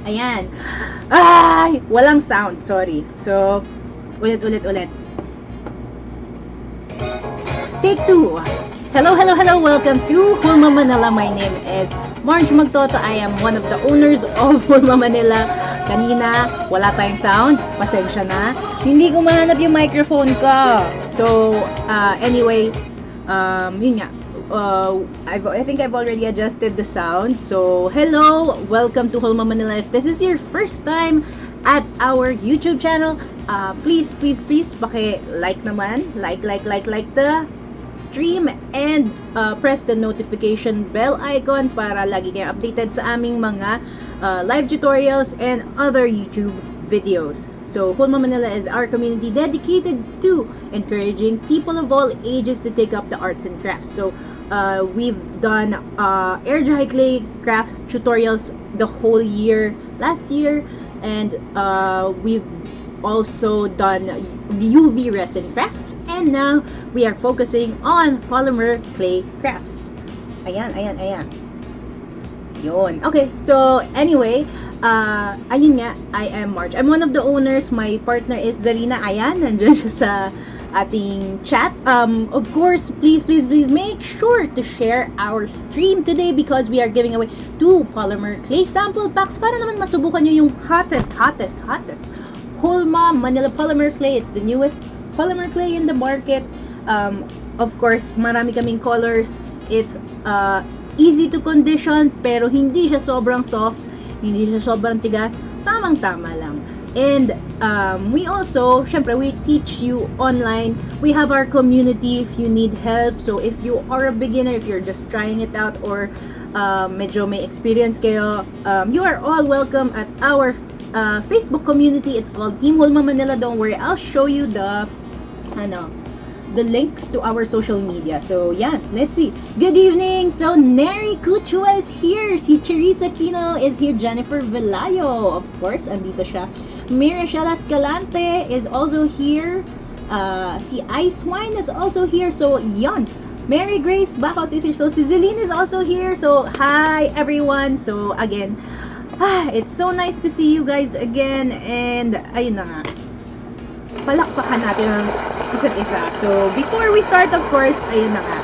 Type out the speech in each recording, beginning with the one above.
Ayan. Ay! Walang sound. Sorry. So, ulit. Take 2. Hello. Welcome to Hulma Manila. My name is Marge Magtoto. I am one of the owners of Hulma Manila. Kanina, wala tayong sounds. Pasensya na. Hindi ko mahanap yung microphone ko. So, anyway, yun nga. I think I've already adjusted the sound. So, hello, welcome to Hulma Manila. If this is your first time at our YouTube channel, please, paki-like naman, like the stream and press the notification bell icon para lagi kayo updated sa aming mga live tutorials and other YouTube videos. So, Hulma Manila is our community dedicated to encouraging people of all ages to take up the arts and crafts. So, we've done air dry clay crafts tutorials the whole year last year, and we've also done UV resin crafts, and now we are focusing on polymer clay crafts. Ayan. Yun. Okay, so anyway, ayun nga, I am Marge. I'm one of the owners. My partner is Zarina. Ayan, nandiyan siya sa ating chat. Of course, please make sure to share our stream today because we are giving away 2 polymer clay sample packs para naman masubukan nyo yung hottest Hulma Manila polymer clay. It's the newest polymer clay in the market. Of course, marami kaming colors. It's easy to condition pero hindi siya sobrang soft, hindi siya sobrang tigas, tamang-tama lang. And we also, syempre, we teach you online. We have our community if you need help. So if you are a beginner, if you're just trying it out, or medyo may experience kayo, you are all welcome at our Facebook community. It's called Team Hulma Manila. Don't worry, I'll show you the links to our social media. So, yeah, let's see. Good evening. So, Neri Kuchua is here. Si Teresa Kino is here. Jennifer Velayo, of course, andito siya. Mirachelle Escalante is also here. Si Ice Wine is also here. So, yan. Mary Grace Bacos is here. So, si Zeline is also here. So, hi, everyone. So, again, it's so nice to see you guys again. And, ayun na nga. Palakpakan natin ang isa't isa. So, before we start, of course, ayun na nga.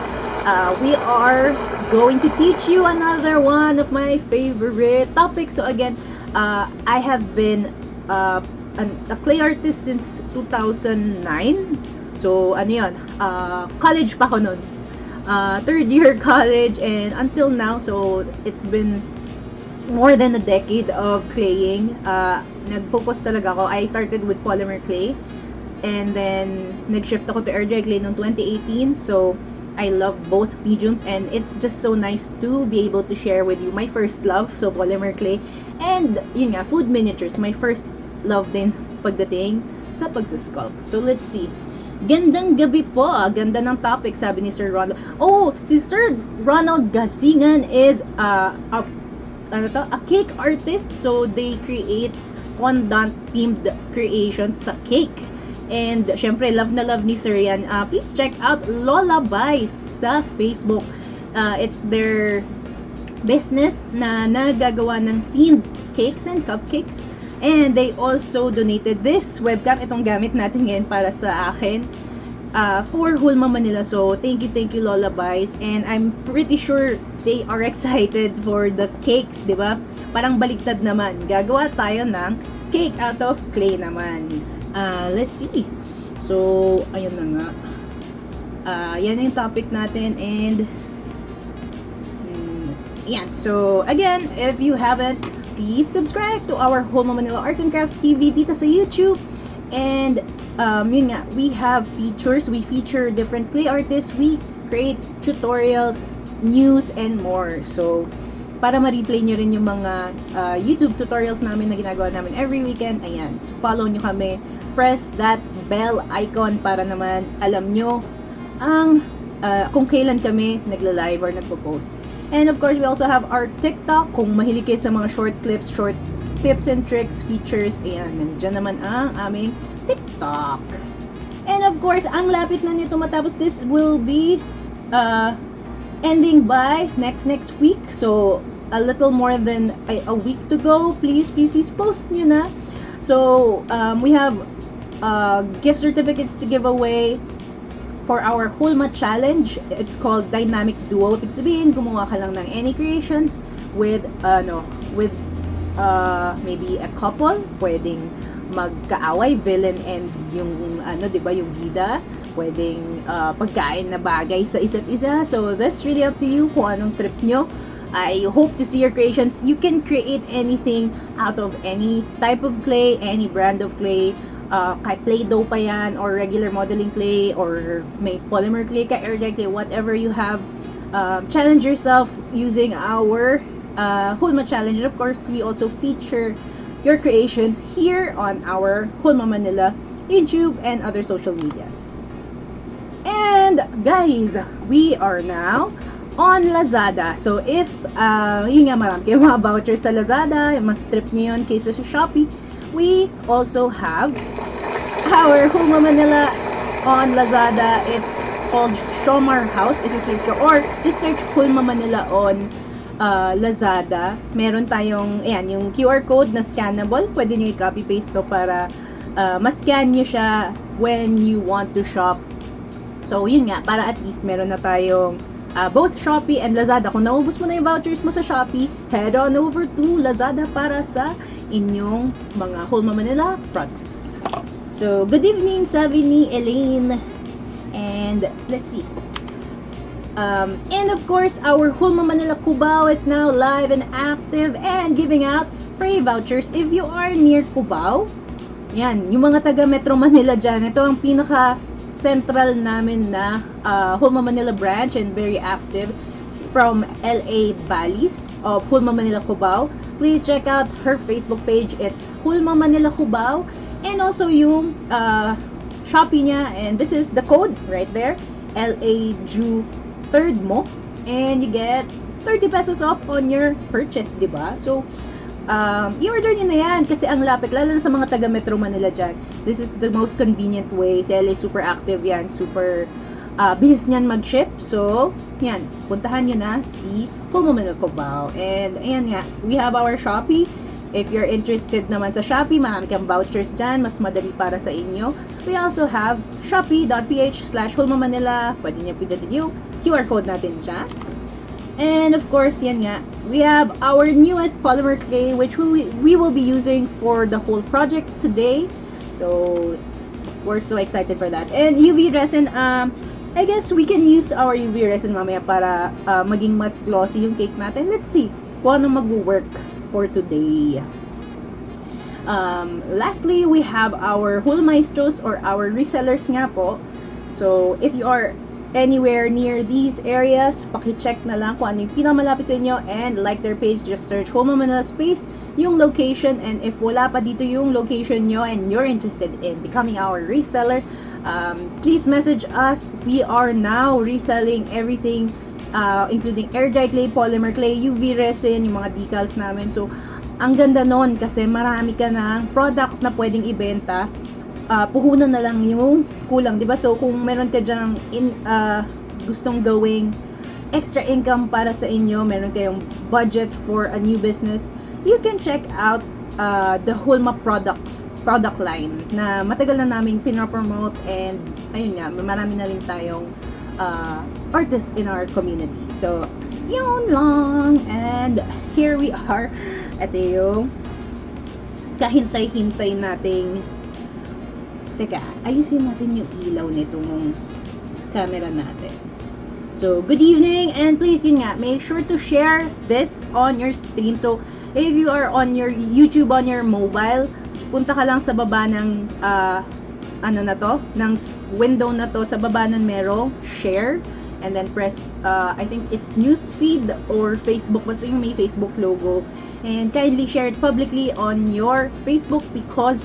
We are going to teach you another one of my favorite topics. So, again, I have been a clay artist since 2009. So, ano yun? College pa ko nun. Third year college and until now. So, it's been more than a decade of claying. Nag-focus talaga ako. I started with polymer clay. And then, nag-shift ako to air dry clay noong 2018. So, I love both mediums. And it's just so nice to be able to share with you my first love. So, polymer clay. And, yun nga, food miniatures. My first love din pagdating sa pagsusculpt. So, let's see. Gandang gabi po. Ganda ng topic, sabi ni Sir Ronald. Oh, si Sir Ronald Gasingan is a cake artist. So, they create fondant-themed creations sa cake. And, syempre, love na love ni Sir yan. Please check out Lollipops sa Facebook. It's their business na nagagawa ng themed cakes and cupcakes. And they also donated this webcam. Itong gamit natin ngayon para sa akin. For Hulma Manila. So, thank you Lollipops. And I'm pretty sure they are excited for the cakes, di ba? Parang baliktad naman. Gagawa tayo ng cake out of clay naman. Let's see. So, ayun na nga. Yan yung topic natin. And, yan. So, again, if you haven't, please subscribe to our Hulma Manila Arts and Crafts TV dito sa YouTube. And, yun nga, we have features. We feature different clay artists. We create tutorials, news, and more. So, para ma-replay nyo rin yung mga YouTube tutorials namin na ginagawa namin every weekend. Ayan. So, follow nyo kami. Press that bell icon para naman alam nyo ang kung kailan kami nagla-live or nagpo-post. And of course, we also have our TikTok. Kung mahilig kayo sa mga short clips, short tips and tricks, features, ayan, nandyan naman ang aming TikTok. And of course, ang lapit na nito matapos. This will be ending by next week. So, a little more than a week to go. Please post nyo na. So, we have gift certificates to give away for our Hulma challenge. It's called Dynamic Duo. Ibig sabihin, gumawa ka lang ng any creation with maybe a couple, pwedeng magkaaway, villain and yung di ba, yung bida, pwedeng pagkain na bagay sa isa't isa. So that's really up to you kung anong trip nyo. I hope to see your creations. You can create anything out of any type of clay, any brand of clay. Kahit Play-Doh pa yan, or regular modeling clay, or may polymer clay ka, air-dry clay, whatever you have. Challenge yourself using our Hulma challenge. And of course, we also feature your creations here on our Hulma Manila YouTube and other social medias. And guys, we are now on Lazada. So if yun nga, marami kayong mga vouchers sa Lazada, mas trip nyo yun kaysa sa Shopee. We also have our Hulma Manila on Lazada. It's called Shomar House. If you search, or just search Hulma Manila on Lazada. Meron tayong, ayan, yung QR code na scannable. Pwede nyo i-copy paste to para ma-scan nyo siya when you want to shop. So yun nga, para at least meron na tayong both Shopee and Lazada. Kung naubos mo na yung vouchers mo sa Shopee, head on over to Lazada para sa inyong mga Hulma Manila products. So, good evening, sabi ni Elaine. And let's see. And of course, our Hulma Manila Cubao is now live and active and giving out free vouchers if you are near Cubao. Yan, yung mga taga Metro Manila dyan, ito ang pinaka central namin na Hulma Manila branch and very active from LA Valleys of Hulma Manila Cubao. Please check out her Facebook page. It's Hulma Manila Cubao, and also yung Shopee niya, and this is the code right there, LAJU third mo, and you get 30 pesos off on your purchase, diba? So i-order nyo na yan kasi ang lapit, lalo na sa mga taga Metro Manila dyan. This is the most convenient way. Si LA super active yan, super bilis niyan mag-ship. So, yan, puntahan nyo na si Hulma Manila Cubao. And, ayan nga, we have our Shopee. If you're interested naman sa Shopee, marami kang vouchers dyan, mas madali para sa inyo. We also have shopee.ph/Hulma Manila. Pwede nyo pindutin yung QR code natin dyan. And of course, yan nga, we have our newest polymer clay, which we will be using for the whole project today. So, we're so excited for that. And UV resin, I guess we can use our UV resin mamaya para maging mas glossy yung cake natin. Let's see kung ano mag-work for today. Lastly, we have our Hulmaestros or our resellers nga po. So, if you are anywhere near these areas, paki-check na lang kung ano yung pinakamalapit sa inyo and like their page. Just search Hulma Manila space yung location, and if wala pa dito yung location nyo and you're interested in becoming our reseller, please message us. We are now reselling everything, including air dry clay, polymer clay, UV resin, yung mga decals namin. So, ang ganda nun kasi marami ka ng products na pwedeng ibenta. Puhunan na lang yung kulang, di ba? So, kung meron ka dyang gustong gawing extra income para sa inyo, meron kayong budget for a new business, you can check out the Hulma product line na matagal na naming pinopromote, and ayun nga, marami na rin tayong artist in our community. So, yun lang. And here we are. Ito yung kahintay-hintay nating. Teka, ayusin natin yung ilaw nitong camera natin. So, good evening, and please, yun nga, make sure to share this on your stream. So, if you are on your YouTube on your mobile, punta ka lang sa baba ng ng window na to, sa baba nun merong share, and then press, I think it's newsfeed or Facebook, basta yung may Facebook logo, and kindly share it publicly on your Facebook because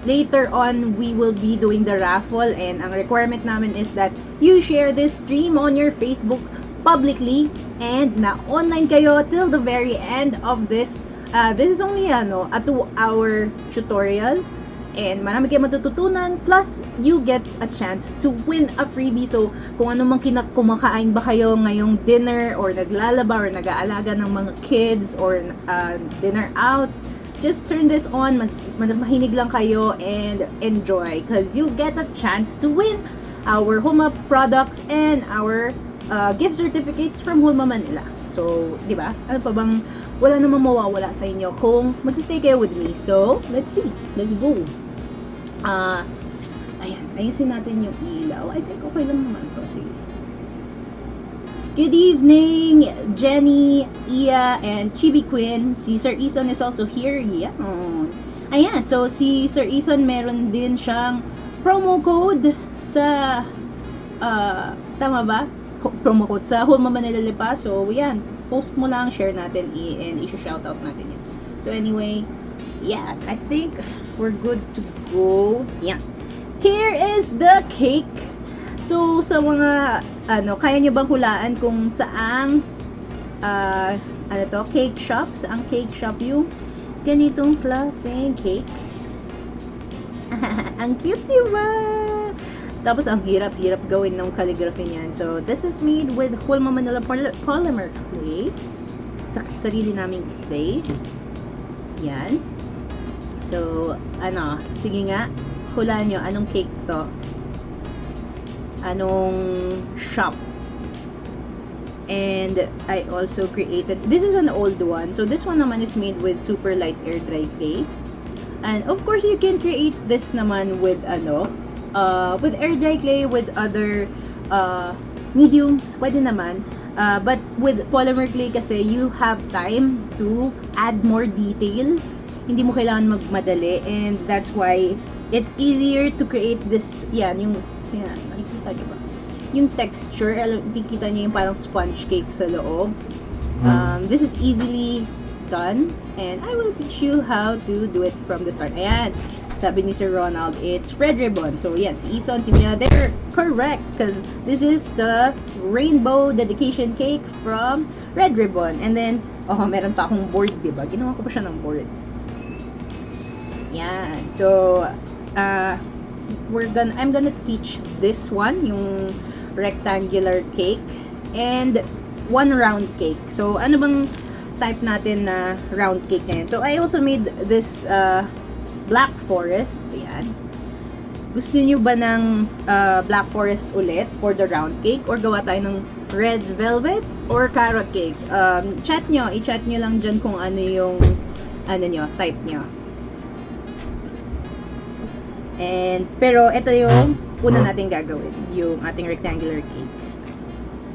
later on, we will be doing the raffle, and ang requirement namin is that you share this stream on your Facebook publicly and na online kayo till the very end of this. This is only a 2-hour tutorial, And marami kayong matututunan. Plus, you get a chance to win a freebie. So, kung ano mang kumakain ba kayo ngayong dinner, or naglalaba, or nag-aalaga ng mga kids, or dinner out, just turn this on, mahinig lang kayo, and enjoy. Because you get a chance to win our Hulma products and our gift certificates from Hulma Manila. So, di ba? Ano pa bang wala namang mawawala sa inyo kung mag-stay kayo with me. So, let's see. Let's go. Ayan. Ayusin natin yung ilaw. I think okay lang naman to. Sige. Good evening, Jenny, Iya, and Chibi Queen. Si Sir Ison is also here. Yeah. Ayan. So, si Sir Ison meron din siyang promo code sa tama ba? Promo code sa Hulma Manila pa. So, yan. Post mo lang, share natin, and i-shoutout natin yan. So, anyway, yeah, I think we're good to go. Yeah. Here is the cake. So, sa mga, kaya nyo bang hulaan kung saang, cake shop? Saang cake shop yung ganitong klaseng cake? Ang cute, diba? Tapos, ang hirap-hirap gawin ng calligraphy niyan. So, this is made with Hulma Manila Polymer clay. Sa sarili naming clay. Yan. So, sige nga, hulaan nyo, anong cake to? Anong shop? And, I also created, this is an old one. So, this one naman is made with super light air dry clay. And, of course, you can create this naman with, with air dry clay, with other mediums, pwede naman. But with polymer clay kasi, you have time to add more detail. Hindi mo kailangan magmadali, and that's why it's easier to create this. Yan, nakikita niyo ba? Yung texture, nakikita niyo yung parang sponge cake sa loob. This is easily done, and I will teach you how to do it from the start. Ayan. Sabi ni Sir Ronald, it's Fred Ribbon. So, yan, si Ison, si Mina, they're correct. Because this is the rainbow dedication cake from Red Ribbon. And then, meron pa akong board, diba? Ginawa ko pa siya ng board. Yan. So, I'm gonna teach this one, yung rectangular cake, and one round cake. So, ano bang type natin na round cake na yun? So, I also made this, Black Forest. Ayan. Gusto niyo ba ng Black Forest ulit for the round cake? Or gawa tayo ng red velvet or carrot cake? I-chat nyo lang dyan kung ano yung type nyo. Pero ito yung una natin gagawin, yung ating rectangular cake.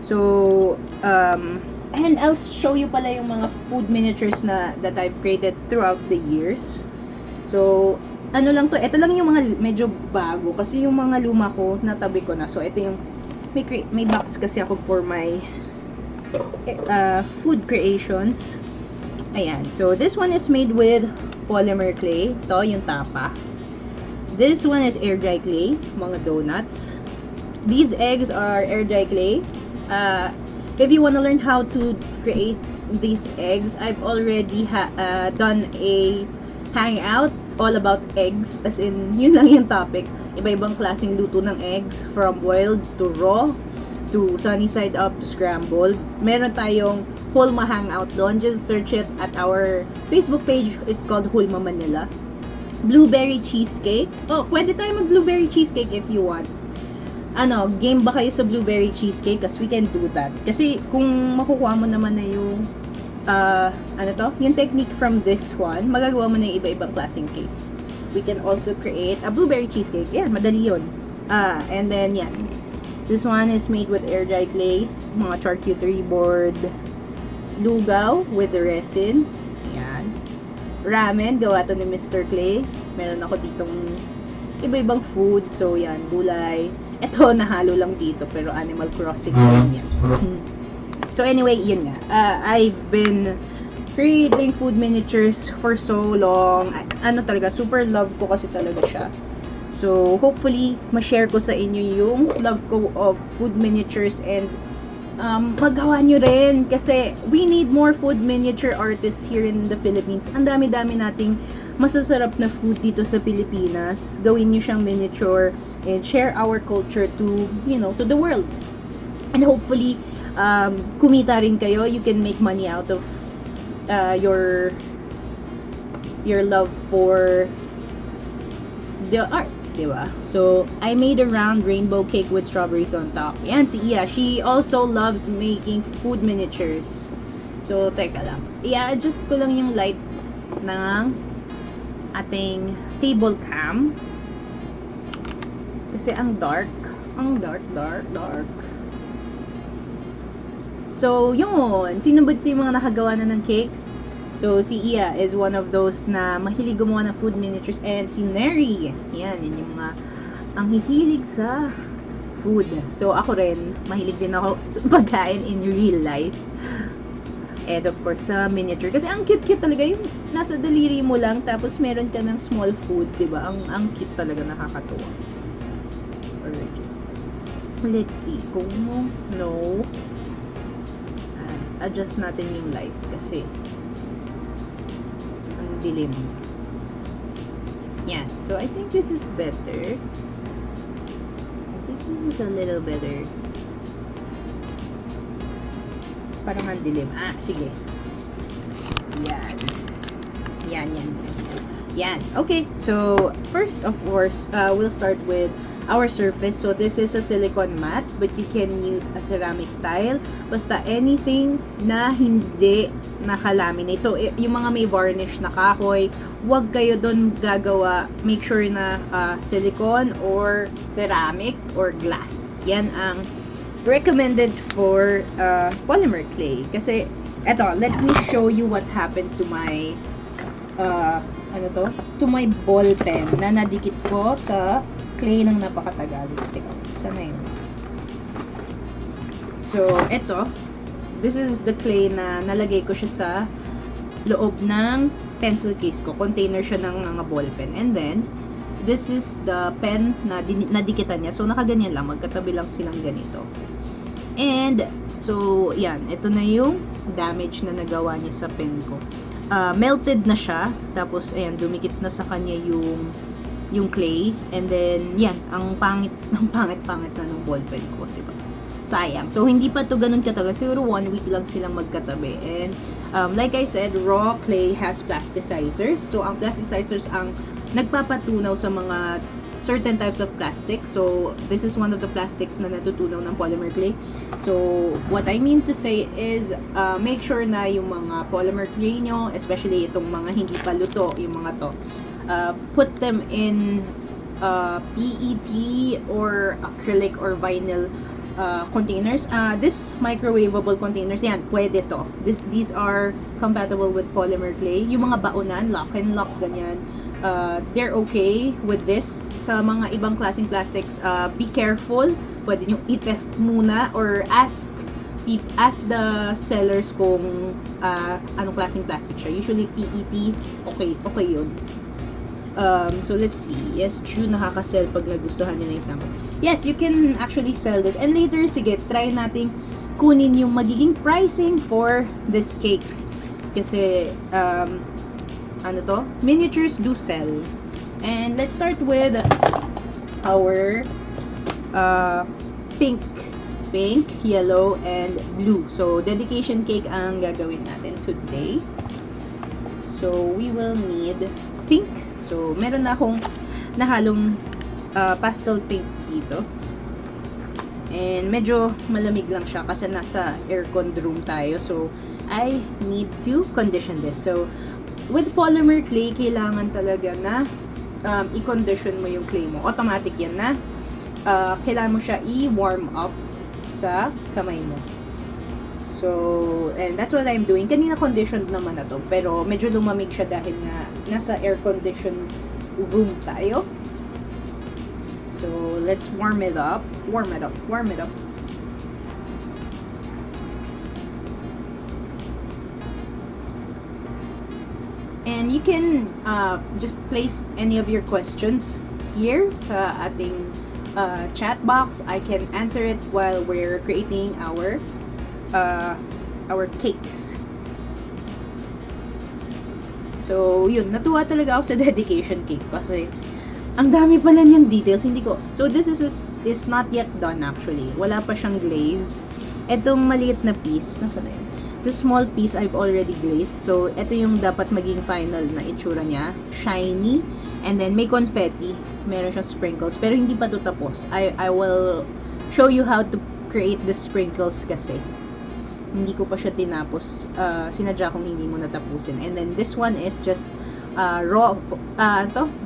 So, and I'll show you pala yung mga food miniatures that I've created throughout the years. So, lang to, ito lang yung mga medyo bago, kasi yung mga luma ko, natabi ko na. So, ito yung, may box kasi ako for my food creations. Ayan. So, this one is made with polymer clay. Ito, yung tapa. This one is air dry clay, mga donuts. These eggs are air dry clay. If you want to learn how to create these eggs, I've already done a Hangout all about eggs, as in yun lang yung topic. Iba-ibang klaseng luto ng eggs, from boiled to raw to sunny side up to scrambled. Meron tayong Hulma Hangout doon. Just search it at our Facebook page. It's called Hulma Manila. Blueberry cheesecake. Pwede tayo mag blueberry cheesecake if you want. Game ba kayo sa blueberry cheesecake? Kasi we can do that. Kasi kung makukuha mo naman na yung yung technique from this one, magagawa mo na yung iba-ibang klaseng cake. We can also create a blueberry cheesecake. Yeah, madali yun. And then, yeah. This one is made with air dry clay, mga charcuterie board, lugaw with the resin. Ayan. Ramen, gawa to ni Mr. Clay. Meron ako ditong iba-ibang food. So, yan, gulay. Ito, nahalo lang dito, pero Animal Crossing yan. So anyway, yun nga. I've been creating food miniatures for so long. Talaga, super love ko kasi talaga siya. So, hopefully, ma-share ko sa inyo yung love ko of food miniatures, and magawa nyo rin. Kasi, we need more food miniature artists here in the Philippines. Ang dami-dami nating masasarap na food dito sa Pilipinas. Gawin nyo siyang miniature and share our culture to, you know, to the world. And hopefully, kumita rin kayo. You can make money out of your love for the arts, di ba? So, I made a round rainbow cake with strawberries on top. Yan, si Iya. She also loves making food miniatures. So, teka lang. I-adjust ko lang yung light ng ating table cam. Kasi ang dark. So, yun. Sino ba ito yung mga nakagawa na ng cakes? So, si Iya is one of those na mahilig gumawa ng food miniatures. And si Neri, yan yung mga ang hihilig sa food. So, ako rin, mahilig din ako sa pagkain in real life. And of course, sa miniature. Kasi ang cute-cute talaga yung nasa daliri mo lang, tapos meron ka ng small food, diba? Ang cute talaga, nakakatuwa. Alright. Let's see. Kung no, adjust natin yung light kasi ang dilim. Yan. So, I think this is better. I think this is a little better. Parang ang dilim. Sige. Yan. Okay. So, first, of course, we'll start with our surface. So, this is a silicone mat, but you can use a ceramic tile. Basta anything na hindi nakalaminate. So, yung mga may varnish na kahoy, huwag kayo doon gagawa. Make sure na silicone or ceramic or glass. Yan ang recommended for polymer clay. Kasi, eto, let me show you what happened to my to my ball pen na nadikit ko sa clay ng napakatagal. Teka, sana yun. So, eto, this is the clay na nalagay ko siya sa loob ng pencil case ko. Container siya ng mga ball pen. And then, this is the pen na nadikitan niya. So, nakaganyan lang. Magkatabi lang silang ganito. And, so, yan. Ito na yung damage na nagawa niya sa pen ko. Melted na siya. Tapos, ayan, dumikit na sa kanya yung clay. And then, yan. Ang pangit na ng ball pen ko. Diba? Sayang. So, hindi pa to ganun katagal. Siguro 1 week lang silang magkatabi. And, like I said, raw clay has plasticizers. So, ang plasticizers ang nagpapatunaw sa mga certain types of plastic. So, this is one of the plastics na natutunaw ng polymer clay. So, what I mean to say is, make sure na yung mga polymer clay nyo, especially itong mga hindi pa luto, yung mga to, put them in PET or acrylic or vinyl containers. This microwavable containers, yan, pwede to. These are compatible with polymer clay. Yung mga baonan, lock and lock, ganyan. They're okay with this. Sa mga ibang klaseng plastics, be careful. Pwede nyo i-test muna or ask the sellers kung anong klaseng plastic siya. Usually PET, okay yun. So let's see. Yes, true, nakaka-sell pag nagustuhan nila yung sample. Yes, you can actually sell this. And later, sige, try nating kunin yung magiging pricing for this cake. Kasi, miniatures do sell. And let's start with our pink, yellow, and blue. So, dedication cake ang gagawin natin today. So, we will need pink. So, meron na akong nahalong pastel pink dito. And medyo malamig lang siya kasi nasa aircon room tayo. So, I need to condition this. So, with polymer clay, kailangan talaga na i-condition mo yung clay mo. Automatic yan na. Kailangan mo siya i-warm up sa kamay mo. So, and that's what I'm doing. Kanina conditioned naman na to, pero medyo lumamig siya dahil nga nasa air-conditioned room tayo. So, let's warm it up. Warm it up. And you can just place any of your questions here sa ating chat box. I can answer it while we're creating our So, yun, natuwa talaga ako sa dedication cake kasi ang dami pala niyang details, hindi ko. So, this is not yet done actually. Wala pa siyang glaze. Etong maliit na piece, nasa na yun? The small piece I've already glazed. So, ito yung dapat maging final na itsura niya. Shiny. And then, may confetti. Meron siyang sprinkles. Pero hindi pa ito tapos. I will show you how to create the sprinkles kasi. Hindi ko pa siya tinapos. Sinadya kong hindi mo natapusin. And then, this one is just raw,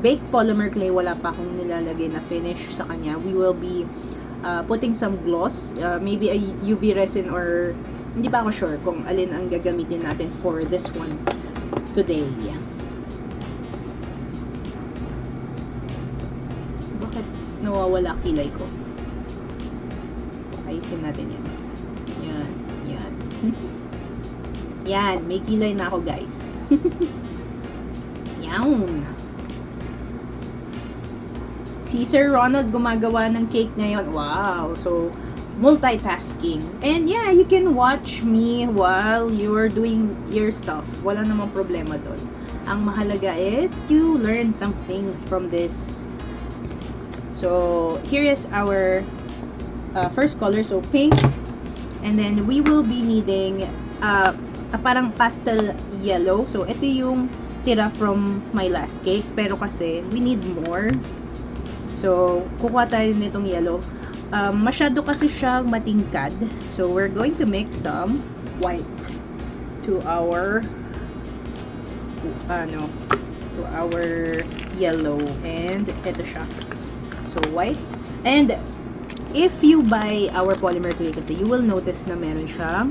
baked polymer clay. Wala pa akong nilalagay na finish sa kanya. We will be putting some gloss. Maybe a UV resin or hindi pa ako sure kung alin ang gagamitin natin for this one today. Bakit nawawala kilay ko? Ayusin natin yan. Yan. Yan. Yan. May kilay na ako, guys. Yan. Si Sir Ronald gumagawa ng cake ngayon. Wow. So, multitasking. And yeah, you can watch me while you're doing your stuff. Wala namang problema doon. Ang mahalaga is you learn something from this. So, here is our first color. So, pink. And then, we will be needing a parang pastel yellow. So, ito yung tira from my last cake. Pero kasi, we need more. So, kukuha tayo nitong yellow. Masyado kasi siyang matingkad. So, we're going to mix some white to our yellow. And ito siya. So, white. And if you buy our polymer clay kasi, you will notice na meron siyang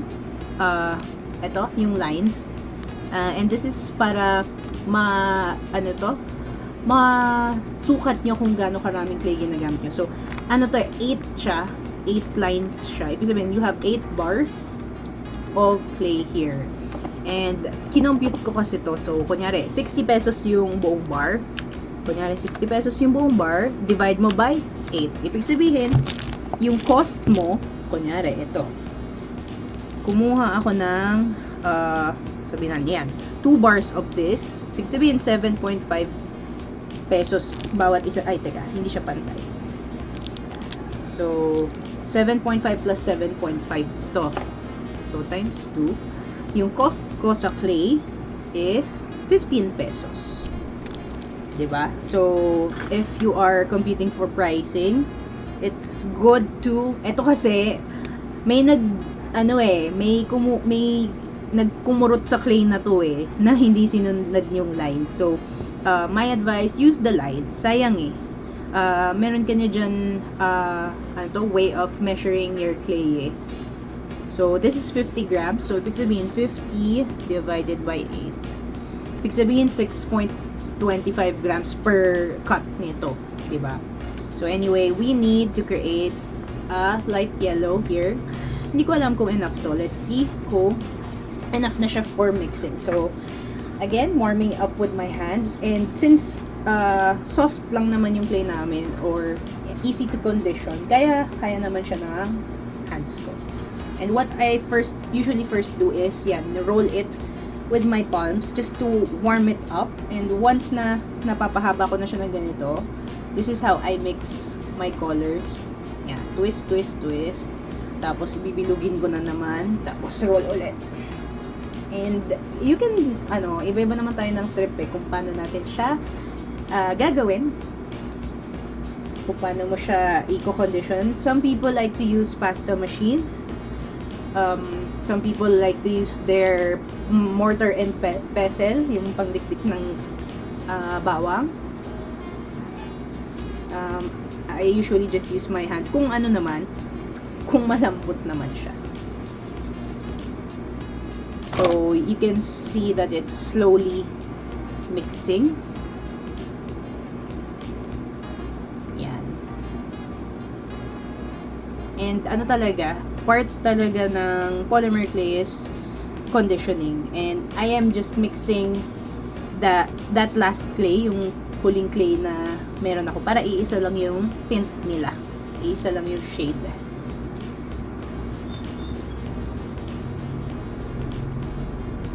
ito, yung lines. And this is para masukat nyo kung gaano karaming clay ginagamit nyo. So, 8 siya. 8 lines siya. Ibig sabihin, you have 8 bars of clay here. And, kinompute ko kasi to. So, kunyari, 60 pesos yung buong bar. Kunyari, 60 pesos yung buong bar. Divide mo by 8. Ibig sabihin, yung cost mo, kunyari, ito. Kumuha ako ng, sabihin na yan, 2 bars of this. Ibig sabihin, 7.5 pesos bawat isa. Ay, teka, hindi siya pantay. So, 7.5 plus 7.5 to. So, times 2. Yung cost ko sa clay is 15 pesos. Diba? So, if you are competing for pricing, it's good to, eto kasi, may nagkumurot sa clay na to na hindi sinunod yung lines. So, my advice, use the lines. Sayang meron ka niya dyan, way of measuring your clay So, this is 50 grams. So, ibig sabihin, 50 divided by 8. Ibig sabihin, 6.25 grams per cut nito. Diba? So, anyway, we need to create a light yellow here. Hindi ko alam kung enough to. Let's see kung enough na siya for mixing. So, again, warming up with my hands. And since soft lang naman yung clay namin or easy to condition, kaya naman siya ng hands ko. And what I usually first do is, roll it with my palms just to warm it up. And once na napapahaba ko na siya ng ganito, this is how I mix my colors. Yan, twist, twist, twist. Tapos, bibilugin ko na naman. Tapos, roll ulit. And, you can, iba-iba naman tayo ng trip kung paano natin siya gagawin. Kung paano mo siya i-condition. Some people like to use pasta machines. Some people like to use their mortar and pestle, yung pangdikdik ng bawang. I usually just use my hands. Kung malambot naman siya. So, you can see that it's slowly mixing. Yan. And part talaga ng polymer clay is conditioning. And I am just mixing that last clay, yung huling clay na meron ako, para iisa lang yung tint nila. Iisa lang yung shade.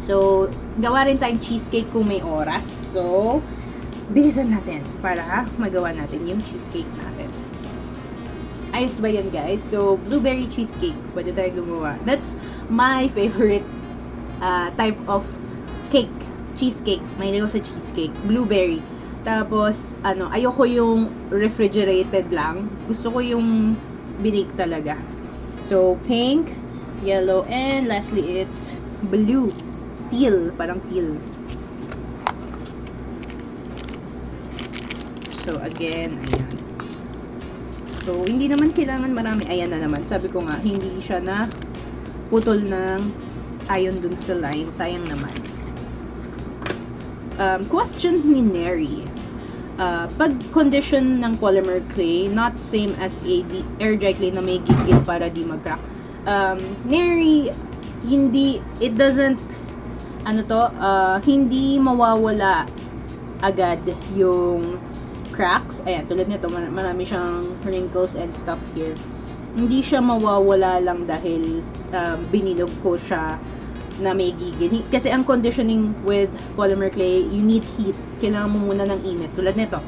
So, gawa rin tayong cheesecake kung may oras. So, bilisan natin para magawa natin yung cheesecake natin. Ayos ba yun, guys? So, blueberry cheesecake. Pwede tayo gumawa. That's my favorite type of cake. Cheesecake. Mahilig ako sa cheesecake. Blueberry. Tapos, ayoko yung refrigerated lang. Gusto ko yung binake talaga. So, pink, yellow, and lastly, it's blue. Teal. Parang teal. So, again, ayan. So, hindi naman kailangan marami. Ayan na naman. Sabi ko nga, hindi siya na putol ng ayon dun sa line. Sayang naman. Question ni Neri. Pag condition ng polymer clay, not same as air dry clay na may gigil para di mag-crack. Neri, hindi, it doesn't, hindi mawawala agad yung cracks. Ayan, tulad nito, marami siyang wrinkles and stuff here. Hindi siya mawawala lang dahil binilog ko siya na may gigil. Kasi ang conditioning with polymer clay, you need heat. Kailangan mo muna ng init. Tulad nito,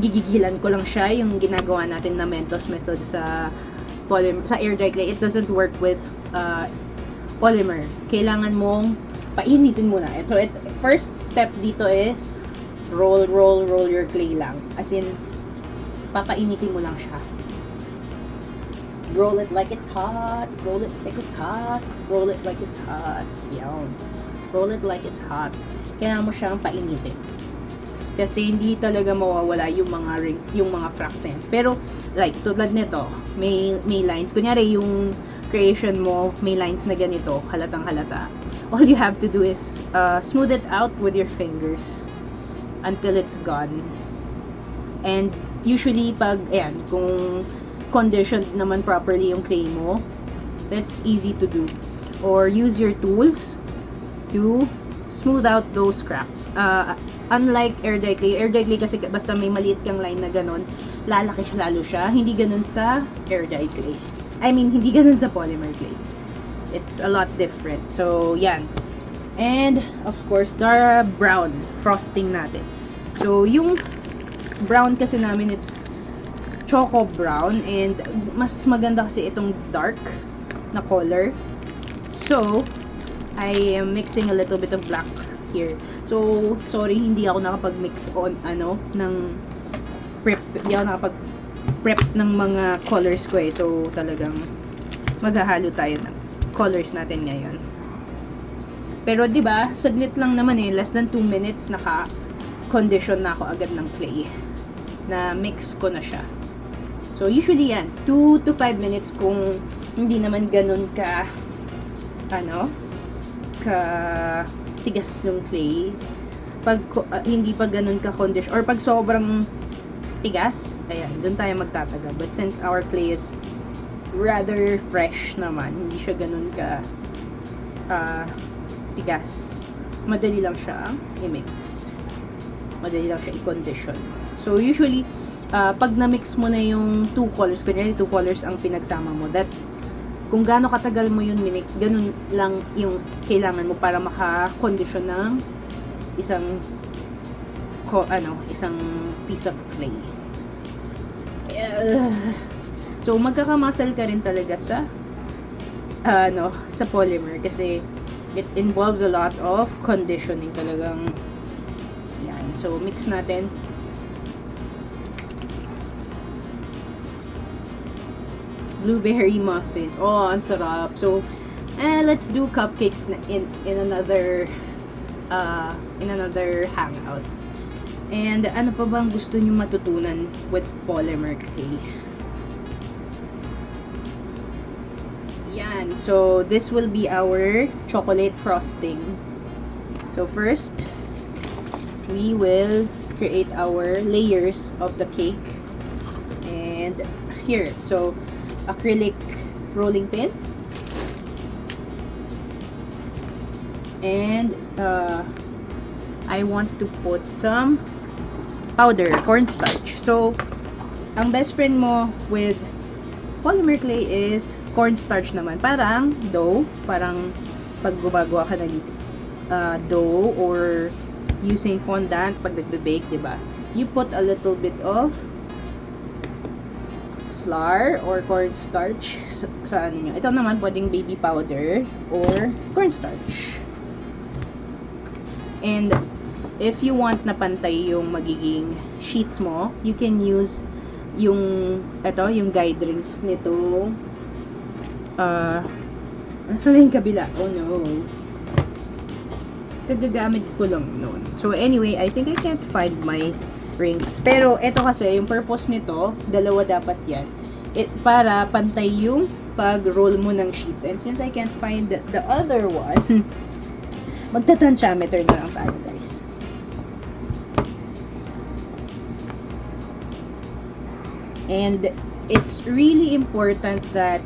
gigigilan ko lang siya, yung ginagawa natin na Mentos method sa air dry clay. It doesn't work with polymer. Kailangan mong painitin muna. And so, first step dito is roll your clay lang. As in, papainitin mo lang siya. Roll it like it's hot. Roll it like it's hot. Roll it like it's hot. Yan. Roll it like it's hot. Kailangan mo siyang painitin. Kasi hindi talaga mawawala yung mga cracks na yan. Pero, like, tulad nito, may lines. Kunyari, yung creation mo, may lines na ganito, halatang halata. All you have to do is smooth it out with your fingers until it's gone. And usually, kung conditioned naman properly yung clay mo, that's easy to do. Or use your tools to smooth out those cracks. Unlike air dry clay kasi basta may maliit kang line na ganon, lalaki siya lalo siya. Hindi ganon sa air dry clay. Hindi ganon sa polymer clay. It's a lot different. So, yan. And, of course, the brown frosting natin. So, yung brown kasi namin, it's choco brown. And, mas maganda kasi itong dark na color. So, I am mixing a little bit of black here. So, sorry, hindi ako nakapag-mix on, ng prep. Hindi ako nakapag-prep ng mga colors ko eh. So, talagang maghahalo tayo ng colors natin ngayon. Pero, di ba, saglit lang naman eh. Less than 2 minutes, naka-condition na ako agad ng clay. Na mix ko na siya. So, usually yan, 2 to 5 minutes kung hindi naman ganun ka tigas yung clay. Pag hindi pa ganun ka condition or pag sobrang tigas, ayan, doon tayo magtatagal. But since our clay is rather fresh naman, hindi siya ganun ka tigas, madali lang siya i-mix. Madali lang siya i-condition. So, usually, pag na-mix mo na yung 2 colors, kunyari 2 colors ang pinagsama mo, that's kung gaano katagal mo yun minix, ganun lang yung kailangan mo para maka-condition ng isang piece of clay. So, magkakamuscle ka rin talaga sa polymer kasi it involves a lot of conditioning talagang. Yan. So, mix natin. Blueberry muffins. Oh, ang sarap. So, let's do cupcakes in another hangout. And ano pa bang gusto niyo matutunan with polymer clay? Yan. So, this will be our chocolate frosting. So, first, we will create our layers of the cake. And here, so, acrylic rolling pin, and I want to put some powder, cornstarch. So, ang best friend mo with polymer clay is cornstarch naman. Parang dough, parang pag gumagawa ka ng dough or using fondant pag nagbe-bake, diba? You put a little bit of flour or cornstarch sa ano nyo. Ito naman pwedeng baby powder or cornstarch. And if you want na pantay yung magiging sheets mo, you can use yung guide rings nito. Saan yung kabila? Oh no. Kagagamit ko lang noon. So anyway, I think I can't find my rings. Pero ito kasi, yung purpose nito, dalawa dapat yan. Para pantay yung pag-roll mo ng sheets. And since I can't find the other one, magta-tantiameter na lang tayo, guys. And it's really important that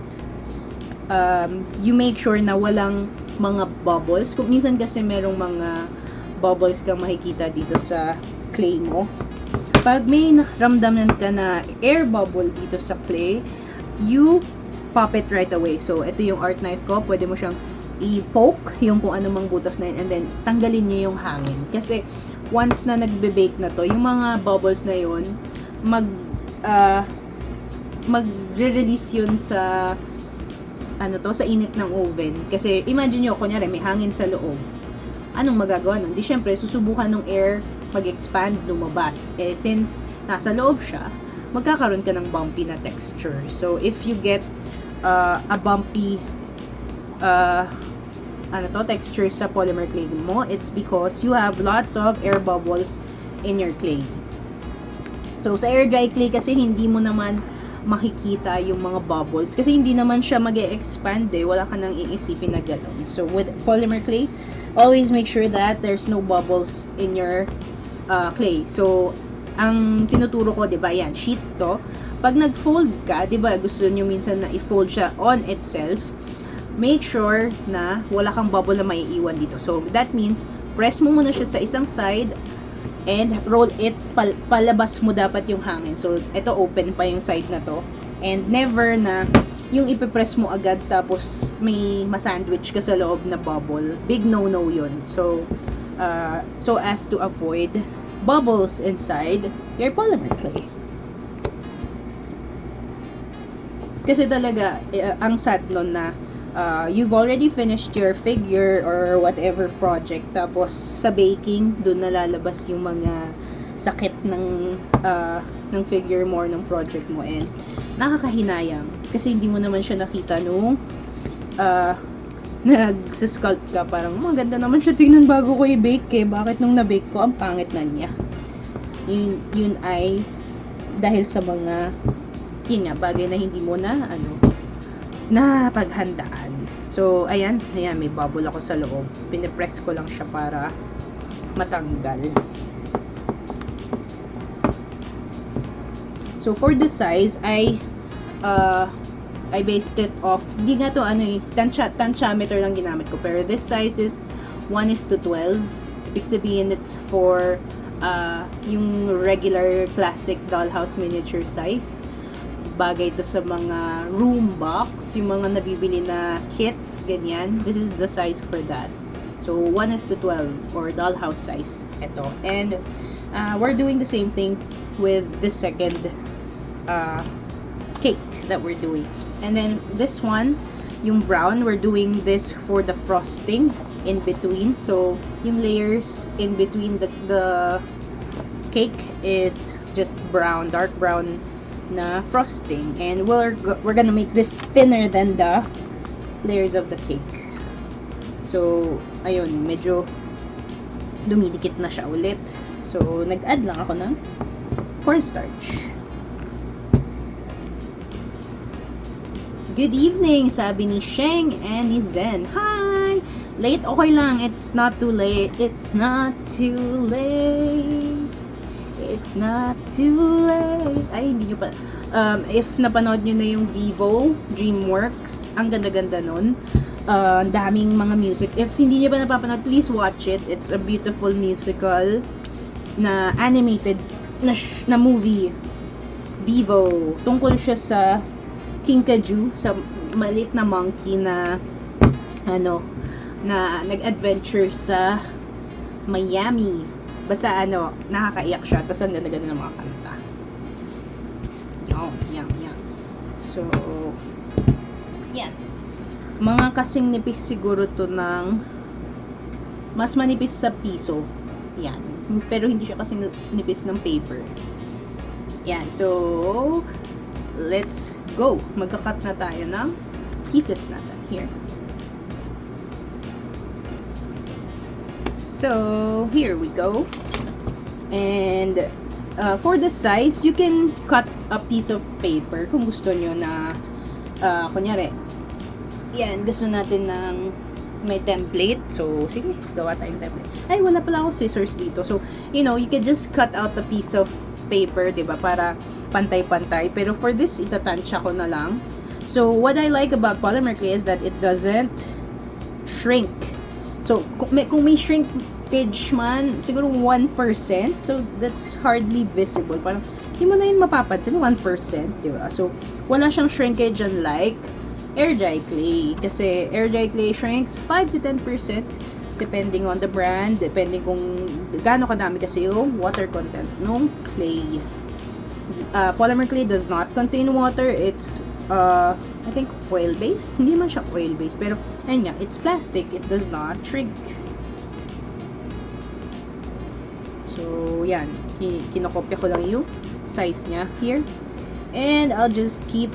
you make sure na walang mga bubbles. Kung minsan kasi merong mga bubbles kang makikita dito sa clay mo. Pag may naramdaman ka na air bubble dito sa clay, you pop it right away. So, ito yung art knife ko. Pwede mo siyang i-poke yung kung ano mang butas na yun, and then tanggalin niyo yung hangin. Kasi, once na nagbe-bake na to, yung mga bubbles na yun, magre-release yun sa sa init ng oven. Kasi, imagine nyo, kunyari, may hangin sa loob. Anong magagawa nun? Di syempre, susubukan ng air mag-expand, lumabas. Eh, since nasa loob siya, magkakaroon ka ng bumpy na texture. So, if you get a bumpy texture sa polymer clay mo, it's because you have lots of air bubbles in your clay. So, sa air dry clay kasi hindi mo naman makikita yung mga bubbles kasi hindi naman siya mag-e-expand wala ka nang iisipin na gano'n. So, with polymer clay, always make sure that there's no bubbles in your clay. So, ang tinuturo ko, diba, yan, sheet to. Pag nag-fold ka, diba, gusto nyo minsan na i-fold siya on itself, make sure na wala kang bubble na maiiwan dito. So, that means, press mo muna siya sa isang side, and roll it, palabas mo dapat yung hangin. So, ito open pa yung side na to. And never na yung ipipress mo agad tapos may masandwich ka sa loob na bubble. Big no-no yun. So, so as to avoid bubbles inside your polymer clay. Kasi talaga, ang sad nun na you've already finished your figure or whatever project, tapos sa baking, dun nalalabas yung mga sakit ng figure mo or ng project mo, and nakakahinayang kasi hindi mo naman siya nakita nung nag-sculpt ka. Parang maganda naman siya tingnan bago ko i-bake bakit nung na-bake ko ang pangit na niya. Yun ay dahil sa mga bagay na hindi mo na paghandaan. So, ayan, may bubble ako sa loob. Pinipress ko lang siya para matanggal. So, for the size, I based it off, hindi nga to tantiameter lang ginamit ko, pero this size is 1:12. Ibig sabihin, it's for yung regular classic dollhouse miniature size. Bagay to sa mga room box, yung mga nabibili na kits, ganyan. This is the size for that. So, 1:12 or dollhouse size. Ito. And, we're doing the same thing with the second cake that we're doing. And then, this one, yung brown, we're doing this for the frosting in between. So, yung layers in between the cake is just brown, dark brown na frosting, and we're gonna make this thinner than the layers of the cake. So, ayun, medyo dumidikit na siya ulit. So, nag-add lang ako ng cornstarch. Good evening, sabi ni Sheng and ni Zen. Hi! Late? Okay lang. It's not too late. It's not too late. It's not too late. Ay, hindi nyo pa. If napanood nyo na yung Vivo Dreamworks, ang ganda-ganda nun. Ang daming mga music. If hindi nyo pa napapanood, please watch it. It's a beautiful musical na animated na movie. Vivo. Tungkol siya sa King Kaju, sa maliit na monkey na na nag-adventure sa Miami. Basta ano, nakakaiyak siya. Tapos ang ganda-ganda ng mga kanta. Yan. So, yan. Mga kasing nipis siguro to ng mas manipis sa piso. Yan. Pero hindi siya kasing nipis ng paper. Yan. So, let's go. Magka-cut na tayo ng pieces natin. Here. So, here we go. And, for the size, you can cut a piece of paper kung gusto nyo na, kunyari, yan, gusto natin ng may template. So, sige, gawa tayong template. Ay, wala pala ako scissors dito. So, you know, you can just cut out a piece of paper, diba, para pantay-pantay. Pero for this, itatansya ko na lang. So, what I like about polymer clay is that it doesn't shrink. So, kung may shrinkage man, siguro 1%. So, that's hardly visible. Parang, hindi mo na yun mapapansin, 1%, diba? So, wala siyang shrinkage unlike air dry clay. Kasi, air dry clay shrinks 5 to 10% depending on the brand, depending kung gaano kadami kasi yung water content ng clay. Polymer clay does not contain water. It's I think oil-based. Hindi man siya oil-based. Pero, ayun nga, it's plastic. It does not shrink. So, yan. Kinokopya ko lang yung size niya here. And, I'll just keep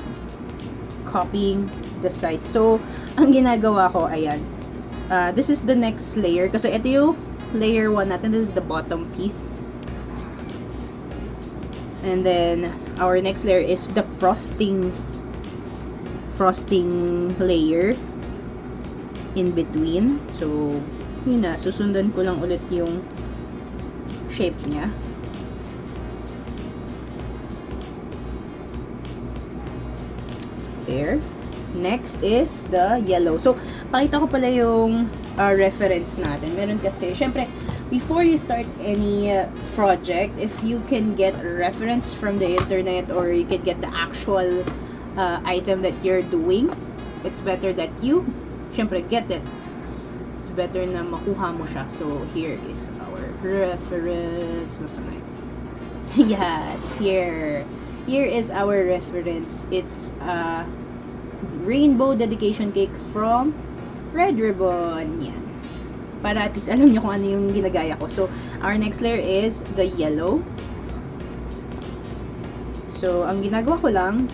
copying the size. So, ang ginagawa ko, ayan. This is the next layer. Kasi ito yung layer 1 natin. This is the bottom piece. And then, our next layer is the frosting layer in between. So, yun na, susundan ko lang ulit yung shape niya. There. Next is the yellow. So, pakita ko pala yung reference natin. Meron kasi, syempre, before you start any project, if you can get a reference from the internet or you can get the actual item that you're doing, it's better that you, syempre, get it. It's better na makuha mo siya. So, here is our reference. Yeah, here. Here is our reference. It's rainbow dedication cake from Red Ribbon. Yan. Para at least alam nyo kung ano yung ginagaya ko. So, our next layer is the yellow. So, ang ginagawa ko lang,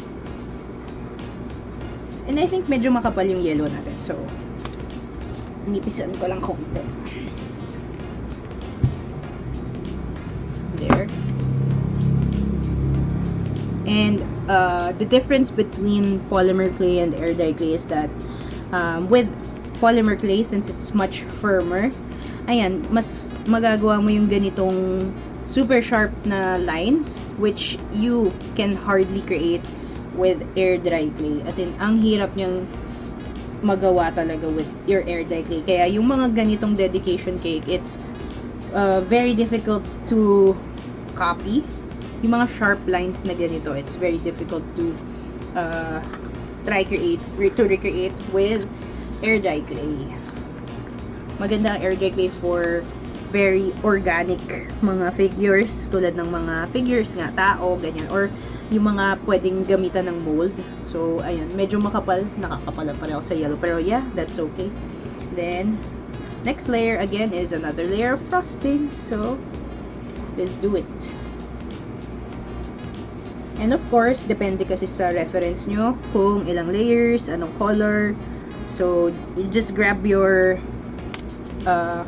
and I think medyo makapal yung yellow natin. So, nipisan ko lang konti. There. And the difference between polymer clay and air dry clay is that with polymer clay, since it's much firmer, ayan, mas magagawa mo yung ganitong super sharp na lines which you can hardly create with air dry clay. As in, ang hirap niyang magawa talaga with your air dry clay. Kaya yung mga ganitong dedication cake, it's very difficult to copy. Yung mga sharp lines na ganito, it's very difficult to recreate with air dry clay. Maganda ang air dry clay for very organic mga figures, tulad ng mga figures nga, tao, ganyan, or yung mga pwedeng gamitan ng mold. So, ayun, medyo makapal, nakakapala pa rin ako sa yellow, pero yeah, that's okay. Then, next layer again is another layer of frosting. So, let's do it. And of course, depende kasi sa reference nyo kung ilang layers, anong color. So, you just grab your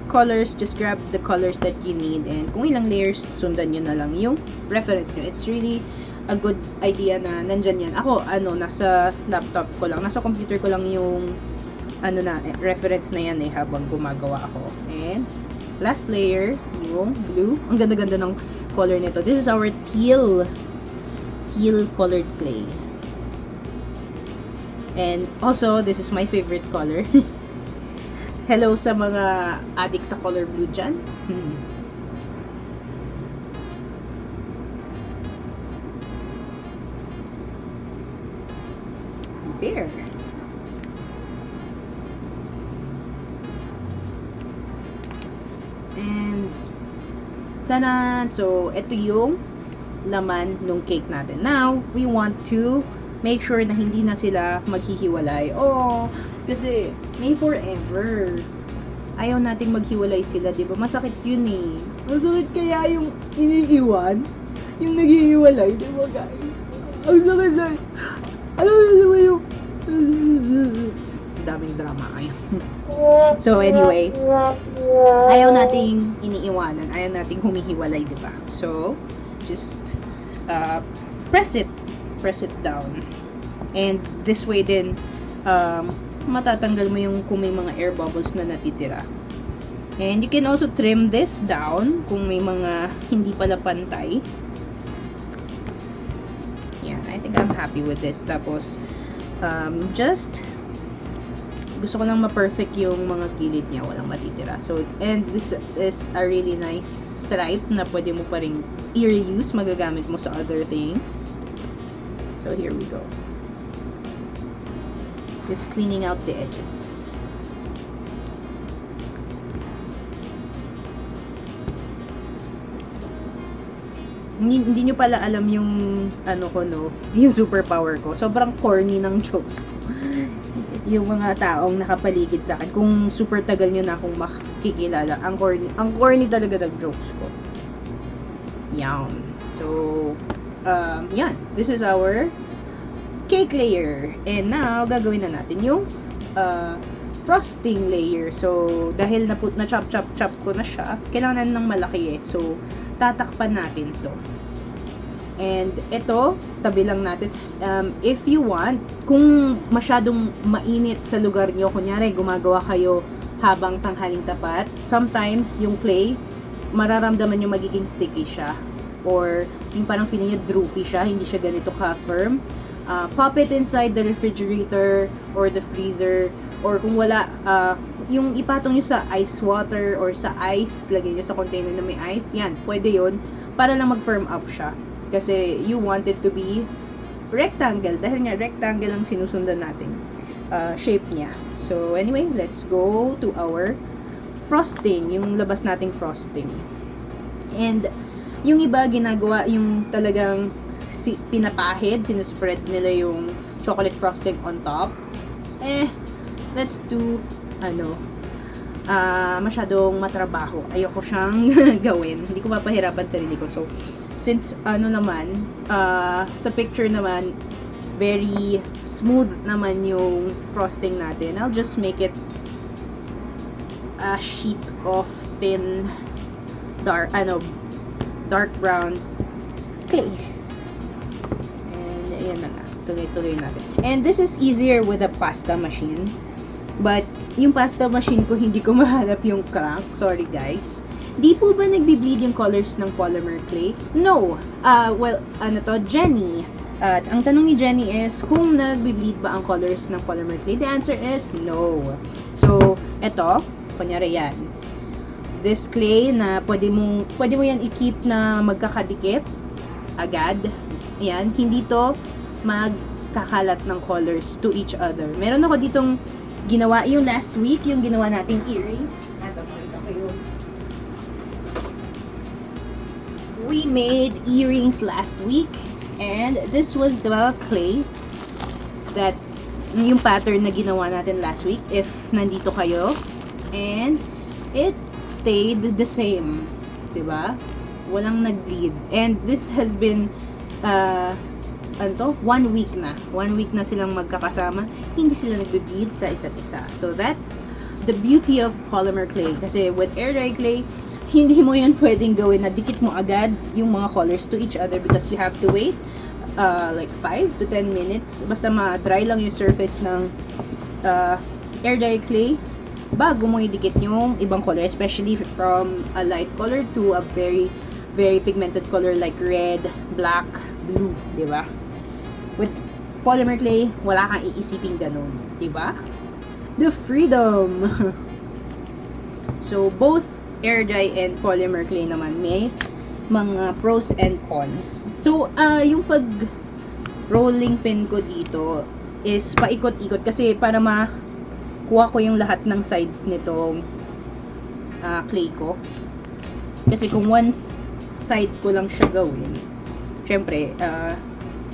colors, just grab the colors that you need, and kung ilang layers, sundan nyo na lang yung reference nyo. It's really a good idea na nandyan yan. Ako, nasa laptop ko lang, nasa computer ko lang yung reference na yan habang gumagawa ako. And last layer, yung blue. Ang ganda-ganda ng color nito. This is our teal colored clay. And also, this is my favorite color. Hello sa mga addict sa color blue dyan. There. And tanan! So, ito yung laman ng cake natin. Now, we want to make sure na hindi na sila maghihiwalay. Oh, kasi may forever. Ayaw nating maghiwalay sila, di ba? Masakit yun eh. Masakit kaya yung iniiwan, yung naghihiwalay, di ba guys? Ang sakit na. Alam mo naman yung daming drama kayo. So anyway, ayaw nating iniiwanan, ayaw nating humihiwalay, di ba? So, just press it down. And this way din, matatanggal mo yung kung may mga air bubbles na natitira. And you can also trim this down kung may mga hindi pala pantay. Yeah, I think I'm happy with this. Tapos, just gusto ko lang ma-perfect yung mga kilid niya, walang matitira. So, and this is a really nice stripe na pwede mo pa rin i-reuse, magagamit mo sa other things. So, here we go. Just cleaning out the edges. Hindi nyo pala alam yung ano ko, no? Yung superpower ko. Sobrang corny ng jokes ko. Yung mga taong nakapaligid sa akin, kung super tagal nyo na akong makikilala, ang corny talaga ng jokes ko. Yan. So, yan. This is our cake layer. And now, gagawin na natin yung frosting layer. So, dahil na chop ko na siya, kailangan ng malaki eh. So, tatakpan natin to. And ito, tabi lang natin. If you want, kung masyadong mainit sa lugar nyo, kunyari, gumagawa kayo habang tanghaling tapat, sometimes yung clay, mararamdaman nyo magiging sticky siya. Or, yung parang feeling nyo droopy siya, hindi siya ganito ka-firm. Pop it inside the refrigerator or the freezer. Or kung wala, yung ipatong nyo sa ice water or sa ice, lagay nyo sa container na may ice, yan, pwede yun, para lang mag-firm up siya. Kasi you want it to be rectangle. Dahil nga, rectangle ang sinusundan natin shape niya. So, anyway, let's go to our frosting. Yung labas nating frosting. And, yung iba, ginagawa yung talagang pinapahid, sinaspread nila yung chocolate frosting on top. Let's do, masyadong matrabaho. Ayoko siyang gawin. Hindi ko mapahirapan sarili ko. So, since, sa picture naman, very smooth naman yung frosting natin, I'll just make it a sheet of thin, dark brown clay. And, ayan na nga. Tuloy-tuloy natin. And this is easier with a pasta machine. But, yung pasta machine ko, hindi ko mahanap yung crank. Sorry, guys. Di po ba nagbi-bleed yung colors ng polymer clay? No. Jenny. Ang tanong ni Jenny is, kung nagbi-bleed ba ang colors ng polymer clay? The answer is no. So, eto, kunyari yan. This clay na pwede mo yan i-keep na magkakadikit agad. Yan, hindi to magkakalat ng colors to each other. Meron ako ditong ginawa yung last week, yung ginawa nating earrings. We made earrings last week, and this was the clay that yung pattern na ginawa natin last week, if nandito kayo, and it stayed the same, diba? Walang nag-bleed. And this has been 1 week na. 1 week na silang magkakasama. Hindi sila nagbe-bleed sa isa't isa. So that's the beauty of polymer clay. Kasi with air dry clay, hindi mo yun pwedeng gawin na dikit mo agad yung mga colors to each other because you have to wait like 5 to 10 minutes. Basta ma-dry lang yung surface ng air dry clay bago mo idikit yung ibang color, especially from a light color to a very, very pigmented color like red, black, blue, di ba? With polymer clay, wala kang iisipin ganun, di ba? The freedom! So, both air dry and polymer clay naman may mga pros and cons. So, yung pag rolling pin ko dito is paikot-ikot kasi para makuha ko yung lahat ng sides nitong clay ko. Kasi kung one side ko lang siya gawin, syempre,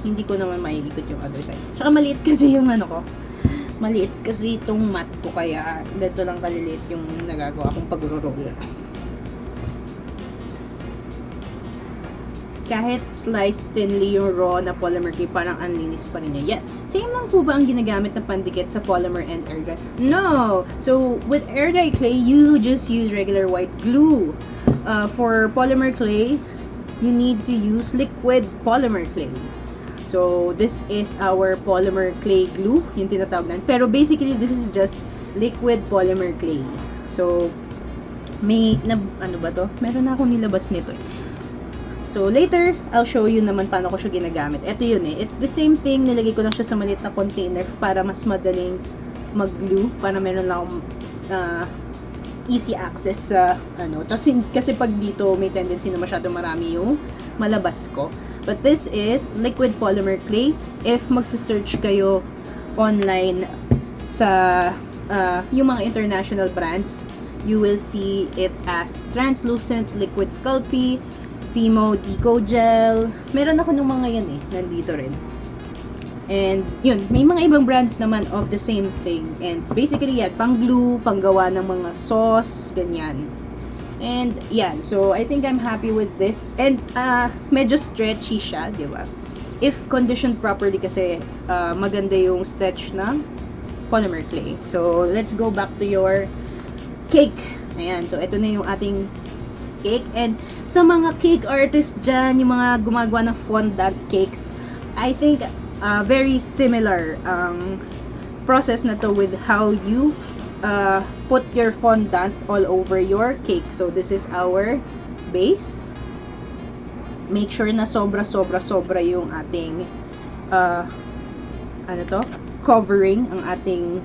hindi ko naman maiikot yung other side. Tsaka maliit kasi yung ano ko. Maliit kasi itong mat ko, kaya dito lang kaliliit yung nagagawa kong pag-roll. Kahit sliced thinly yung raw na polymer clay, parang unlinis pa rin niya. Yes, same lang po ba ang ginagamit na pandikit sa polymer and air dry? No! So, with air dry clay, you just use regular white glue. For polymer clay, you need to use liquid polymer clay. So, this is our polymer clay glue, yung tinatawag natin. Pero basically, this is just liquid polymer clay. So, ano ba to? Meron na akong nilabas nito eh. So, later, I'll show you naman paano ko siya ginagamit. Ito yun eh. It's the same thing. Nilagay ko lang siya sa maliit na container para mas madaling mag-glue. Para meron lang akong easy access sa ano. Kasi pag dito, may tendency na masyado marami yung malabas ko. But this is liquid polymer clay. If magsa-search kayo online sa yung mga international brands, you will see it as translucent liquid sculpey, Fimo Deco Gel. Meron ako ng mga yan eh. Nandito rin. And, yun. May mga ibang brands naman of the same thing. And, basically, yan. Pang glue, pang gawa ng mga sauce, ganyan. And, yan. So, I think I'm happy with this. And, medyo stretchy siya, di ba? If conditioned properly kasi, maganda yung stretch ng polymer clay. So, let's go back to your cake. Ayan. So, ito na yung ating cake. And sa mga cake artists dyan, yung mga gumagawa ng fondant cakes, I think very similar process na to with how you put your fondant all over your cake. So this is our base. Make sure na sobra yung ating covering ang ating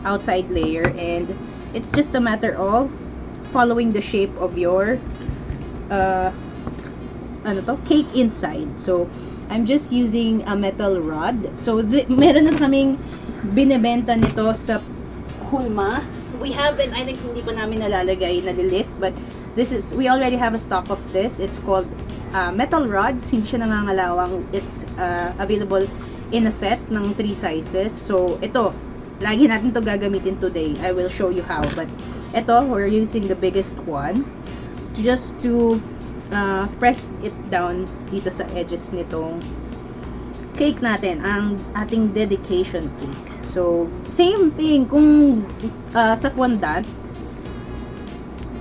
outside layer, and it's just a matter of following the shape of your cake inside. So, I'm just using a metal rod. So, meron na kaming binebenta nito sa Hulma. We haven't, I think hindi pa namin nalalagay, nalilist, but we already have a stock of this. It's called metal rods. Hindi siya nangangalawang. It's available in a set ng 3 sizes. So, ito, lagi natin to gagamitin today. I will show you how, but ito, we're using the biggest one just to press it down dito sa edges nitong cake natin, ang ating dedication cake. So, same thing kung sa fondant,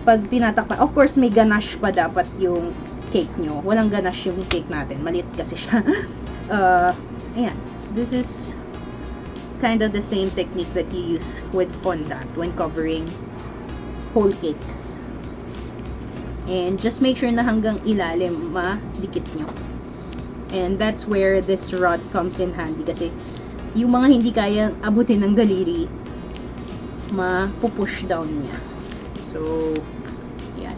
pag tinatakpan, of course may ganache pa dapat yung cake nyo. Walang ganache yung cake natin, maliit kasi siya. Ayan, this is kind of the same technique that you use with fondant when covering whole cakes. And just make sure na hanggang ilalim madikit nyo. And that's where this rod comes in handy, kasi yung mga hindi kayang abutin ng daliri, mapupush down niya. So, yan,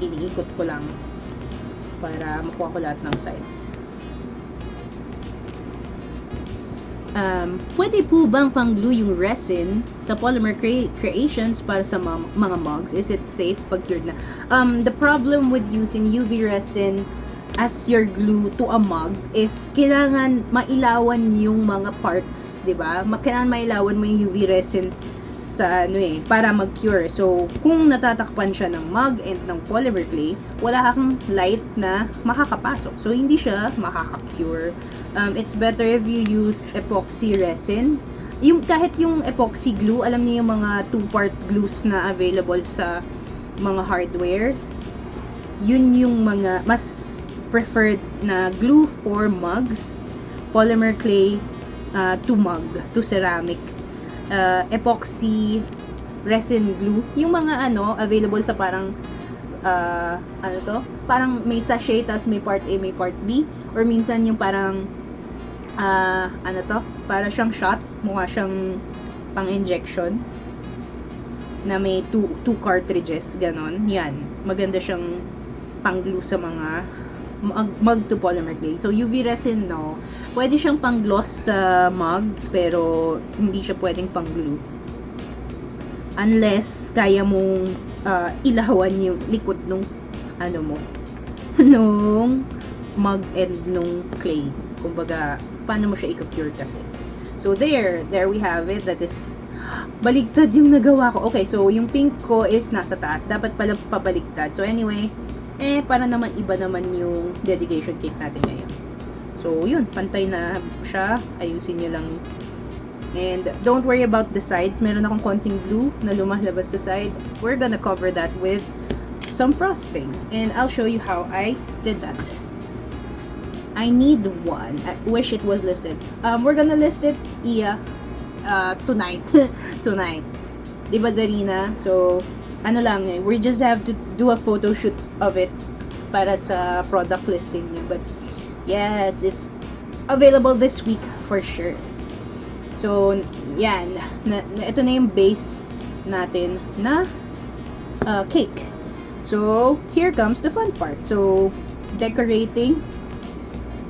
iniikot ko lang para makuha ko lahat ng sides. Pwede po bang pang-glue yung resin sa polymer creations para sa mga mugs? Is it safe pag cured na? The problem with using UV resin as your glue to a mug is kailangan mailawan yung mga parts, di ba? Kailangan mailawan mo yung UV resin sa para mag-cure. So, kung natatakpan siya ng mug and ng polymer clay, wala kang light na makakapasok. So, hindi siya makaka-cure. It's better if you use epoxy resin. Kahit yung epoxy glue, alam niyo yung mga 2-part glues na available sa mga hardware, yun yung mga mas preferred na glue for mugs. Polymer clay to mug, to ceramic. Epoxy resin glue, yung mga available sa parang parang may sachet, tas may part A, may part B, or minsan yung parang para siyang shot, mukha siyang pang injection na may two cartridges, ganon. Yan, maganda siyang pang glue sa mga mug to polymer clay. So, UV resin, no. Pwede siyang pang gloss sa mug, pero hindi siya pwedeng pang glue. Unless kaya mong ilawan yung likod ng ano mo, nung mug and nung clay. Kumbaga, paano mo siya i-cure kasi. So, there we have it. That is, baligtad yung nagawa ko. Okay, so, yung pink ko is nasa taas. Dapat pala pabaligtad. So, anyway, para naman iba naman yung dedication cake natin ngayon. So, yun, pantay na siya. Ayusin nyo lang. And, don't worry about the sides. Meron akong konting glue na lumalabas sa side. We're gonna cover that with some frosting. And, I'll show you how I did that. I need one. I wish it was listed. We're gonna list it, tonight. Tonight. Diba, Zarina? So, ano lang we just have to do a photo shoot of it para sa product listing niya. But, yes, it's available this week for sure. So, yan. Ito na yung base natin na cake. So, here comes the fun part. So, decorating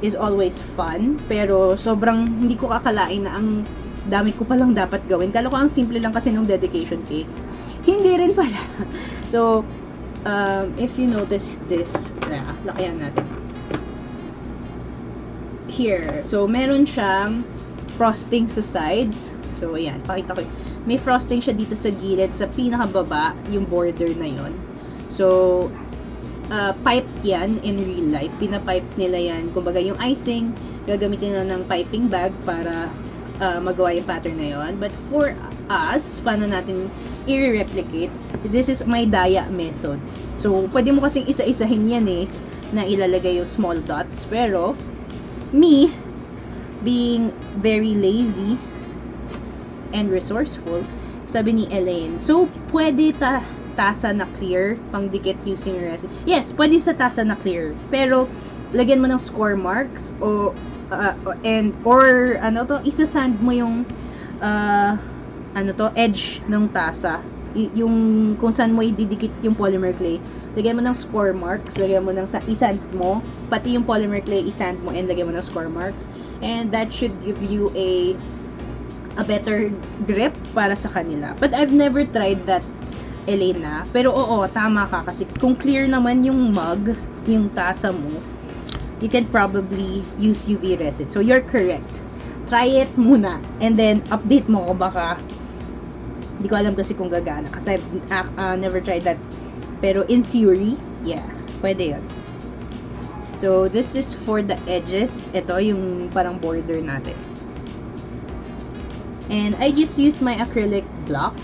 is always fun, pero sobrang hindi ko kakalain na ang dami ko palang dapat gawin. Kala ko ang simple lang kasi nung dedication cake. Hindi rin pala. So, if you notice this, lakayan natin. Here. So, meron siyang frosting sa sides. So, ayan. Pakita ko. May frosting siya dito sa gilid, sa pinakababa, yung border na yon. So, pipe yan in real life. Pinapipe nila yan. Kumbaga yung icing, gagamitin nila ng piping bag para magawa yung pattern na yon. But for us, paano natin i-replicate? This is my daya method. So, pwede mo kasing isa-isahin yan na ilalagay yung small dots. Pero, me, being very lazy and resourceful, sabi ni Elaine, so, pwede tasa na clear pangdikit using resin. Yes, pwede sa tasa na clear. Pero lagyan mo ng score marks or isasand mo yung edge ng tasa. Yung kung saan mo ididikit yung polymer clay. Lagyan mo ng score marks, lagyan mo ng isand mo, pati yung polymer clay isand mo and lagyan mo ng score marks. And that should give you a better grip para sa kanila. But I've never tried that, Elena. Pero oo, tama ka. Kasi kung clear naman yung mug, yung tasa mo, you can probably use UV resin. So, you're correct. Try it muna. And then, update mo ko baka. Hindi ko alam kasi kung gagana. Kasi I've never tried that. Pero in theory, yeah. Pwede yun. So, this is for the edges. Ito, yung parang border natin. And I just used my acrylic block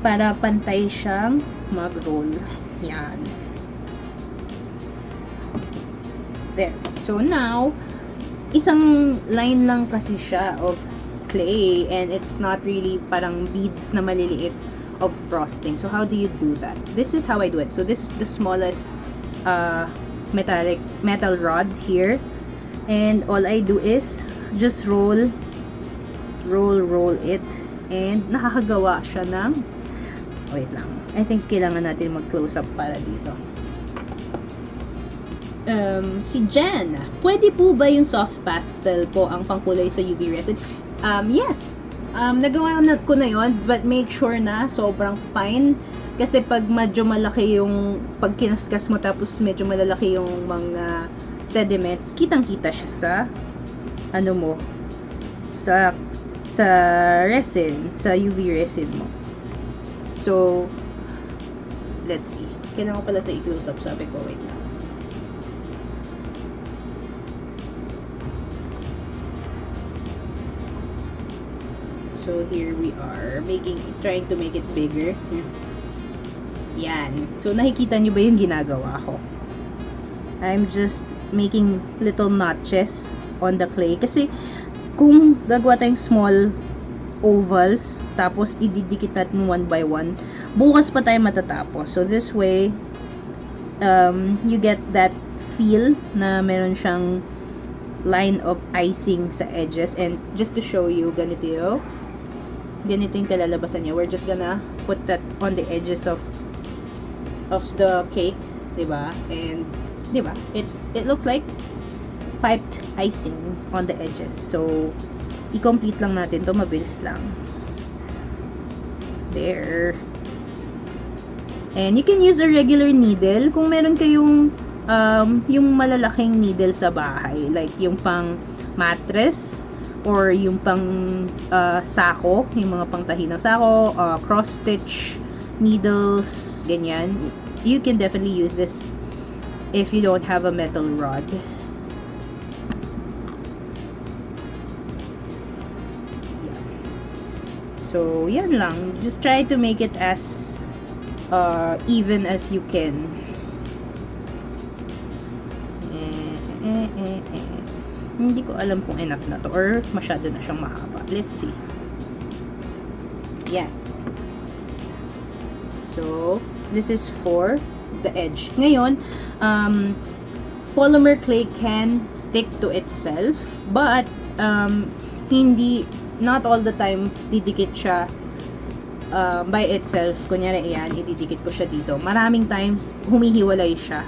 para pantay siyang mag-roll. Yan. There. So, now, isang line lang kasi siya of clay and it's not really parang beads na maliliit of frosting. So, how do you do that? This is how I do it. So, this is the smallest metal rod here. And all I do is just roll it. And nakakagawa siya ng wait lang. I think kailangan natin mag-close up para dito. Si Jen, pwede po ba yung soft pastel po ang pangkulay sa UV resin? Yes. Nagawa ko na yon, but make sure na sobrang fine. Kasi pag medyo malaki yung, pag kinaskas mo tapos medyo malalaki yung mga sediments, kitang-kita siya sa, sa resin, sa UV resin mo. So, let's see. Kailangan ko pala ito i-close up. Sabi ko, wait lang. So, here we are. Trying to make it bigger. Yan. So, nakikita nyo ba yung ginagawa ko? I'm just making little notches on the clay. Kasi, kung gagawa tayong small ovals, tapos ididikit natin one by one, bukas pa tayo matatapos. So, this way, you get that feel na meron siyang line of icing sa edges. And just to show you, ganito yung kalalabasan niya. We're just gonna put that on the edges of the cake, diba? And, diba? It looks like piped icing on the edges. So, i-complete lang natin to, mabilis lang. There. And you can use a regular needle kung meron kayong yung malalaking needle sa bahay, like yung pang mattress or yung pang sako, yung mga pangtahi ng sako, cross stitch needles, ganyan. You can definitely use this if you don't have a metal rod. So yan lang, just try to make it as even as you can. Hindi ko alam kung enough na to or masyado na siyang mahaba. Let's see. Yan. So, this is for the edge. Ngayon, polymer clay can stick to itself, but not all the time didikit siya by itself. Kunyari, yan, ididikit ko siya dito. Maraming times, humihiwalay siya.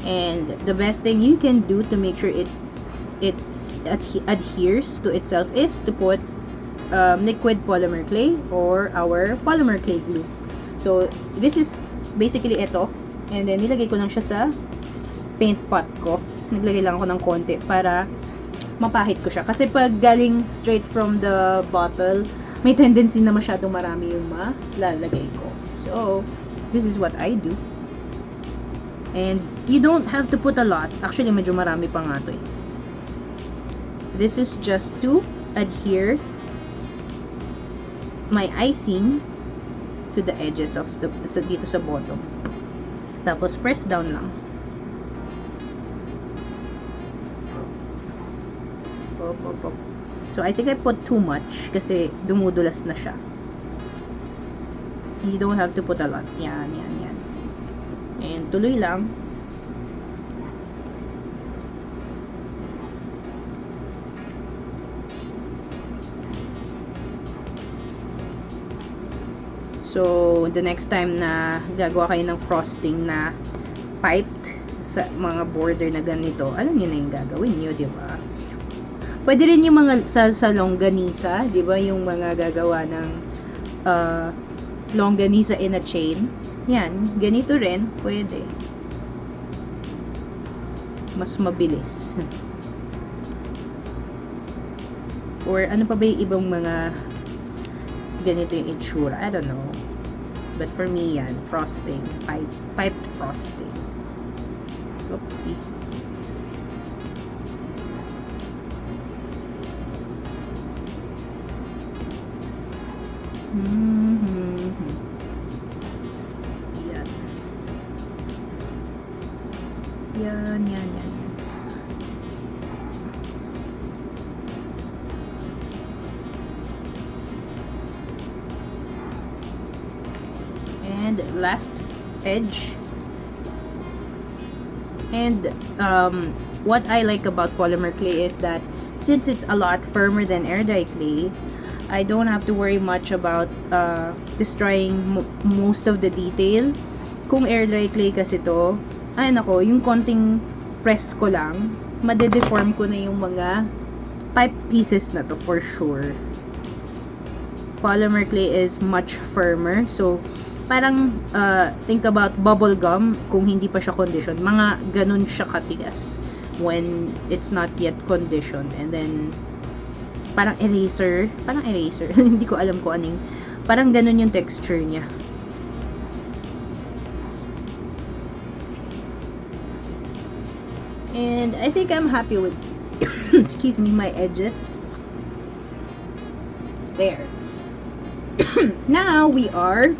And the best thing you can do to make sure it adheres to itself is to put liquid polymer clay or our polymer clay glue. So, this is basically ito. And then, nilagay ko lang siya sa paint pot ko. Naglagay lang ako ng konti para mapahit ko siya. Kasi pag galing straight from the bottle, may tendency na masyadong marami yung malalagay ko. So, this is what I do. And you don't have to put a lot. Actually, medyo marami pa nga to eh. This is just to adhere my icing to the edges of dito sa bottom. Tapos, press down lang. So, I think I put too much kasi dumudulas na siya. You don't have to put a lot. Yan, yan, yan. And tuloy lang. So, the next time na gagawa kayo ng frosting na piped sa mga border na ganito, alam niyo na yung gagawin niyo, di ba? Pwede rin yung mga sa longganisa, di ba? Yung mga gagawa ng longganisa in a chain. Yan, ganito rin, pwede. Mas mabilis. Or ano pa ba yung ibang mga ganito yung itsura? I don't know. But for me, yan, frosting. Piped frosting. Oopsie. Yan. Yan, yan, yan. And last edge. And what I like about polymer clay is that since it's a lot firmer than air dry clay, I don't have to worry much about destroying most of the detail. Kung air dry clay kasi to, ay nako, yung konting press ko lang, madedeform ko na yung mga pipe pieces na to for sure. Polymer clay is much firmer, so parang think about bubble gum kung hindi pa siya conditioned. Mga ganun siya katigas when it's not yet conditioned. And then parang eraser. Hindi ko alam kung anong. Parang ganun yung texture niya. And I think I'm happy with excuse me, my edges. There. Now we are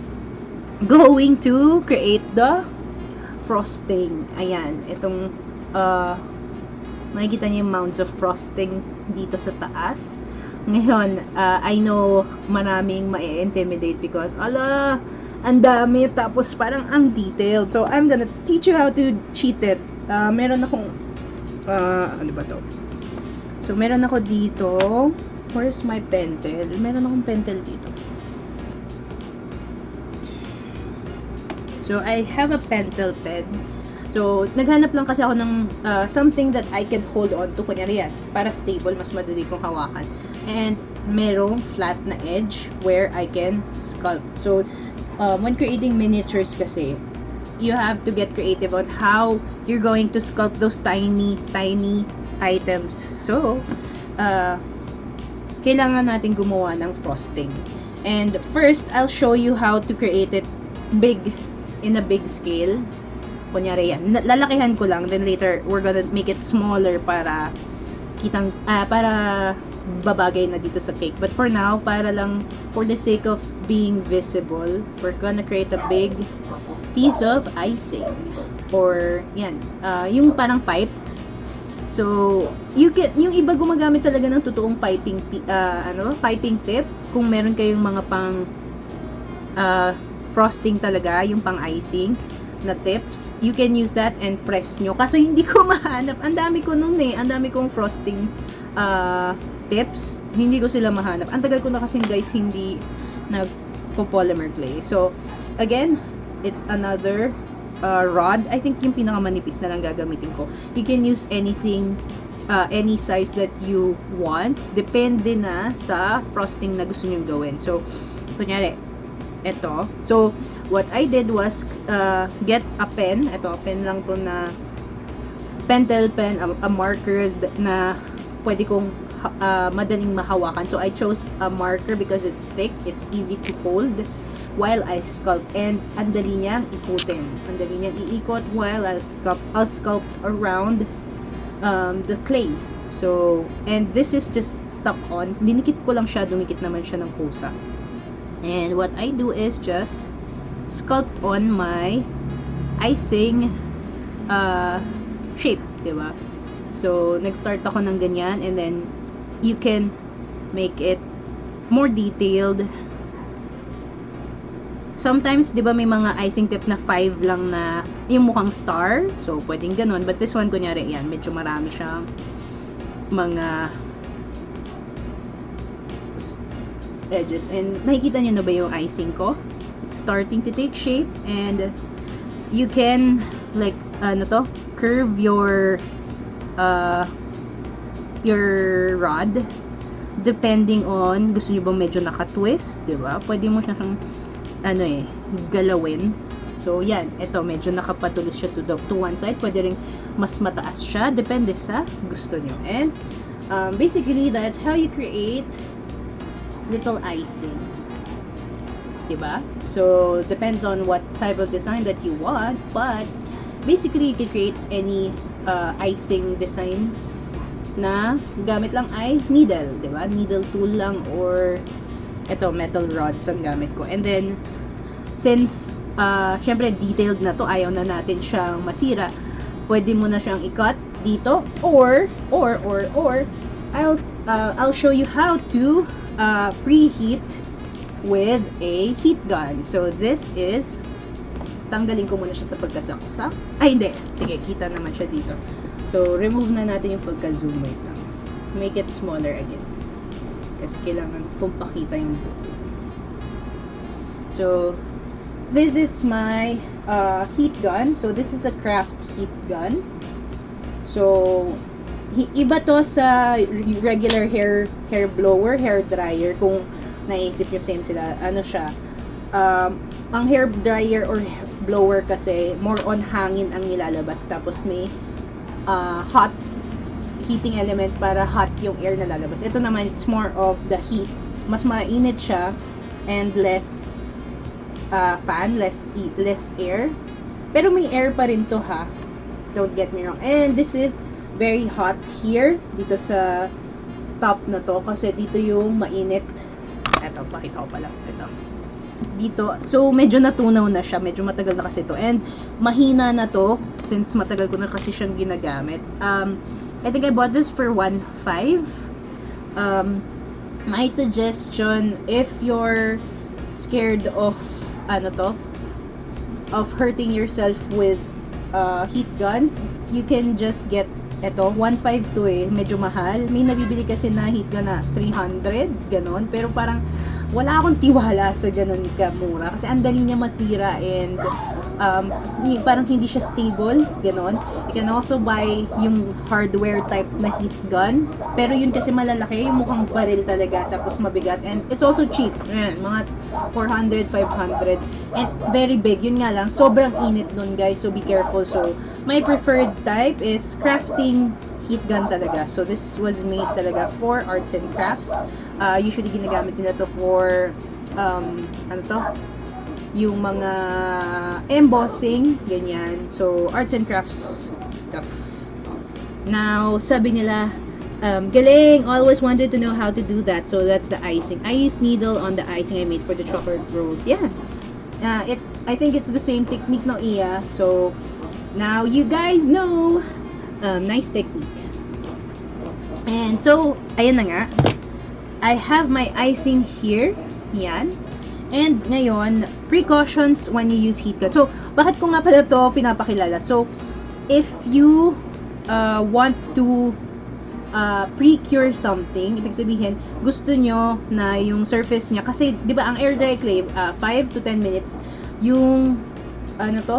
going to create the frosting. Ayan, itong makikita niyo yung mounds of frosting dito sa taas. Ngayon, I know maraming ma-intimidate because ala, ang dami, tapos parang ang detailed. So, I'm gonna teach you how to cheat it. Meron akong ano ba to? So, meron ako dito. Where's my pentel? Meron akong pentel dito. So, I have a pentel pen. So, naghanap lang kasi ako ng something that I can hold on to. Kunyari yan, para stable, mas madali kong hawakan. And, merong flat na edge where I can sculpt. So, when creating miniatures kasi, you have to get creative on how you're going to sculpt those tiny items. So, kailangan natin gumawa ng frosting. And first, I'll show you how to create it big, in a big scale. Kunyari yan, lalakihan ko lang, then later, we're gonna make it smaller para para babagay na dito sa cake. But for now, para lang, for the sake of being visible, we're gonna create a big piece of icing. Or, yan, yung parang pipe. So, yung iba gumagamit talaga ng totoong piping tip. Kung meron kayong mga pang frosting talaga, yung pang icing na tips, you can use that and press nyo. Kaso hindi ko mahanap. Ang dami ko nun ang dami kong frosting tips. Hindi ko sila mahanap. Ang tagal ko na kasi guys, hindi nag-polymer clay. So, again, it's another rod. I think yung pinakamanipis na lang gagamitin ko. You can use anything, any size that you want. Depende na sa frosting na gusto nyo gawin. So, kunyari, eto. So, what I did was get a pen. Ito, pen lang to na pentel pen, a marker na pwede kong madaling mahawakan. So, I chose a marker because it's thick, it's easy to hold while I sculpt. And ang dali niyang ikutin. Ang dali niyang iikot while I'll sculpt around the clay. So, and this is just stuck on. Dinikit ko lang siya, dumikit naman siya ng kusa. And what I do is just sculpt on my icing shape, diba? So, nag-start ako ng ganyan, and then you can make it more detailed. Sometimes, di ba, may mga icing tip na 5 lang na yung mukhang star. So, pwedeng ganun. But this one, kunyari, yan, medyo marami siyang mga edges. And nakikita niyo na ba yung icing ko? It's starting to take shape. And you can, like, curve your rod depending on, gusto niyo ba medyo naka-twist, di ba? Pwede mo siyang galawin. So, yan. Ito, medyo nakapatulis siya to one side. Pwede rin mas mataas siya. Depende sa gusto nyo. And, basically, that's how you create little icing. Diba? So, depends on what type of design that you want. But, basically, you can create any icing design na gamit lang ay needle. Diba? Needle tool lang or ito, metal rods ang gamit ko. And then, since, syempre, detailed na to, ayaw na natin siyang masira, pwede mo na siyang i-cut dito, or, I'll show you how to preheat with a heat gun. So, this is, tanggalin ko muna siya sa pagkasaksak. Ay, hindi. Sige, kita naman siya dito. So, remove na natin yung pagka-zoom. Wait lang. Make it smaller again. Kasi kailangan kong pakita yung buo. So, this is my heat gun. So, this is a craft heat gun. So, iba to sa regular hair blower, hair dryer. Kung naisip nyo, same sila. Ano siya? Ang hair dryer or blower kasi, more on hangin ang nilalabas. Tapos may hot heating element para hot yung air na lalabas. Ito naman, it's more of the heat. Mas mainit siya and less fan, less air. Pero may air pa rin to, ha. Don't get me wrong. And this is very hot here, dito sa top na to, kasi dito yung mainit. Eto, pakita ko pala. Ito. Dito. So, medyo natunaw na siya. Medyo matagal na kasi to. And mahina na to, since matagal ko na kasi siyang ginagamit. I think I bought this for 1.5. My suggestion, if you're scared of of hurting yourself with heat guns, you can just get ito, 1.5 to medyo mahal. May nabibili kasi na heat gun na 300, ganon. Pero parang wala akong tiwala sa ganon kamura kasi ang dali niya masira and parang hindi siya stable, ganon. You can also buy yung hardware type na heat gun, pero yun kasi malalaki, yung mukhang baril talaga, tapos mabigat, and it's also cheap. Ayan, mga 400, 500, and very big. Yun nga lang, sobrang init nun, guys, so be careful. So my preferred type is crafting heat gun talaga. So this was made talaga for arts and crafts. Usually ginagamit nila to for ano to, yung mga embossing, ganyan. So arts and crafts stuff. Now sabi nila, galing, always wanted to know how to do that. So that's the icing. I used needle on the icing I made for the chocolate rolls. Yeah, I think it's the same technique, no, Iya. So now you guys know. Nice technique. And so ayan na nga, I have my icing here. Yan. And ngayon, precautions when you use heat gun. So, bakit ko nga pala to pinapakilala? So, if you want to pre-cure something, ibig sabihin, gusto nyo na yung surface niya, kasi, di ba, ang air dry clay, 5 to 10 minutes, yung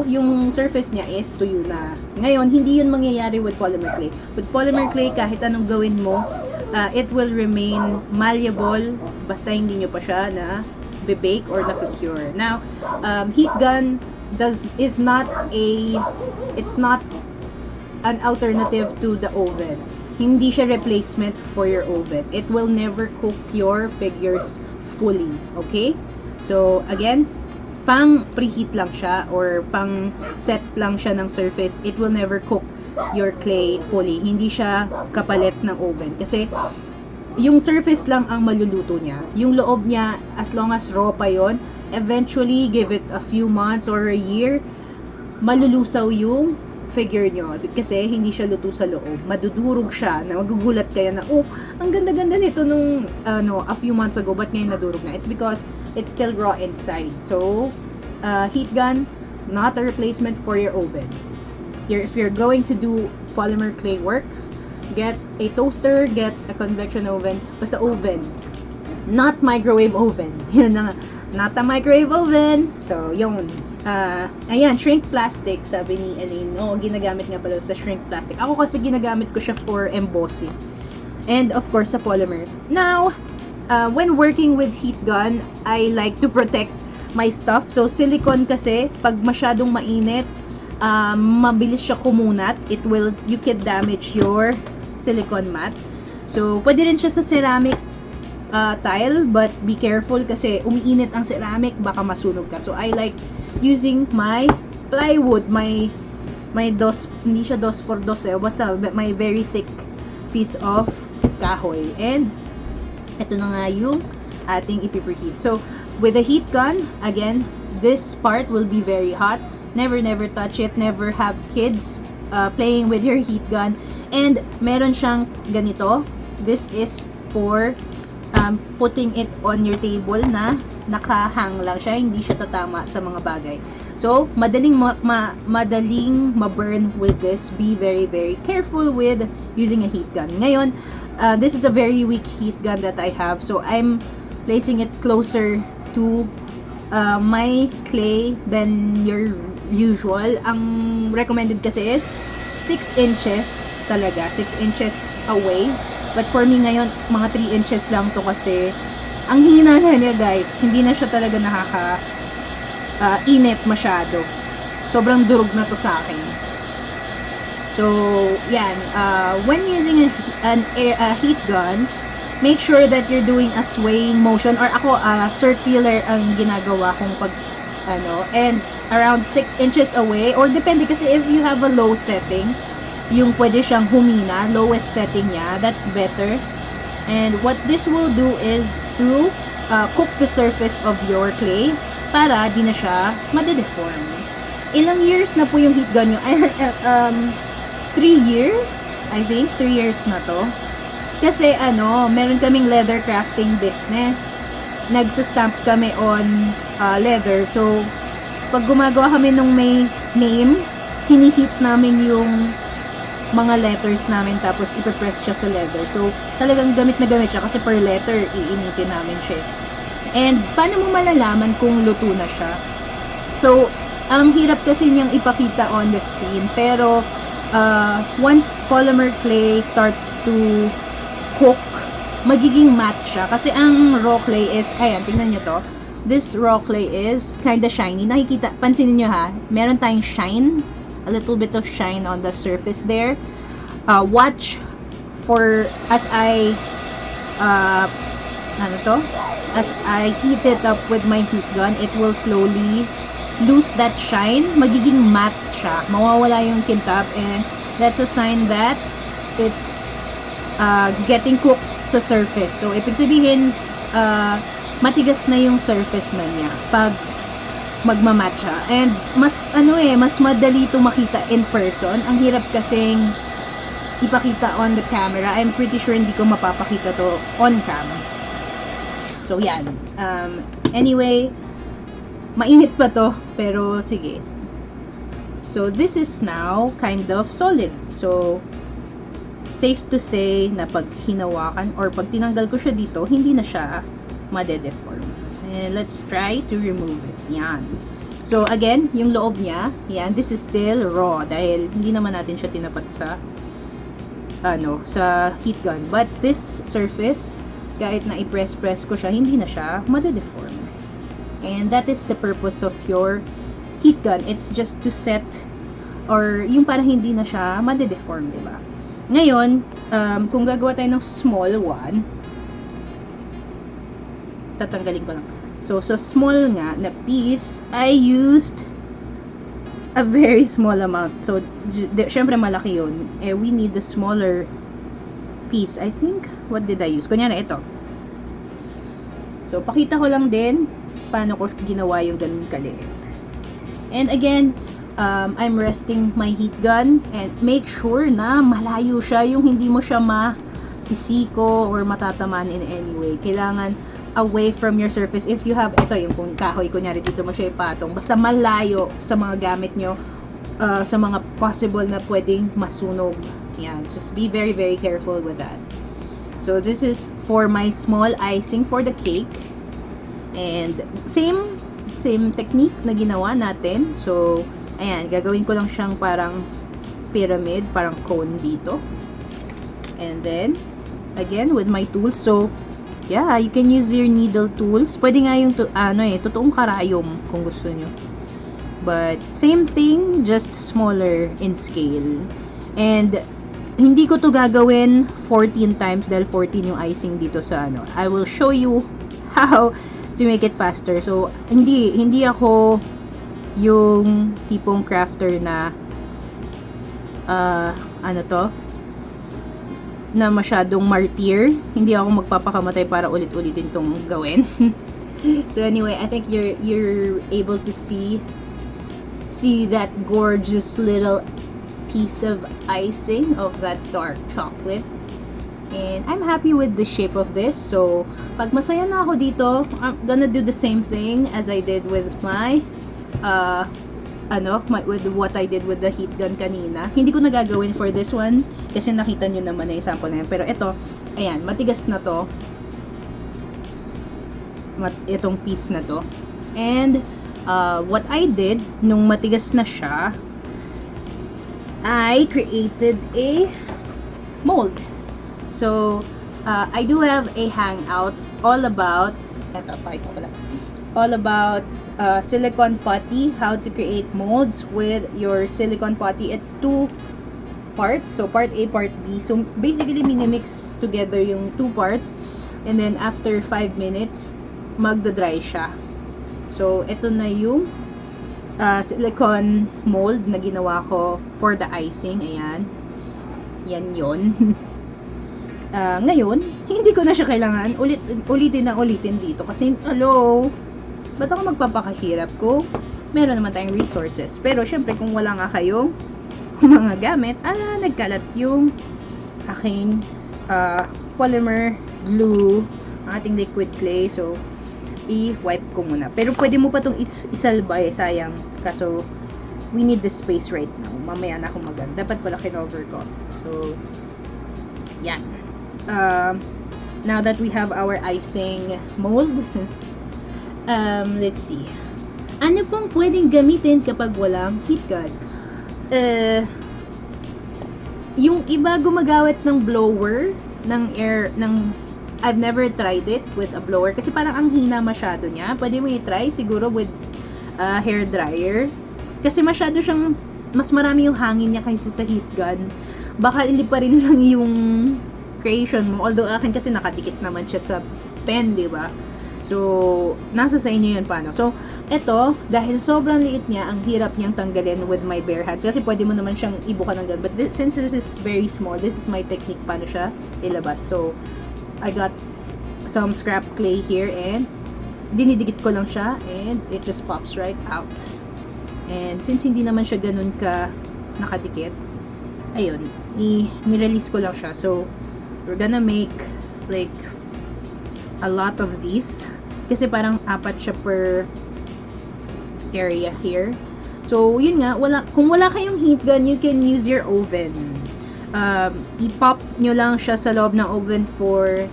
yung surface niya is tuyo na. Ngayon, hindi yun mangyayari with polymer clay. With polymer clay, kahit anong gawin mo, it will remain malleable basta hindi nyo pa siya na bake or na-cure. Now, heat gun it's not an alternative to the oven. Hindi siya replacement for your oven. It will never cook your figures fully. Okay? So, again, pang preheat lang siya or pang set lang siya ng surface. It will never cook your clay fully. Hindi siya kapalit ng oven. Kasi, yung surface lang ang maluluto niya. Yung loob niya, as long as raw pa yon, eventually, give it a few months or a year, malulusaw yung figure nyo. Kasi hindi siya luto sa loob. Madudurog siya. Na magugulat kayo na, oh, ang ganda-ganda nito nung a few months ago. Ba't ngayon nadurog na? It's because it's still raw inside. So, heat gun, not a replacement for your oven. If you're going to do polymer clay works, get a toaster, get a convection oven, basta oven, not microwave oven. Yun na, not a microwave oven. So, yun. Ayan, shrink plastic, sabi ni Elaine. Oo, ginagamit nga pala sa shrink plastic. Ako kasi ginagamit ko siya for embossing. And, of course, sa polymer. Now, when working with heat gun, I like to protect my stuff. So, silicone kasi, pag masyadong mainit, mabilis siya kumunat. You can damage your silicone mat. So, pwede rin siya sa ceramic tile, but be careful kasi umiinit ang ceramic, baka masunog ka. So, I like using my plywood, my hindi siya 2x2 basta my very thick piece of kahoy. And, ito na nga yung ating ipipreheat. So, with the heat gun, again, this part will be very hot. Never touch it. Never have kids playing with your heat gun. And meron siyang ganito. This is for putting it on your table na nakahang lang siya. Hindi siya tatama sa mga bagay. So, madaling ma-burn with this. Be very careful with using a heat gun. Ngayon, this is a very weak heat gun that I have. So, I'm placing it closer to my clay than your usual. Ang recommended kasi is 6 inches talaga. 6 inches away. But for me ngayon, mga 3 inches lang to kasi ang hina na niya, guys. Hindi na siya talaga init masyado. Sobrang durog na to sa akin. So, yan. When using a heat gun, make sure that you're doing a swaying motion, or ako, circular ang ginagawa kong and around 6 inches away, or depende kasi if you have a low setting, yung pwede siyang humina, lowest setting niya, that's better. And what this will do is to cook the surface of your clay para di na siya made-deform. Ilang years na po yung heat gun nyo? 3 years? I think 3 years na to. Kasi meron kaming leather crafting business. Nagsa-stamp kami on leather. So, pag gumagawa kami nung may name, hinihit namin yung mga letters namin tapos ipipress siya sa leather. So, talagang gamit na gamit siya kasi per letter, iinitin namin siya. And, paano mo malalaman kung luto na siya? So, Ang hirap kasi niyang ipakita on the screen, pero once polymer clay starts to cook, magiging matte siya. Kasi ang raw clay is, ayan, tingnan nyo to. This raw clay is kinda shiny. Nakikita, pansinin nyo ha, meron tayong shine, a little bit of shine on the surface there. Watch for, as I as I heat it up with my heat gun, it will slowly lose that shine. Magiging matte siya. Mawawala yung kintab, and that's a sign that it's getting cooked sa surface. So, ibig sabihin, matigas na yung surface na niya pag magmamatch siya. And mas mas madali ito makita in person. Ang hirap kasing ipakita on the camera. I'm pretty sure hindi ko mapapakita to on cam. So, yan. Anyway, mainit pa to, pero sige. So, this is now kind of solid. So, safe to say na pag hinawakan or pag tinanggal ko siya dito, hindi na siya made-deform. And let's try to remove it. Yan. So, again, yung loob niya, yan, this is still raw dahil hindi naman natin siya tinapat sa sa heat gun. But this surface, kahit na i-press-press ko siya, hindi na siya made-deform. And that is the purpose of your heat gun. It's just to set, or yung para hindi na siya made-deform, diba? Ngayon, kung gagawa tayo ng small one, tatanggalin ko lang. So, sa small nga na piece, I used a very small amount. So, syempre malaki yun. We need the smaller piece. I think, what did I use? Kunyari, ito. So, pakita ko lang din paano ko ginawa yung ganun kaliit. And again, I'm resting my heat gun, and make sure na malayo siya, yung hindi mo siya masisiko or matataman in any way. Kailangan away from your surface. If you have, ito yung kung kahoy, kunyari dito mo siya ipatong, basta malayo sa mga gamit nyo, sa mga possible na pwedeng masunog. Yan, just be very, very careful with that. So, this is for my small icing for the cake. And, same technique na ginawa natin. So, ayan, gagawin ko lang siyang parang pyramid, parang cone dito. And then, again, with my tools. So, yeah, you can use your needle tools. Pwede nga yung, totoong karayom kung gusto nyo. But, same thing, just smaller in scale. And, hindi ko to gagawin 14 times dahil 14 yung icing dito sa I will show you how to make it faster. So, hindi ako yung tipong crafter na na masyadong martyr. Hindi ako magpapakamatay para ulit-ulitin tong gawin. So anyway, I think you're able to see that gorgeous little piece of icing of that dark chocolate. And I'm happy with the shape of this. So, pag masaya na ako dito, I'm gonna do the same thing as I did with my with what I did with the heat gun kanina. Hindi ko na gagawin for this one kasi nakita nyo naman na yung sample na yun. Pero ito, ayan, matigas na to. Itong piece na to. And, what I did, nung matigas na siya, I created a mold. So, I do have a hangout all about silicone putty, how to create molds with your silicone putty. It's 2 parts, so part A, part B. So, basically, minimix together yung 2 parts, and then after 5 minutes, magda-dry siya. So, ito na yung silicone mold na ginawa ko for the icing. Ayan. Yan yun. Ngayon, hindi ko na siya kailangan ulitin dito kasi, hello, ba't ako magpapakahirap ko? Meron naman tayong resources. Pero, syempre, kung wala nga kayong mga gamit, nagkalat yung aking polymer glue, ating liquid clay. So, i-wipe ko muna. Pero, pwede mo pa itong isalbay. Sayang. Kaso, we need the space right now. Mamaya na akong dapat pala kinover ko. So, yan. Now that we have our icing mold, let's see. Ano pong pwedeng gamitin kapag walang heat gun? Yung iba gumagamit ng blower, ng air, I've never tried it with a blower kasi parang ang hina masyado niya. Pwede mo i-try siguro with hair dryer. Kasi masyado siyang, mas marami yung hangin niya kaysa sa heat gun. Baka ilipa rin lang yung creation mo. Although akin kasi nakadikit naman siya sa pen, di ba? So, nasa sa inyo yun paano. So, eto, dahil sobrang liit niya, ang hirap niyang tanggalin with my bare hands. Kasi pwede mo naman siyang ibuka ng ganun. But since this is very small, this is my technique paano siya ilabas. So, I got some scrap clay here and dinidikit ko lang siya and it just pops right out. And since hindi naman siya ganun ka nakadikit, ayun, ni-release ko lang siya. So, we're gonna make like a lot of these kasi parang 4 siya per area here. So, yun nga, kung wala kayong heat gun, you can use your oven. I-pop nyo lang siya sa loob ng oven for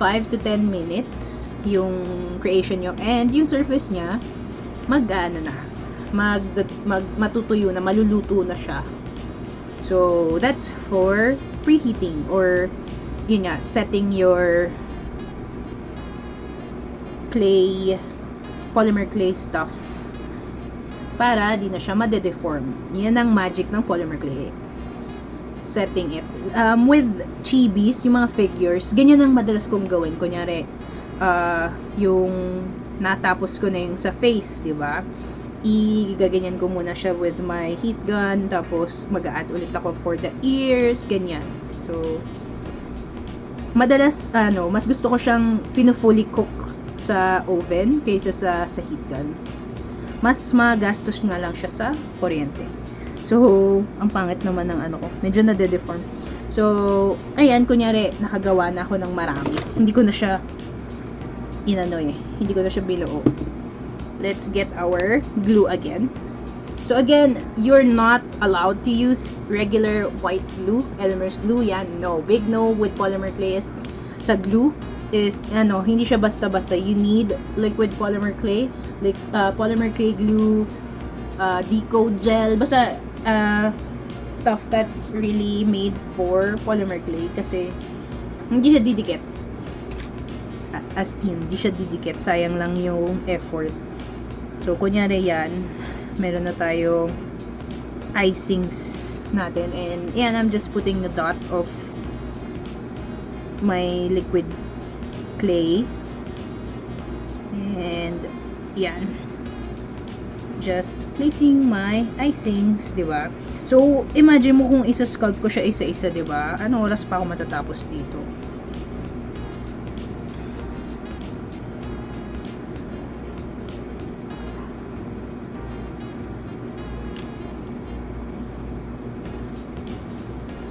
5 to 10 minutes yung creation nyo. And yung surface niya, matutuyo na, maluluto na siya. So, that's for preheating or yun nga, setting your clay, polymer clay stuff para di na siya made-deform. Yan ang magic ng polymer clay. Setting it. With chibis, yung mga figures, ganyan ang madalas kong gawin. Kunyari, yung natapos ko na yung sa face, di ba? Igaganyan ko muna siya with my heat gun, tapos mag-a-add ulit ako for the ears, ganyan. So, madalas, mas gusto ko siyang fully cook sa oven kaysa sa heat gun. Mas magastos nga lang siya sa kuryente. So, ang pangit naman ng ko. Medyo nade-deform. So, ayan, kunyari, nakagawa na ako ng marami. Hindi ko na siya hindi ko na siya binuo. Let's get our glue again. So, again, you're not allowed to use regular white glue, Elmer's glue, yan. No, big no with polymer clay is sa glue is hindi siya basta-basta. You need liquid polymer clay, like polymer clay glue, decode gel, basta stuff that's really made for polymer clay kasi hindi siya didikit. As in, hindi siya didikit. Sayang lang yung effort. So, kunyari yan, meron na tayong icings natin and yan, I'm just putting a dot of my liquid clay and yan, just placing my icings, di ba? So, imagine mo kung isa-sculpt ko siya isa-isa, di ba? Anong oras pa ako matatapos dito?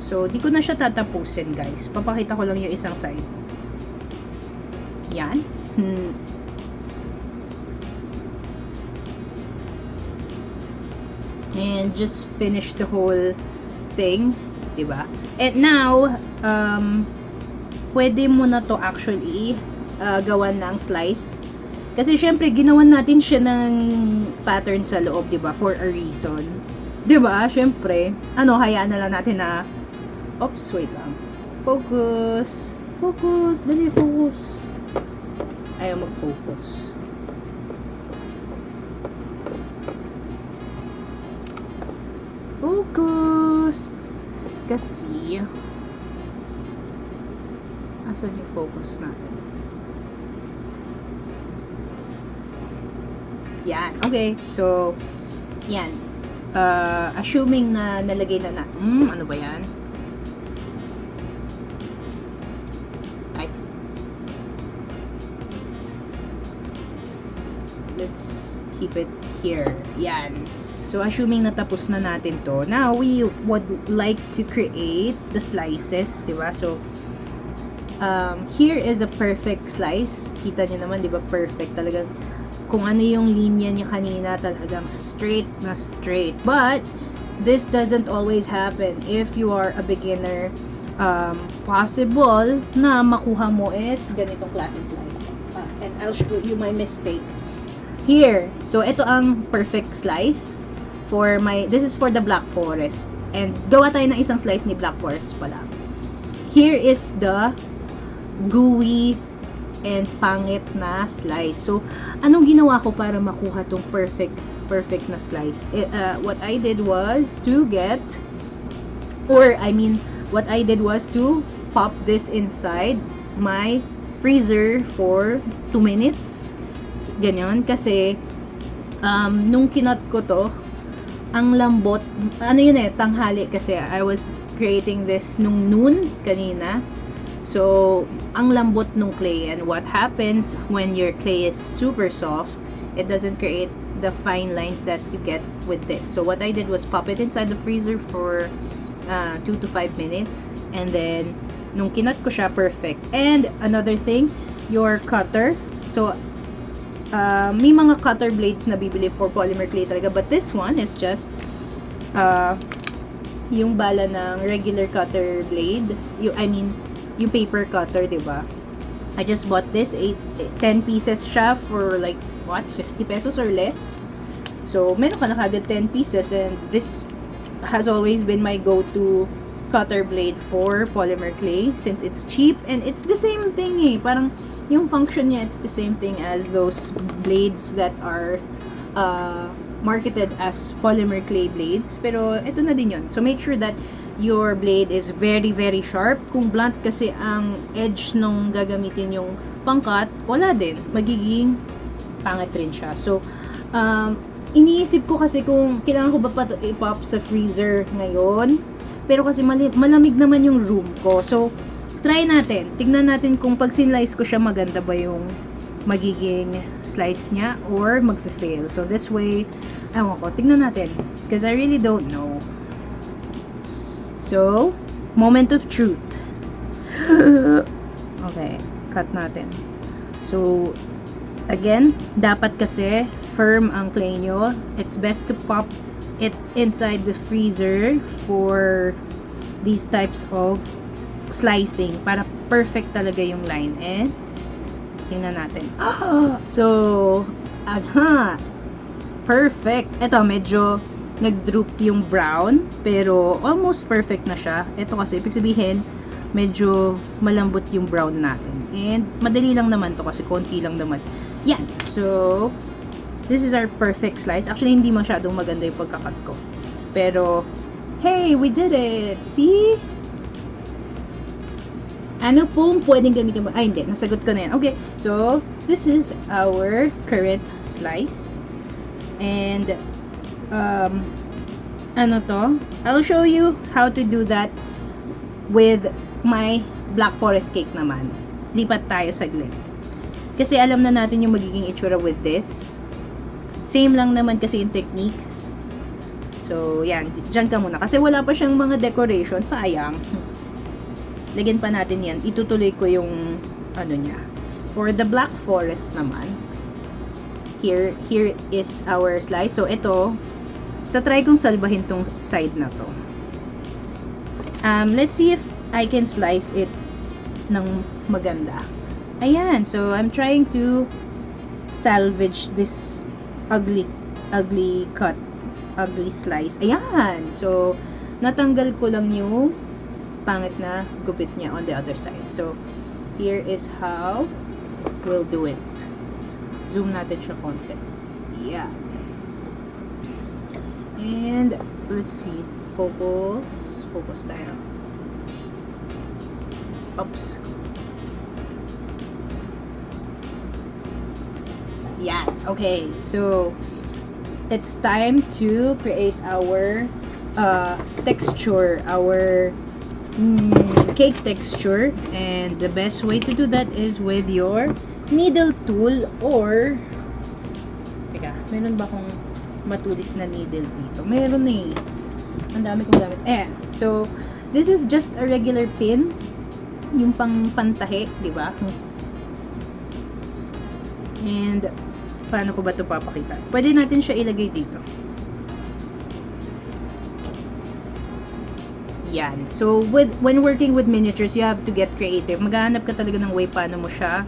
So, di ko na siya tatapusin, guys. Papakita ko lang yung isang side. Yan. And just finish the whole thing, diba? And now, pwede mo na to actually gawan ng slice. Kasi syempre, ginawan natin siya ng pattern sa loob, diba? For a reason. Diba? Syempre, hayaan na lang natin na, oops, wait lang. Focus. Focus. Dali, focus. Ayaw mag-focus. Focus. Kasi, asan yung focus natin? Yan. Okay. So, yan. Assuming na nalagay na ano ba yan? Let's keep it here. Yan. So, assuming natapos na natin to, now we would like to create the slices, diba? So, here is a perfect slice. Kita nyo naman, diba? Perfect. Talagang, kung ano yung linya niya kanina, talagang straight na straight. But, this doesn't always happen. If you are a beginner, possible na makuha mo is ganitong klaseng slice. And I'll show you my mistake. Here, so ito ang perfect slice for this is for the Black Forest. And gawa tayo ng isang slice ni Black Forest pala. Here is the gooey and pangit na slice. So, anong ginawa ko para makuha tong perfect na slice? What I did was to pop this inside my freezer for 2 minutes. Ganyan. Kasi, nung kinot ko to, ang lambot, tanghali kasi I was creating this nung noon kanina. So, ang lambot nung clay. And what happens when your clay is super soft, it doesn't create the fine lines that you get with this. So, what I did was pop it inside the freezer for 2 to 5 minutes. And then, nung kinat ko siya, perfect. And, another thing, your cutter. So, may mga cutter blades na bibili for polymer clay talaga. But this one is just, yung bala ng regular cutter blade. Yung paper cutter, diba? I just bought this, 10 pieces siya for like, 50 pesos or less. So, meron ka na kagad 10 pieces, and this has always been my go-to cutter blade for polymer clay since it's cheap, and it's the same thing eh. Parang, yung function niya, it's the same thing as those blades that are marketed as polymer clay blades. Pero, ito na din yun. So, make sure that your blade is very, very sharp. Kung blunt kasi ang edge nung gagamitin yung pangkat, wala din. Magiging pangit rin siya. So, iniisip ko kasi kung kailangan ko ba pa i-pop sa freezer ngayon. Pero kasi malamig naman yung room ko. So, try natin. Tignan natin kung pag sinlice ko siya, maganda ba yung magiging slice niya or magfe-fail. So, this way, ewan ko, tignan natin. Because I really don't know. So, moment of truth. Okay, cut natin. So, again, dapat kasi firm ang clay nyo. It's best to pop it inside the freezer for these types of slicing para perfect talaga yung line. And, tingnan natin. So, perfect. Ito, medyo nag-droop yung brown, pero almost perfect na siya. Ito kasi, ibig sabihin, medyo malambot yung brown natin. And, madali lang naman to kasi konti lang naman. Yan. So, this is our perfect slice. Actually, hindi masyadong maganda yung pagkakat ko. Pero, hey, we did it! See? Ano pong pwedeng gamitin mo? Ay, hindi. Nasagot ko na yan. Okay. So, this is our current slice. And, ano to? I'll show you how to do that with my Black Forest cake naman. Lipat tayo saglit. Kasi alam na natin yung magiging itsura with this. Same lang naman kasi yung technique. So, yan. Diyan ka muna. Kasi wala pa siyang mga decoration. Sayang. Lagyan pa natin yan. Itutuloy ko yung ano niya. For the Black Forest naman, here is our slice. So, ito, tatry kong salbahin tong side na to. Let's see if I can slice it ng maganda. Ayan. So, I'm trying to salvage this ugly cut, ugly slice. Ayan. So, natanggal ko lang yung pangit na gupit niya on the other side. So, here is how we'll do it. Zoom natin siya konti. Yeah. And, let's see. Focus tayo. Oops. Yeah. Okay. So, it's time to create our texture, our cake texture. And the best way to do that is with your needle tool or teka, meron ba akong matulis na needle dito? Meron eh. Ang dami kong gamit. So, this is just a regular pin. Yung pang pantahi, di ba? And, paano ko ba ito papakita? Pwede natin siya ilagay dito. Yan. So, when working with miniatures, you have to get creative. Maghahanap ka talaga ng way paano mo siya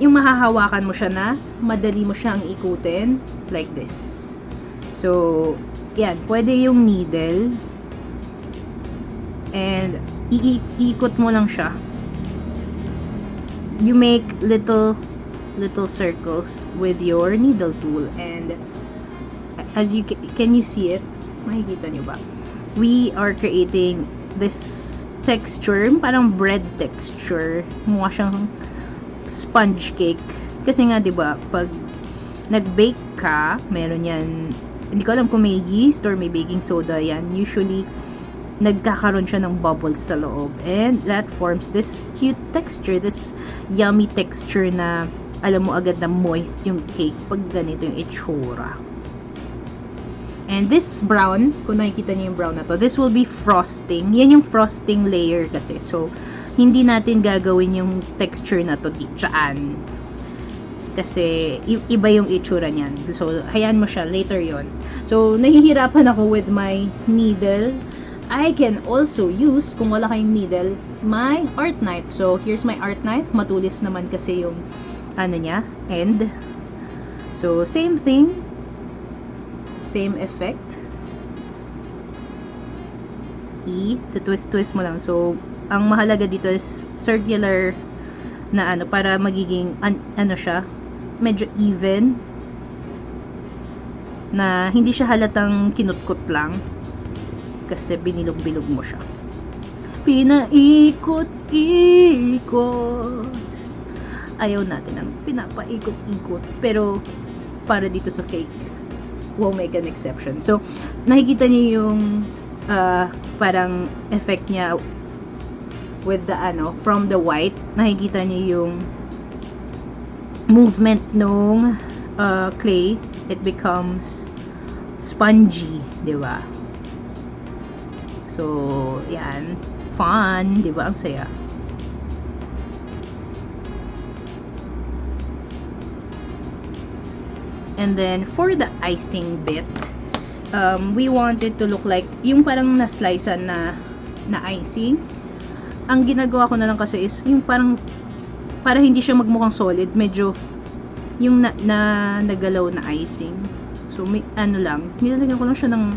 yung mahahawakan mo siya na madali mo siyang ikutin like this. So, yan, pwede yung needle and iikot mo lang siya. You make little circles with your needle tool, and as you can you see it? Makikita nyo ba? We are creating this texture, parang bread texture. Mukha siyang sponge cake. Kasi nga, 'di ba, pag nag-bake ka, meron yan, hindi ko alam kung may yeast or may baking soda yan. Usually, nagkakaroon siya ng bubbles sa loob. And that forms this cute texture, this yummy texture na alam mo agad na moist yung cake pag ganito yung itsura. And this brown, kung nakikita niyo yung brown na to, this will be frosting. Yan yung frosting layer kasi. So, hindi natin gagawin yung texture na to dyan. Kasi, iba yung itsura niyan. So, hayaan mo siya. Later yon. So, nahihirapan ako with my needle. I can also use, kung wala kayong needle, my art knife. So, here's my art knife. Matulis naman kasi yung, ano niya, end. So, same thing. Same effect. Twist mo lang. So, ang mahalaga dito is circular na ano, para magiging, ano siya, medyo even. Na, hindi siya halatang kinutkot lang. Kasi binilog-bilog mo siya. Pinaikot-ikot. Ayaw natin ang pinapaikot-ikot. Pero, para dito sa cake, we'll make an exception. So, nakikita niyo yung parang effect niya with the ano, from the white. Nakikita niyo yung movement nung clay. It becomes spongy, di ba? So, yan. Fun. Diba? Ang saya. And then, for the icing bit, we want it to look like, yung parang na-slicean na icing. Ang ginagawa ko na lang kasi is, yung parang, para hindi siya magmukhang solid, medyo, yung nagalaw na icing. So, may, ano lang, nilalagyan ko lang siya ng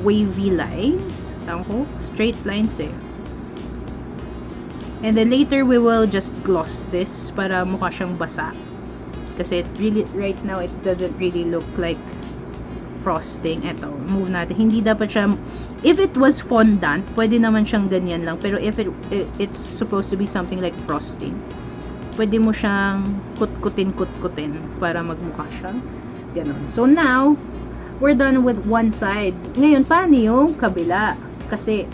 wavy lines. Straight lines eh. And then later we will just gloss this para mukha siyang basa. Kasi it really, right now it doesn't really look like frosting. Eto, move natin. Hindi dapat siya, if it was fondant, pwede naman siyang ganyan lang. Pero if it's supposed to be something like frosting, pwede mo siyang kutkutin para magmukha siyang ganon. So now, we're done with one side. Ngayon, paano yung kabila? Kasi,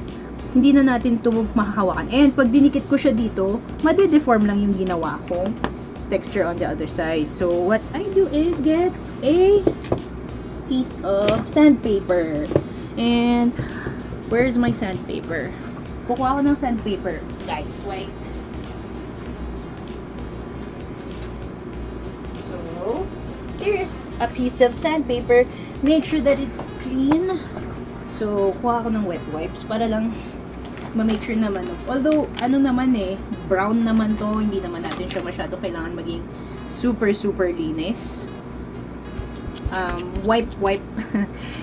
hindi na natin ito mahahawakan. And, pag dinikit ko siya dito, made-deform lang yung ginawa ko texture on the other side. So, what I do is get a piece of sandpaper. And, where's my sandpaper? Kukuha ko ng sandpaper. Guys, wait. So, here's a piece of sandpaper. Make sure that it's clean. So, kuha ko ng wet wipes para lang ma-make sure naman. Although, ano naman eh, brown naman to, hindi naman natin siya masyado kailangan maging super linis. Wipe.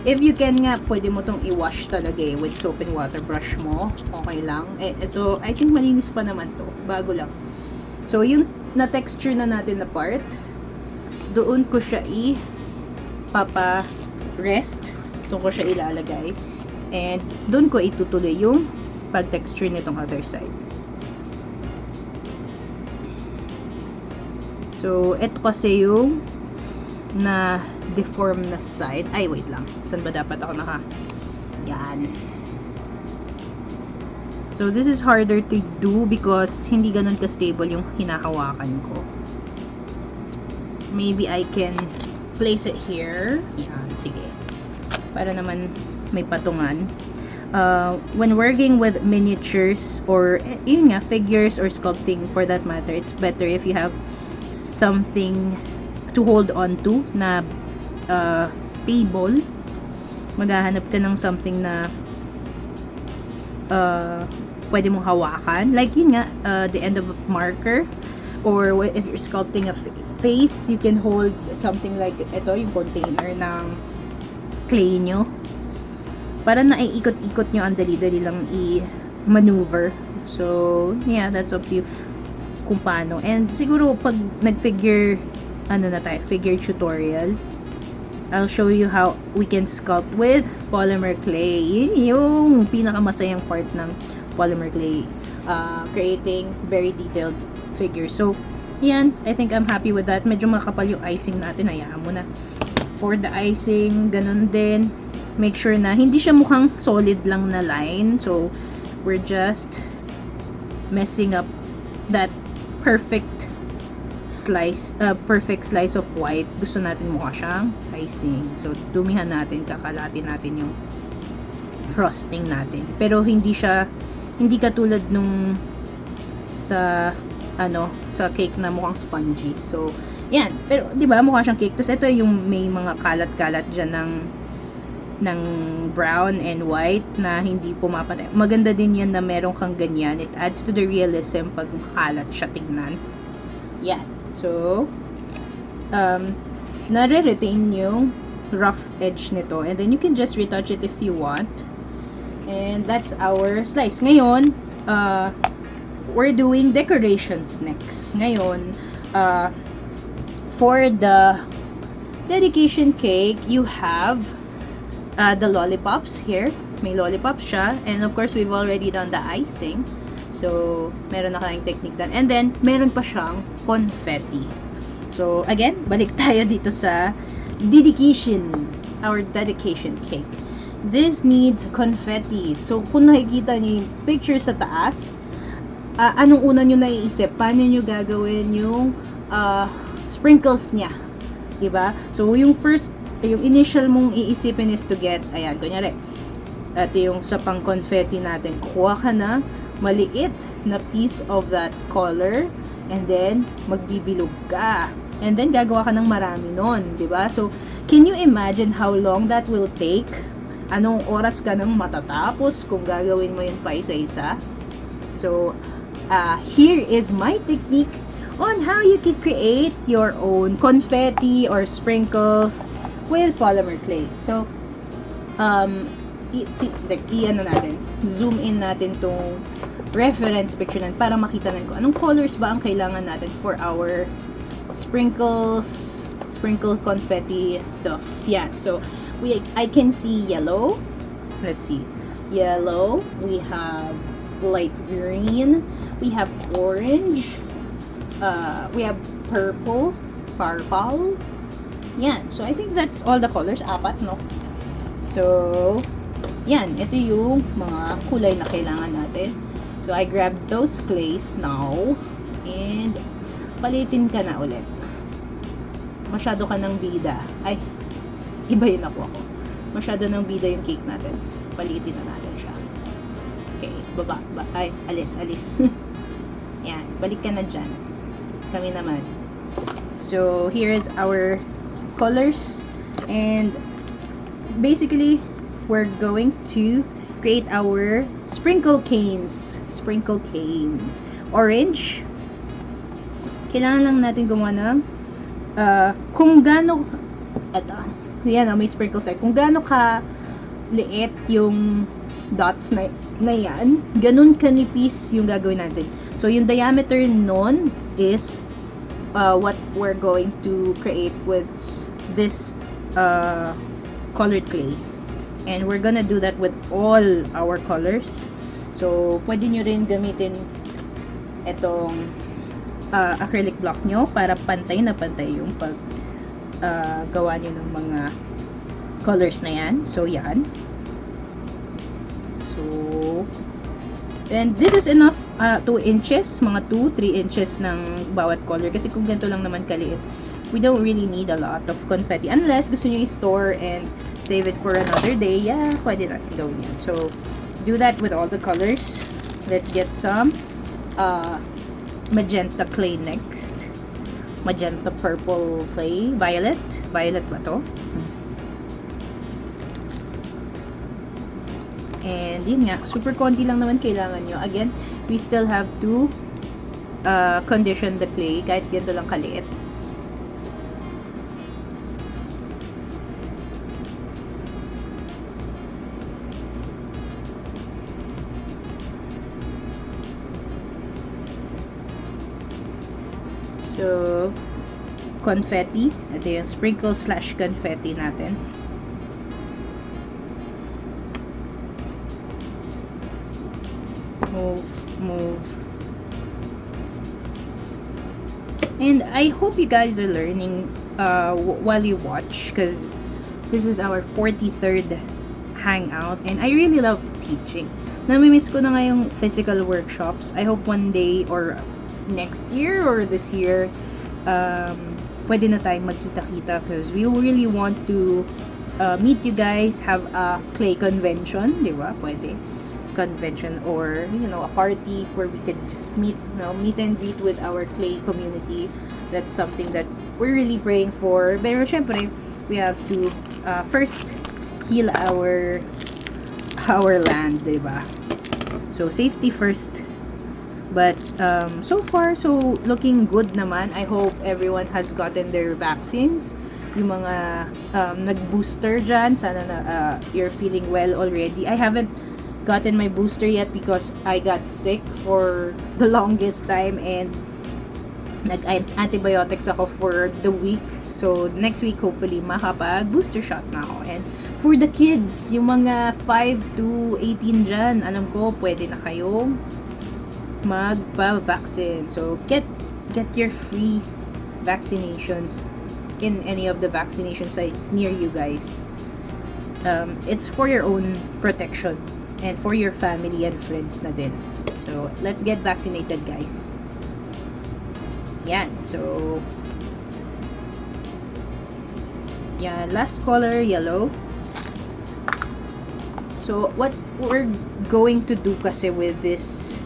If you can nga, pwede mo tong i-wash talaga eh, with soap and water brush mo. Okay lang. Eh, ito, I think malinis pa naman to. Bago lang. So, yung na-texture na natin na part, doon ko siya papa-rest. Doon ko siya ilalagay. And, doon ko itutuloy yung pag-texture nitong other side. So, ito kasi yung na-deform na side. Ay, wait lang. Saan ba dapat ako Yan. So, this is harder to do because hindi ganun ka-stable yung hinahawakan ko. Maybe I can place it here. Yan, sige. Para naman may patungan. When working with miniatures or yun nga, figures or sculpting for that matter, it's better if you have something to hold on to na stable. Maghahanap ka ng something na pwede mong hawakan. Like yun nga, the end of a marker. Or if you're sculpting a face, you can hold something like ito, yung container ng clay nyo. Para naiikot-ikot nyo, ang dali-dali lang i-maneuver. So, yeah, that's up to you kung paano. And siguro, pag nag-figure, figure tutorial, I'll show you how we can sculpt with polymer clay. Yun yung pinakamasayang part ng polymer clay. Creating very detailed figures. So, yan. I think I'm happy with that. Medyo makapal yung icing natin. Hayaan mo na. For the icing, ganun din. Make sure na hindi siya mukhang solid lang na line. So, we're just messing up that perfect slice of white. Gusto natin mukha siyang icing. So, dumihan natin, kakalatin natin yung frosting natin. Pero hindi katulad nung sa cake na mukhang spongy. So, yan. Pero, di ba, mukha siyang cake. Tapos, ito yung may mga kalat-kalat dyan ng brown and white na hindi pumapatay. Maganda din yan na meron kang ganyan. It adds to the realism pag makalat siya tignan. Yan. So, nare-retain yung rough edge nito. And then, you can just retouch it if you want. And that's our slice. Ngayon, we're doing decorations next. Ngayon, for the dedication cake, you have the lollipops here. May lollipops siya. And of course, we've already done the icing. So, meron na kayong technique done. And then, meron pa siyang confetti. So, again, balik tayo dito sa our dedication cake. This needs confetti. So, kung nakikita niyo yung picture sa taas, anong una nyo naiisip? Paano nyo gagawin yung sprinkles niya? Diba? So, yung initial mong iisipin is to get, ayan, kunyari, yung sa pang confetti natin, kuha ka na maliit na piece of that color, and then, magbibilog ka. And then, gagawa ka ng marami nun, diba? So, can you imagine how long that will take? Anong oras ka nang matatapos kung gagawin mo yun pa isa-isa? So, here is my technique on how you can create your own confetti or sprinkles with polymer clay. So, zoom in natin tong reference picture natin para makita natin kung anong colors ba ang kailangan natin for our sprinkle confetti stuff. Yeah, so I can see yellow. Let's see. Yellow. We have light green. We have orange. We have purple. Purple. Yan. So, I think that's all the colors. Apat, no? So, yan. Ito yung mga kulay na kailangan natin. So, I grabbed those clays now. And, palitin ka na ulit. Masyado ka ng bida. Ay, iba yun ako. Masyado ng bida yung cake natin. Palitin na natin siya. Okay, baba. Ay, alis. Yan, balik ka na dyan. Kami naman. So, here is our colors. And, basically, we're going to create our sprinkle canes. Orange. Kailangan lang natin gumawa ng kung gaano yan, may sprinkles ay kung gaano ka liit yung dots na yan, ganun kanipis yung gagawin natin. So, yung diameter nun is what we're going to create with this colored clay. And we're gonna do that with all our colors. So, pwede nyo rin gamitin itong acrylic block nyo para pantay na pantay yung gawa nyo ng mga colors na yan. So, yan. So, and this is enough 2 inches, mga 2-3 inches ng bawat color. Kasi kung ganito lang naman kaliit, we don't really need a lot of confetti. Unless gusto nyo i-store and save it for another day, yeah, pwede natin gawin yan. So, do that with all the colors. Let's get some magenta clay next. Magenta purple clay. Violet ba to? And yun nga, super konti lang naman kailangan nyo. Again, we still have to condition the clay kahit ganito lang kaliit. So, confetti. Ito yung sprinkle slash confetti natin. Move. And I hope you guys are learning while you watch, because this is our 43rd hangout and I really love teaching. Namimiss ko na nga yung physical workshops. I hope one day or next year or this year pwede na tayong magkita-kita, because we really want to meet you guys, have a clay convention, di ba? Pwede convention, or a party where we can just meet and greet with our clay community. That's something that we're really praying for. Pero syempre, we have to first heal our land, di ba? So safety first. But so far, so looking good naman. I hope everyone has gotten their vaccines. Yung mga nag-booster dyan, sana na you're feeling well already. I haven't gotten my booster yet because I got sick for the longest time and nag-antibiotics ako for the week. So next week, hopefully, makapag-booster shot na ako. And for the kids, yung mga 5 to 18 dyan, alam ko, pwede na kayong magpa-vaccine. So get your free vaccinations in any of the vaccination sites near you guys. It's for your own protection and for your family and friends na din. So let's get vaccinated, guys. Yan. So yan, last color, yellow. So what we're going to do kasi with this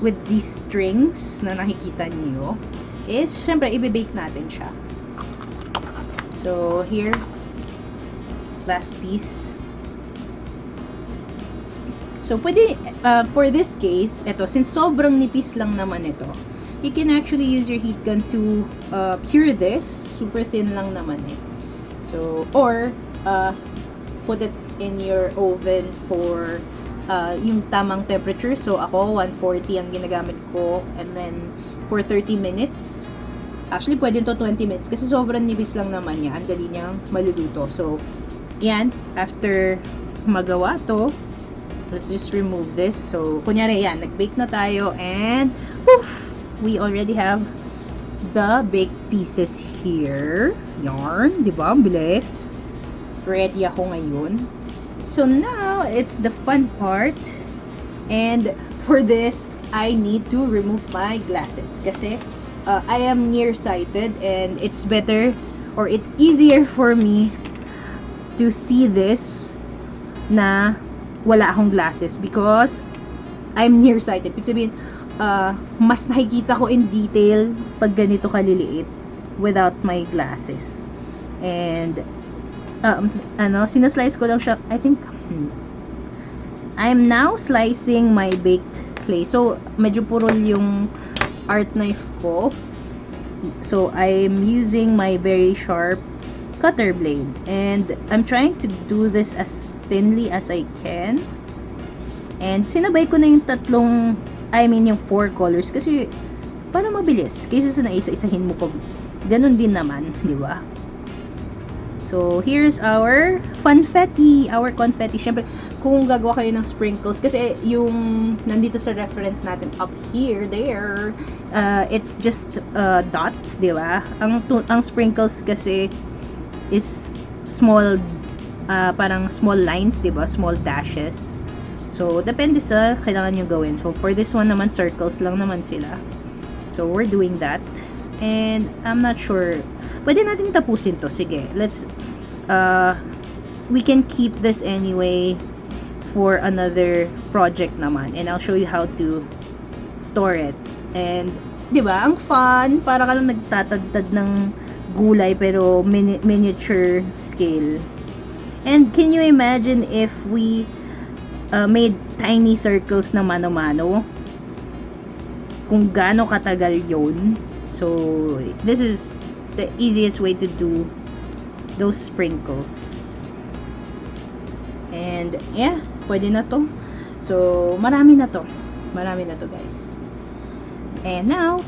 with these strings na nakikita niyo is, syempre, i-bake natin siya. So, here, last piece. So, pwede, for this case, ito, since sobrang nipis lang naman ito, you can actually use your heat gun to cure this. Super thin lang naman eh. So, or, put it in your oven for yung tamang temperature. So ako 140 ang ginagamit ko, and then for 30 minutes. Actually pwede to 20 minutes kasi sobrang nipis lang naman niya, ang dali niyang maluluto. So yan, after magawa to, let's just remove this. So kunyari yan, nag-bake na tayo and poof, we already have the baked pieces here. Yarn, di ba? Ang bilis. Ready ako ngayon. So now, it's the fun part. And for this, I need to remove my glasses. Kasi I am nearsighted and it's better or it's easier for me to see this na wala akong glasses because I'm nearsighted. Ibig sabihin, mas nakikita ko in detail pag ganito kaliliit without my glasses. And sinaslice ko lang siya. I think I'm now slicing my baked clay. So medyo purol yung art knife ko. So I'm using my very sharp cutter blade and I'm trying to do this as thinly as I can. And sinabay ko na yung yung 4 colors kasi para mabilis kaysa sa naisa-isahin mo ko. Ganun din naman, di ba? So, here's our confetti. Siyempre, kung gagawa kayo ng sprinkles, kasi yung nandito sa reference natin up here, there, it's just dots, di ba? Ang sprinkles kasi is small, parang small lines, di ba? Small dashes. So, depende sa kailangan nyo gawin. So, for this one naman, circles lang naman sila. So, we're doing that. And, I'm not sure. Pwede natin tapusin to. Sige, let's, we can keep this anyway for another project naman. And I'll show you how to store it. And, di ba, ang fun. Para ka lang nagtatagtad ng gulay pero miniature scale. And, can you imagine if we made tiny circles na mano-mano? kung gaano katagal yun. So, this is the easiest way to do those sprinkles. And, yeah, pwede na to. So, marami na to. Marami na to, guys. And now,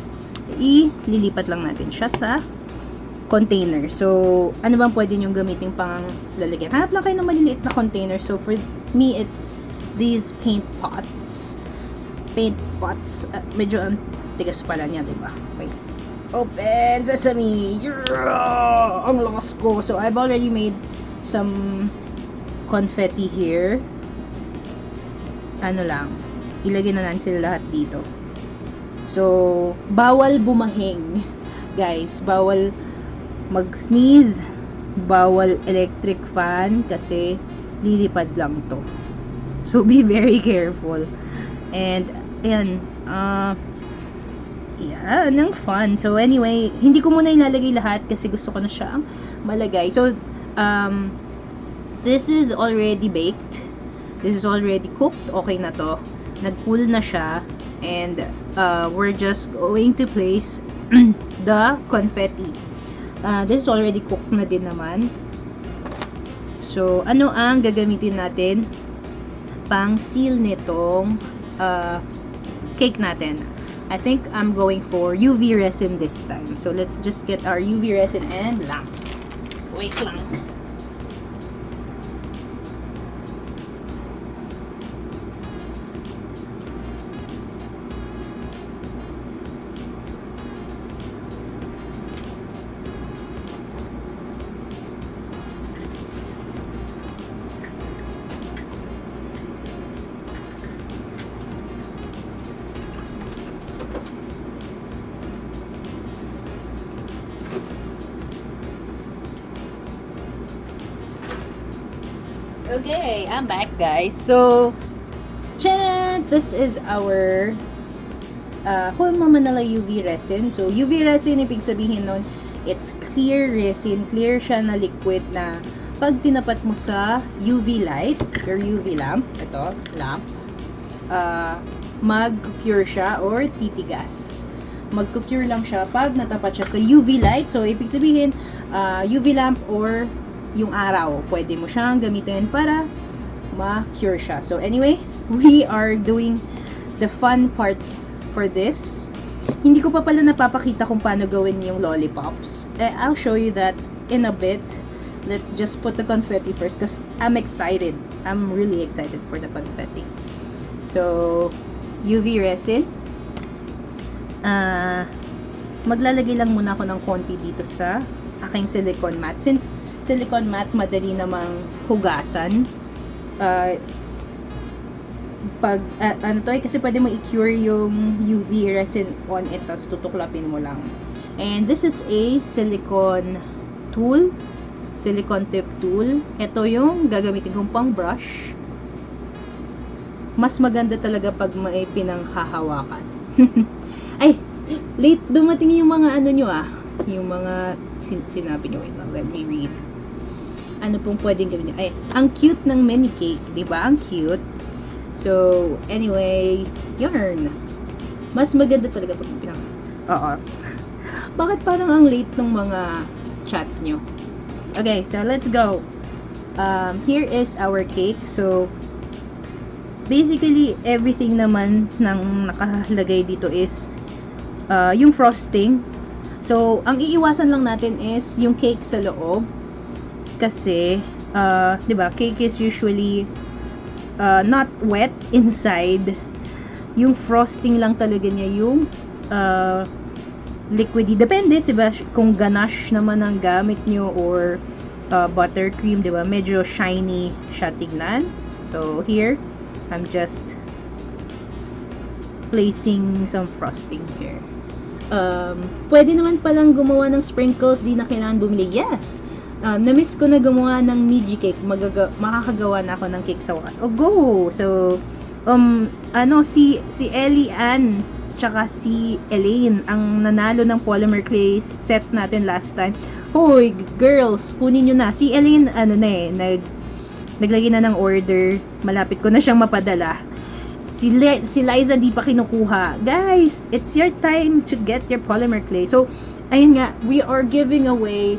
ililipat lang natin siya sa container. So, ano bang pwede nyo gamitin pang lalagyan? Hanap lang kayo ng maliliit na container. So, for me, it's these paint pots. Medyo ang tigas pala niya, diba? Wait. Open sesame! Yeah! Ang lakas ko! So, I've already made some confetti here. Ano lang, ilagay na natin sila lahat dito. So, bawal bumahing. Guys, bawal mag-sneeze. Bawal electric fan kasi lilipad lang to. So, be very careful. And, ayan, yan, ang fun. So, anyway, hindi ko muna ilalagay lahat kasi gusto ko na siyang malagay. So, this is already baked. This is already cooked. Okay na to. Nag-cool na siya. And, we're just going to place the confetti. This is already cooked na din naman. So, ano ang gagamitin natin pang seal nitong cake natin? I think I'm going for UV resin this time. So, let's just get our UV resin and lamp. Wait lang. Okay, I'm back, guys. So, this is our Hulma MNL UV resin. So, UV resin, ibig sabihin nun, it's clear resin. Clear siya na liquid na pag tinapat mo sa UV light, your UV lamp, ito, lamp, mag-cure siya or titigas. Mag-cure lang siya pag natapat siya sa UV light. So, ibig sabihin, UV lamp or yung araw, pwede mo siyang gamitin para ma-cure siya. So anyway, we are doing the fun part for this. Hindi ko pa pala napapakita kung paano gawin yung lollipops. I'll show you that in a bit. Let's just put the confetti first because I'm excited. I'm really excited for the confetti. So, UV resin. Maglalagay lang muna ako ng konti dito sa aking silicone mat. Since silicone mat, madali namang hugasan. Kasi pwede mo i-cure yung UV resin on it, tapos tutuklapin mo lang. And this is a silicone tool, silicone tip tool. Ito yung gagamitin kong pang brush. Mas maganda talaga pag may pinanghahawakan. Ay, late dumating yung mga ano nyo yung mga sinabi nyo. Wait lang, let me read. Ano pong pwedeng gawin nyo? Ay, ang cute ng mini cake, di ba? Ang cute. So, anyway, yarn. Mas maganda talaga pag pinang... Oo. Bakit parang ang late ng mga chat nyo? Okay, so let's go. Here is our cake. So, basically, everything naman ng nakalagay dito is yung frosting. So, ang iiwasan lang natin is yung cake sa loob. Kasi, di ba, cake is usually not wet inside. Yung frosting lang talaga niya yung liquidy. Depende, diba, kung ganache naman ang gamit nyo or buttercream, diba, medyo shiny siya tignan. So, here, I'm just placing some frosting here. Pwede naman palang gumawa ng sprinkles, di na kailangan bumili. Yes! Na-miss ko na gumawa ng Miji cake. Makakagawa na ako ng cake sa wakas. Oh, go! So, si Ellie Ann tsaka si Elaine ang nanalo ng polymer clay set natin last time. Hoy, girls, kunin nyo na. Si Elaine, naglagay na ng order. Malapit ko na siyang mapadala. Si Liza di pa kinukuha. Guys, it's your time to get your polymer clay. So, ayun nga, we are giving away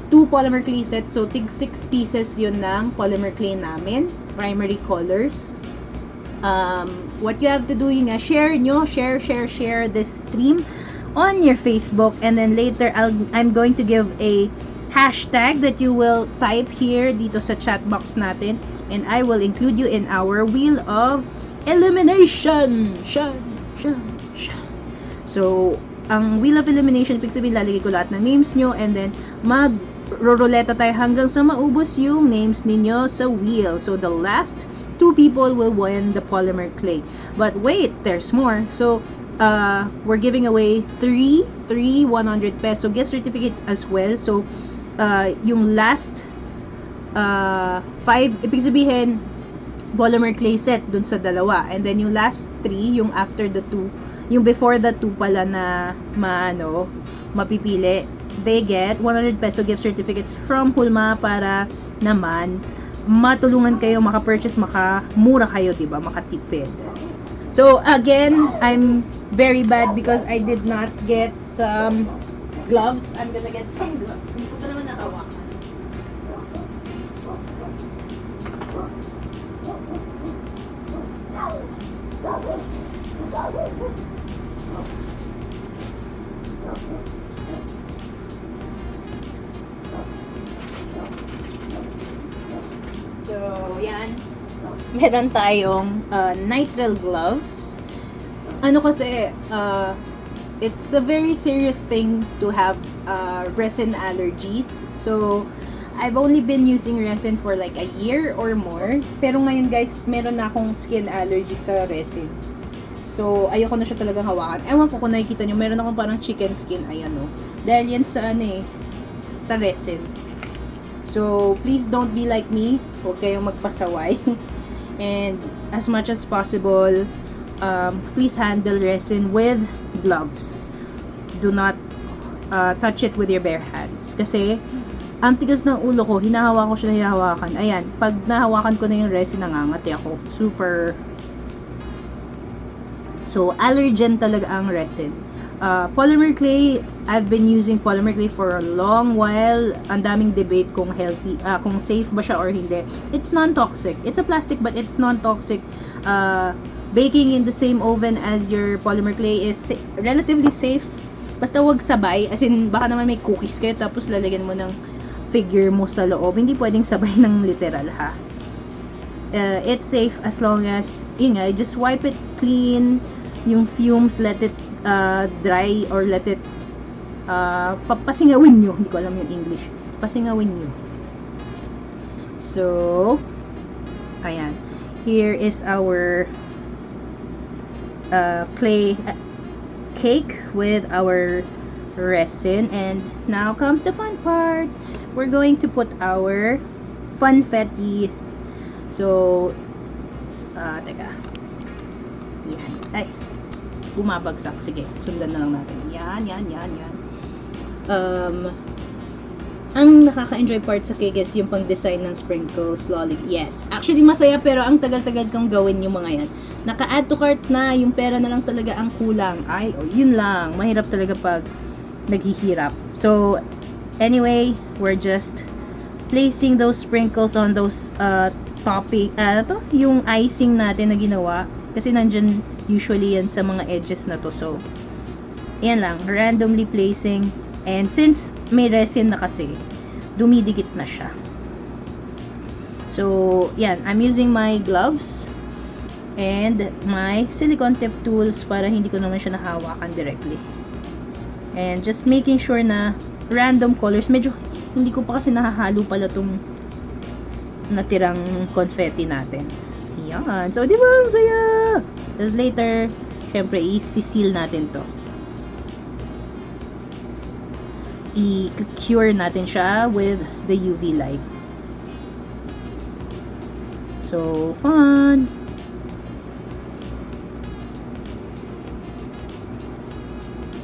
2 polymer clay sets. So, tig 6 pieces yun ng polymer clay namin. Primary colors. What you have to do yun nga, share this stream on your Facebook, and then later I'm going to give a hashtag that you will type here dito sa chat box natin, and I will include you in our wheel of elimination. So, ang wheel of elimination, ibig sabihin lalagay ko lahat ng names nyo, and then mag-roroleta tayo hanggang sa maubos yung names ninyo sa wheel. So, the last 2 people will win the polymer clay. But wait, there's more. So, we're giving away 3 100 peso gift certificates as well. So, yung last 5, ibig sabihin, polymer clay set dun sa dalawa. And then, yung last 3, yung after the 2, yung before the 2 pala na mapipili, they get 100 peso gift certificates from Hulma para naman matulungan kayo maka-purchase, makamura kayo, diba? Makatipid. So, again, I'm very bad because I did not get some gloves. I'm gonna get some gloves. Hindi ko pa naman nakawakan. So, yan. Meron tayong nitrile gloves. Ano kasi, it's a very serious thing to have resin allergies. So, I've only been using resin for like a year or more. Pero ngayon guys, meron na akong skin allergy sa resin. So, ayoko na siya talagang hawakan. Ewan ko kung nakikita nyo, meron akong parang chicken skin. Ayan o. Dahil yan sa sa resin. So, please don't be like me. Huwag kayong magpasaway. And as much as possible, please handle resin with gloves. Do not touch it with your bare hands. Kasi, ang tigas ng ulo ko, hinahawakan ko siya na hinahawakan. Ayan, pag nahawakan ko na yung resin, nangangati ako. Super. So, allergen talaga ang resin. Polymer clay, I've been using polymer clay for a long while. Ang daming debate kung healthy, kung safe ba siya or hindi. It's non-toxic. It's a plastic but it's non-toxic. Baking in the same oven as your polymer clay is relatively safe. Basta wag sabay. As in, baka naman may cookies kayo tapos lalagyan mo ng figure mo sa loob. Hindi pwedeng sabay ng literal, ha? It's safe as long as, yun nga, just wipe it clean. Yung fumes, let it dry or let it pasingawin nyo. Hindi ko alam yung English. Pasingawin nyo. So, ayan. Here is our clay cake with our resin. And now comes the fun part. We're going to put our confetti. So, teka. Yan. Ay, bumabagsak. Sige, sundan na lang natin. Yan. Ang nakaka-enjoy part sa cake is yung pang-design ng sprinkles, lolly. Yes, actually masaya pero ang tagal-tagal kang gawin yung mga yan. Naka-add to cart na, yung pera na lang talaga ang kulang. Ay, yun lang. Mahirap talaga pag naghihirap. So, anyway, we're just placing those sprinkles on those topping, yung icing natin na ginawa. Kasi nandyan usually yan sa mga edges na to. So, yan lang. Randomly placing. And since may resin na kasi, dumidikit na siya. So, yan. I'm using my gloves and my silicone tip tools para hindi ko naman siya nahawakan directly. And just making sure na random colors. Medyo hindi ko pa kasi nahahalo pala tong natirang confetti natin. Yan. So, di ba? Ang saya! Tapos later, syempre, i-seal natin to. I-cure natin siya with the UV light. So, fun!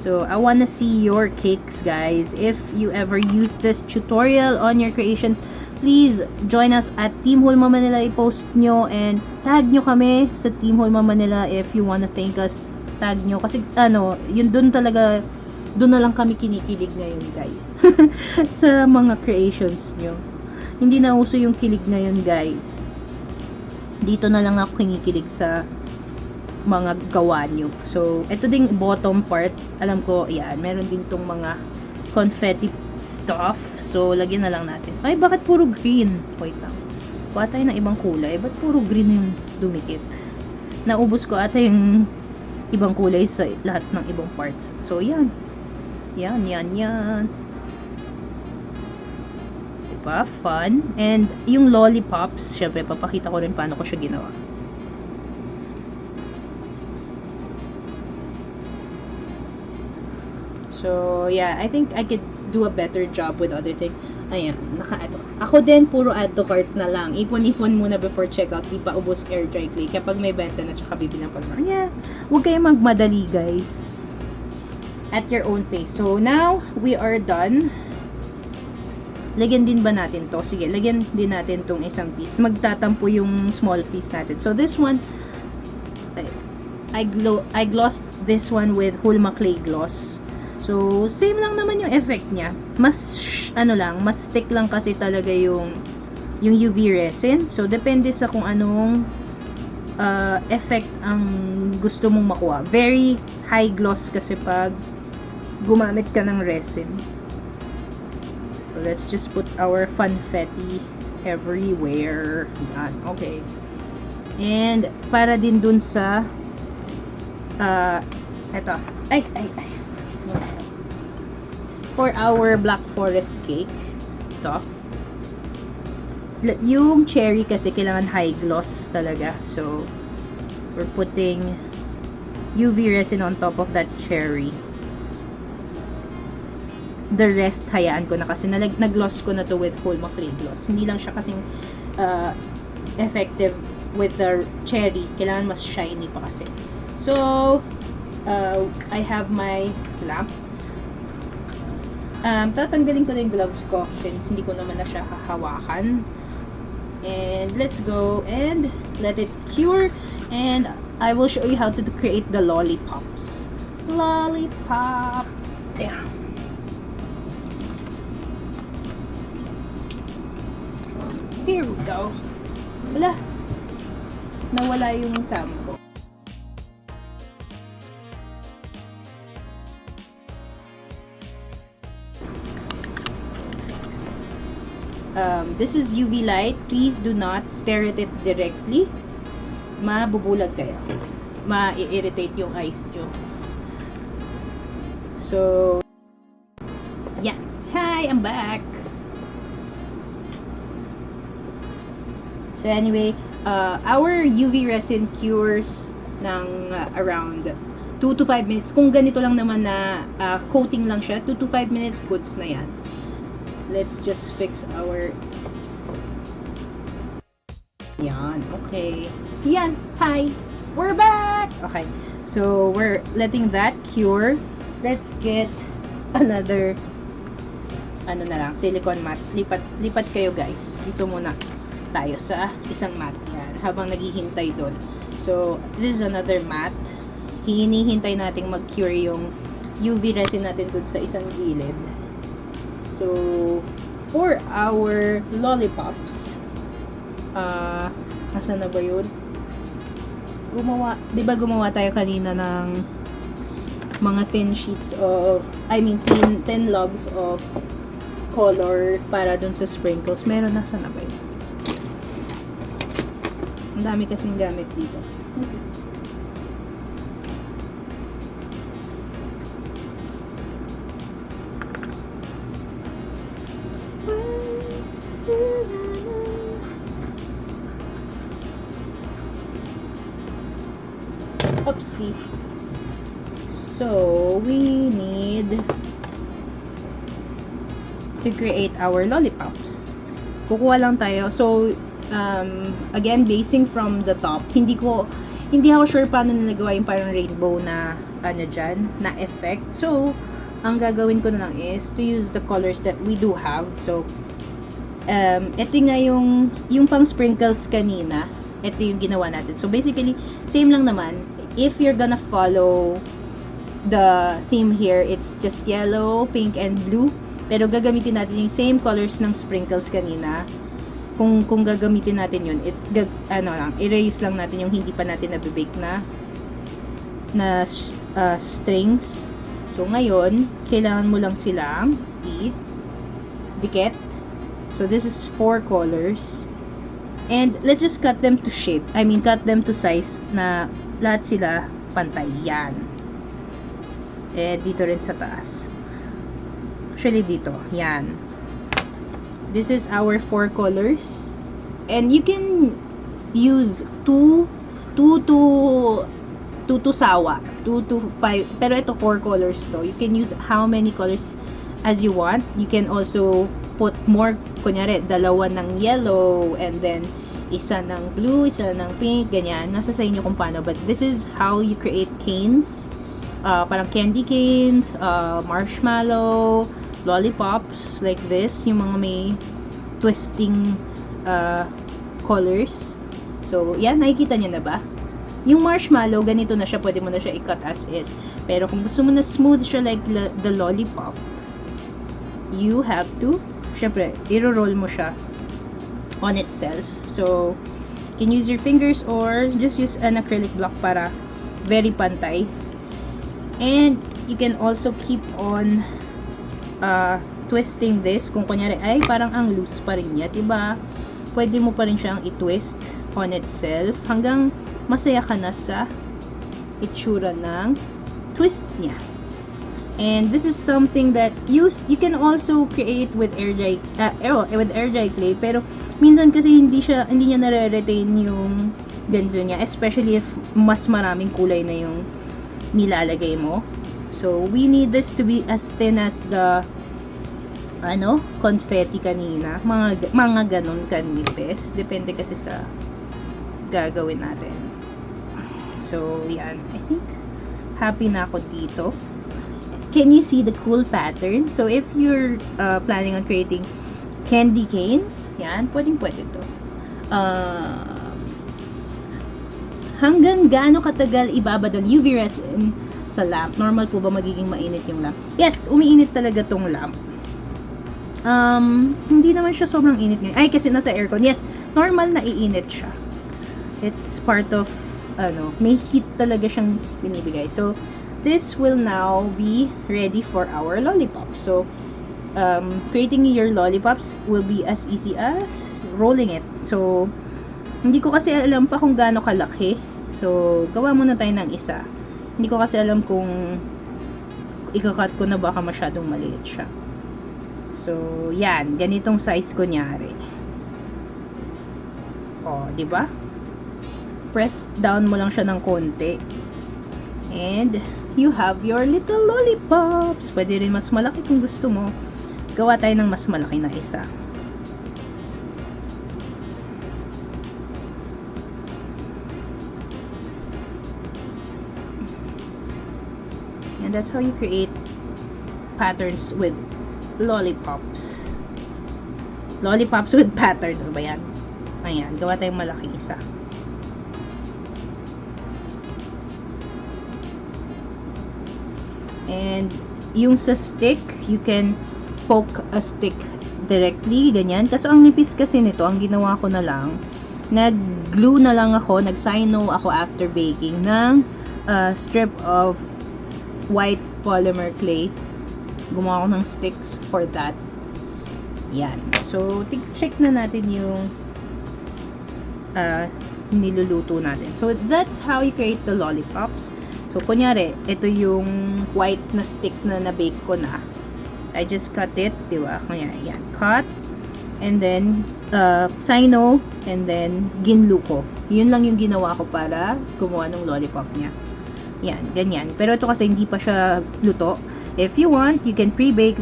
So, I wanna see your cakes, guys. If you ever use this tutorial on your creations, please join us at Team Hulma Manila. I-post nyo and tag nyo kami sa Team Hulma Manila if you wanna thank us. Tag nyo. Kasi, yun dun talaga, dun na lang kami kinikilig ngayon, guys. Sa mga creations nyo. Hindi na uso yung kilig ngayon, guys. Dito na lang ako kinikilig sa mga gawa nyo. So, ito ding bottom part, alam ko, yan, meron din tong mga confetti stuff. So, lagyan na lang natin. Ay, bakit puro green? Wait lang. Kuha tayo ng ibang kulay. Ba't puro green yung dumikit? Naubos ko ata yung ibang kulay sa lahat ng ibang parts. So, yan. Yan. Diba? Fun. And, yung lollipops, syempre, papakita ko rin paano ko siya ginawa. So, yeah, I think I could do a better job with other things. Ayan, naka-add to. Ako din, puro add to cart na lang. Ipon-ipon muna before checkout. Di pa ubos air dry clay. Kapag may benta na, tsaka bibili ng Polymer. Yeah, huwag kayong magmadali, guys. At your own pace. So, now, we are done. Lagyan din ba natin to? Sige, lagyan din natin tong isang piece. Magtatampo yung small piece natin. So, this one, I glossed this one with Hulma Clay Gloss. So, same lang naman yung effect niya. Mas, mas stick lang kasi talaga yung UV resin. So, depende sa kung anong effect ang gusto mong makuha. Very high gloss kasi pag gumamit ka ng resin. So, let's just put our confetti everywhere. Yan, okay. And, para din dun sa eto. Ay. For our black forest cake, ito, yung cherry kasi kailangan high gloss talaga. So, we're putting UV resin on top of that cherry. The rest, hayaan ko na kasi nag-gloss ko na to with Hulma Clay Gloss. Hindi lang siya kasing effective with the cherry. Kailangan mas shiny pa kasi. So, I have my lamp. Tatanggalin ko na yung gloves ko since hindi ko naman na siya hahawakan. And let's go and let it cure. And I will show you how to create the lollipops. Lollipop! Damn. Here we go. Wala. Nawala yung cam ko. This is UV light. Please do not stare at it directly. Mabubulag kayo. Ma-irritate yung eyes nyo. So, yeah. Hi, I'm back. So anyway, our UV resin cures ng around 2 to 5 minutes. Kung ganito lang naman na coating lang siya, 2 to 5 minutes, goods na yan. Let's just fix our... Yan, okay. Yan, hi! We're back! Okay, so we're letting that cure. Let's get another, na lang, silicone mat. Lipat kayo guys. Dito muna tayo sa isang mat. Yan, habang naghihintay doon. So, this is another mat. Hinihintay nating mag-cure yung UV resin natin doon sa isang gilid. So, for our lollipops, nasaan na ba yun? Di ba gumawa tayo kanina ng mga thin sheets of, thin logs of color para dun sa sprinkles. Meron, nasaan na ba yun? Ang dami kasing gamit dito. Oopsie. So, we need to create our lollipops. Kukuha lang tayo. So, again, basing from the top, hindi ko hindi ako sure paano nilagawa yung parang rainbow na ano dyan, na effect. So, ang gagawin ko na lang is to use the colors that we do have. So, ito nga yung pang sprinkles kanina, ito yung ginawa natin. So, basically, same lang naman. If you're gonna follow the theme here, it's just yellow, pink, and blue. Pero gagamitin natin yung same colors ng sprinkles kanina. Kung gagamitin natin yun, erase lang natin yung hindi pa natin nabibake na strings. So, ngayon, kailangan mo lang silang i-dikit. So, this is 4 colors. And, let's just cut them to shape. I mean, cut them to size na lahat sila pantay. Yan. Eh, dito rin sa taas. Actually, dito. Yan. This is our 4 colors. And you can use 2 to sawa. 2 to 5. Pero ito 4 colors to. You can use how many colors as you want. You can also put more. Kunyari, 2 ng yellow. And then, isa ng blue, isa ng pink. Ganyan. Nasa sa inyo kung paano. But this is how you create canes. Parang candy canes. Marshmallow. Lollipops like this, yung mga may twisting colors. So, yan, nakikita nyo na ba? Yung marshmallow, ganito na siya, pwede mo na siya i-cut as is. Pero kung gusto mo na smooth siya like the lollipop, you have to, syempre, i-roll mo siya on itself. So, you can use your fingers or just use an acrylic block para very pantay. And, you can also keep on twisting this. Kung kunyari, ay parang ang loose pa rin niya, diba? Pwede mo pa rin siyang i-twist on itself hanggang masaya ka na sa itsura ng twist niya. And this is something that you can also create with air dry clay, pero minsan kasi hindi niya nare-retain yung ganito niya, especially if mas maraming kulay na yung nilalagay mo. So, we need this to be as thin as the confetti kanina. Mga ganun kanipis. Depende kasi sa gagawin natin. So, yan. I think happy na ako dito. Can you see the cool pattern? So, if you're planning on creating candy canes, yan, pwede to. Hanggang gaano katagal ibabad ang UV resin sa lamp? Normal po ba magiging mainit yung lamp? Yes, umiinit talaga tong lamp. Hindi naman siya sobrang init ngayon. Ay, kasi nasa aircon. Yes, normal na iinit siya. It's part of, may heat talaga siyang binibigay. So, this will now be ready for our lollipop. So, creating your lollipops will be as easy as rolling it. So, hindi ko kasi alam pa kung gaano kalaki. So, gawa muna tayo ng isa. Hindi ko kasi alam kung ikakat ko na baka masyadong maliit siya. So, yan. Ganitong size kunyari. O, diba? Press down mo lang siya ng konti. And, you have your little lollipops. Pwede rin mas malaki kung gusto mo. Gawa tayo ng mas malaki na isa. And that's how you create patterns with lollipops. Lollipops with pattern. Ano ba yan? Ayan. Gawa tayong malaki isa. And yung sa stick, you can poke a stick directly. Ganyan. Kaso ang nipis kasi nito, ang ginawa ko na lang, nag-glue na lang ako, nag-sino ako after baking ng strip of white polymer clay. Gumawa ko ng sticks for that. Yan. So, check na natin yung niluluto natin. So, that's how you create the lollipops. So, kunyari, ito yung white na stick na na-bake ko na. I just cut it, diba? Kunyari, yan. Cut. And then, sino. And then, ginlu ko. Yun lang yung ginawa ko para gumawa ng lollipop niya. Yan, ganyan. Pero ito kasi hindi pa siya luto. If you want, you can pre-bake,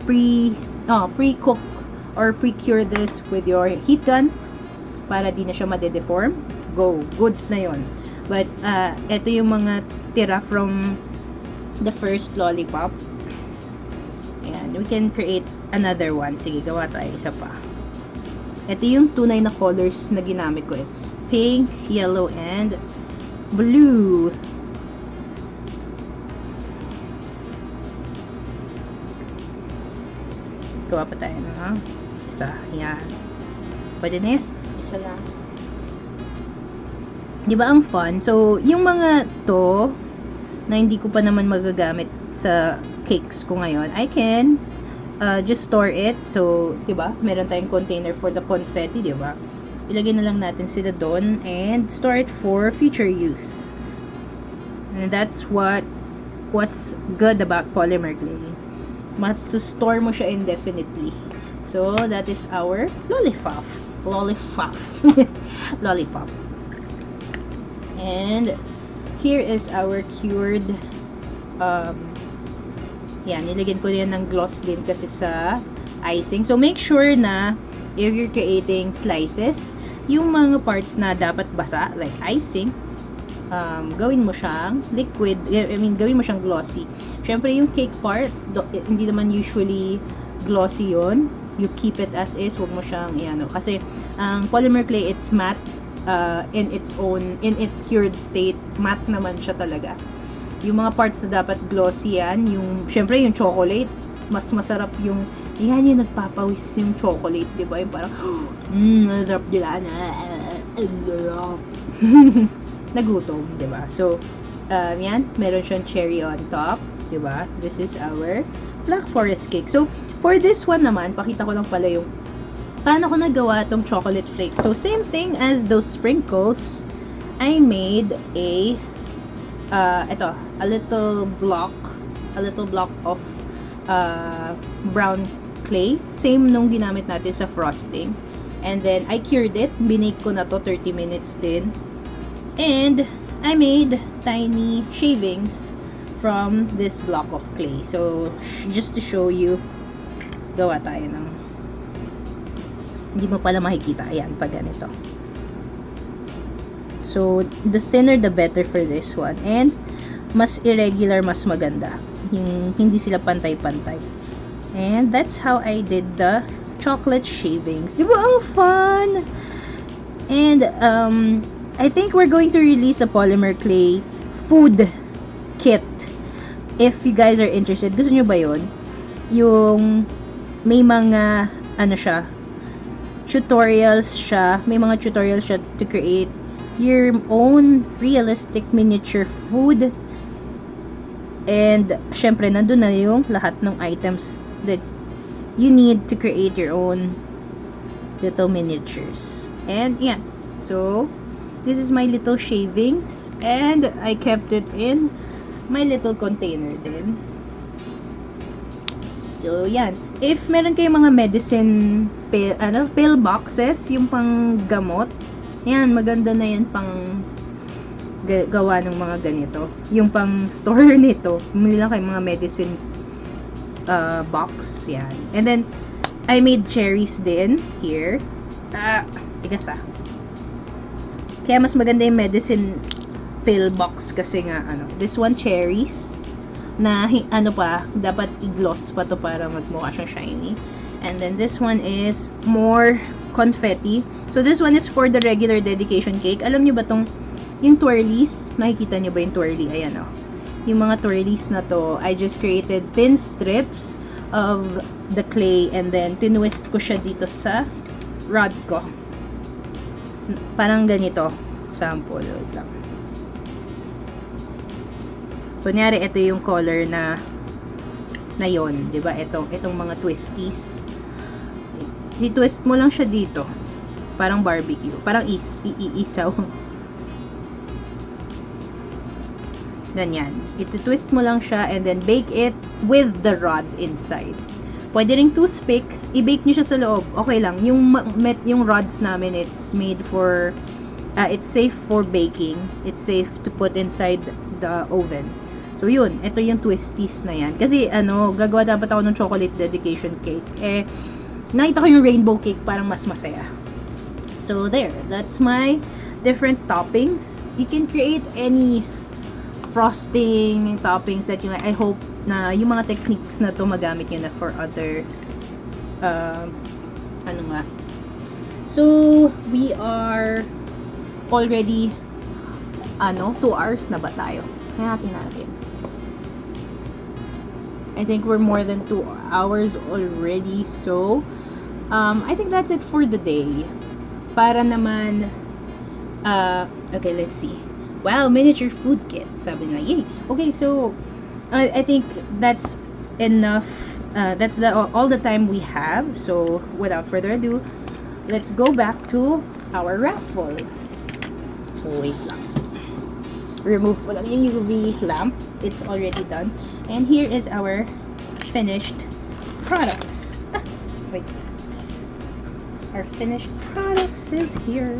pre-cook or pre-cure this with your heat gun para di na siya made-deform. Go. Goods na yon. But, ito yung mga tira from the first lollipop. Ayan, we can create another one. Sige, gawa tayo isa pa. Ito yung tunay na colors na ginamit ko. It's pink, yellow, and blue. Gawa pa tayo ng isa. Yan. Pwede na yan. Isa lang. Diba ang fun? So, yung mga to na hindi ko pa naman magagamit sa cakes ko ngayon, I can just store it. So, diba? Meron tayong container for the confetti, diba? Ilagay na lang natin sila doon and store it for future use. And that's what's good about polymer clay. Mas-store mo siya indefinitely. So, that is our lollipop. Lollipop. And here is our cured yan, nilagyan ko yan ng gloss din kasi sa icing. So, make sure na if you're creating slices, yung mga parts na dapat basa, like icing, gawin mo siyang liquid, gawin mo siyang glossy. Syempre, yung cake part, hindi naman usually glossy yon. You keep it as is, wag mo siyang, kasi ang polymer clay, it's matte, in its cured state, matte naman siya talaga. Yung mga parts na dapat glossy yan, syempre yung chocolate, mas masarap yung nagpapawis yung chocolate, di ba? Yung parang, nadarap nila nagutom, di ba? So, yan, meron siyang cherry on top, di ba? This is our Black Forest cake. So, for this one naman, pakita ko lang pala yung paano ko nagawa tong chocolate flakes. So, same thing as those sprinkles, I made a little block of brown clay. Same nung ginamit natin sa frosting. And then, I cured it. Binake ko na to 30 minutes din. And, I made tiny shavings from this block of clay. So, just to show you, gawa tayo ng hindi mo pala makikita. Ayan, pag ganito. So, the thinner the better for this one. And, mas irregular, mas maganda. Hindi sila pantay-pantay. And, that's how I did the chocolate shavings. Di ba ang fun? And, I think we're going to release a polymer clay food kit. If you guys are interested, gusto nyo ba yun? Yung, may mga, tutorials siya. May mga tutorials siya to create your own realistic miniature food. And, syempre, nandun na yung lahat ng items that you need to create your own little miniatures. And, yeah. So, this is my little shavings. And, I kept it in my little container din. So, yan. If meron kayong mga medicine pill boxes, yung pang gamot, yan, maganda na yan pang gawa ng mga ganito. Yung pang store nito, bumili lang kayong mga medicine box, yan. And then, I made cherries din here. Tigas ah. Kaya mas maganda yung medicine pill box kasi nga, this one cherries, na, dapat i-gloss pa to para magmukha siyang shiny. And then, this one is more confetti. So, this one is for the regular dedication cake. Alam niyo ba yung twirlies? Nakikita niyo ba yung twirly? Ayan, yung mga twirlies na to, I just created thin strips of the clay and then tinwist ko siya dito sa rod ko. Parang ganito. Sample. Wait lang. Kunyari, ito yung color na yon, di ba? Itong mga twisties. I-twist mo lang siya dito. Parang barbecue. Parang isaw. Ganyan. I-twist mo lang siya and then bake it with the rod inside. Pwede ring toothpick. I-bake niyo siya sa loob. Okay lang. Yung rods namin, it's made for it's safe for baking. It's safe to put inside the oven. So, yun. Ito yung twisties na yan. Kasi, gagawa dapat ako ng chocolate dedication cake. Nakita ko yung rainbow cake, parang mas masaya. So, there. That's my different toppings. You can create any frosting toppings that you like. I hope na yung mga techniques na to magamit nyo na for other ano nga. So, we are already 2 hours na ba tayo? Natin. I think we're more than 2 hours already. So, I think that's it for the day. Para naman, okay, let's see. Wow, miniature food kit. Sabi nga, yay. Okay, so, I think that's enough. That's all the time we have. So, without further ado, let's go back to our raffle. So, wait lang. Remove ko lang yung UV lamp. It's already done. And here is our finished products. Wait. Our finished products is here.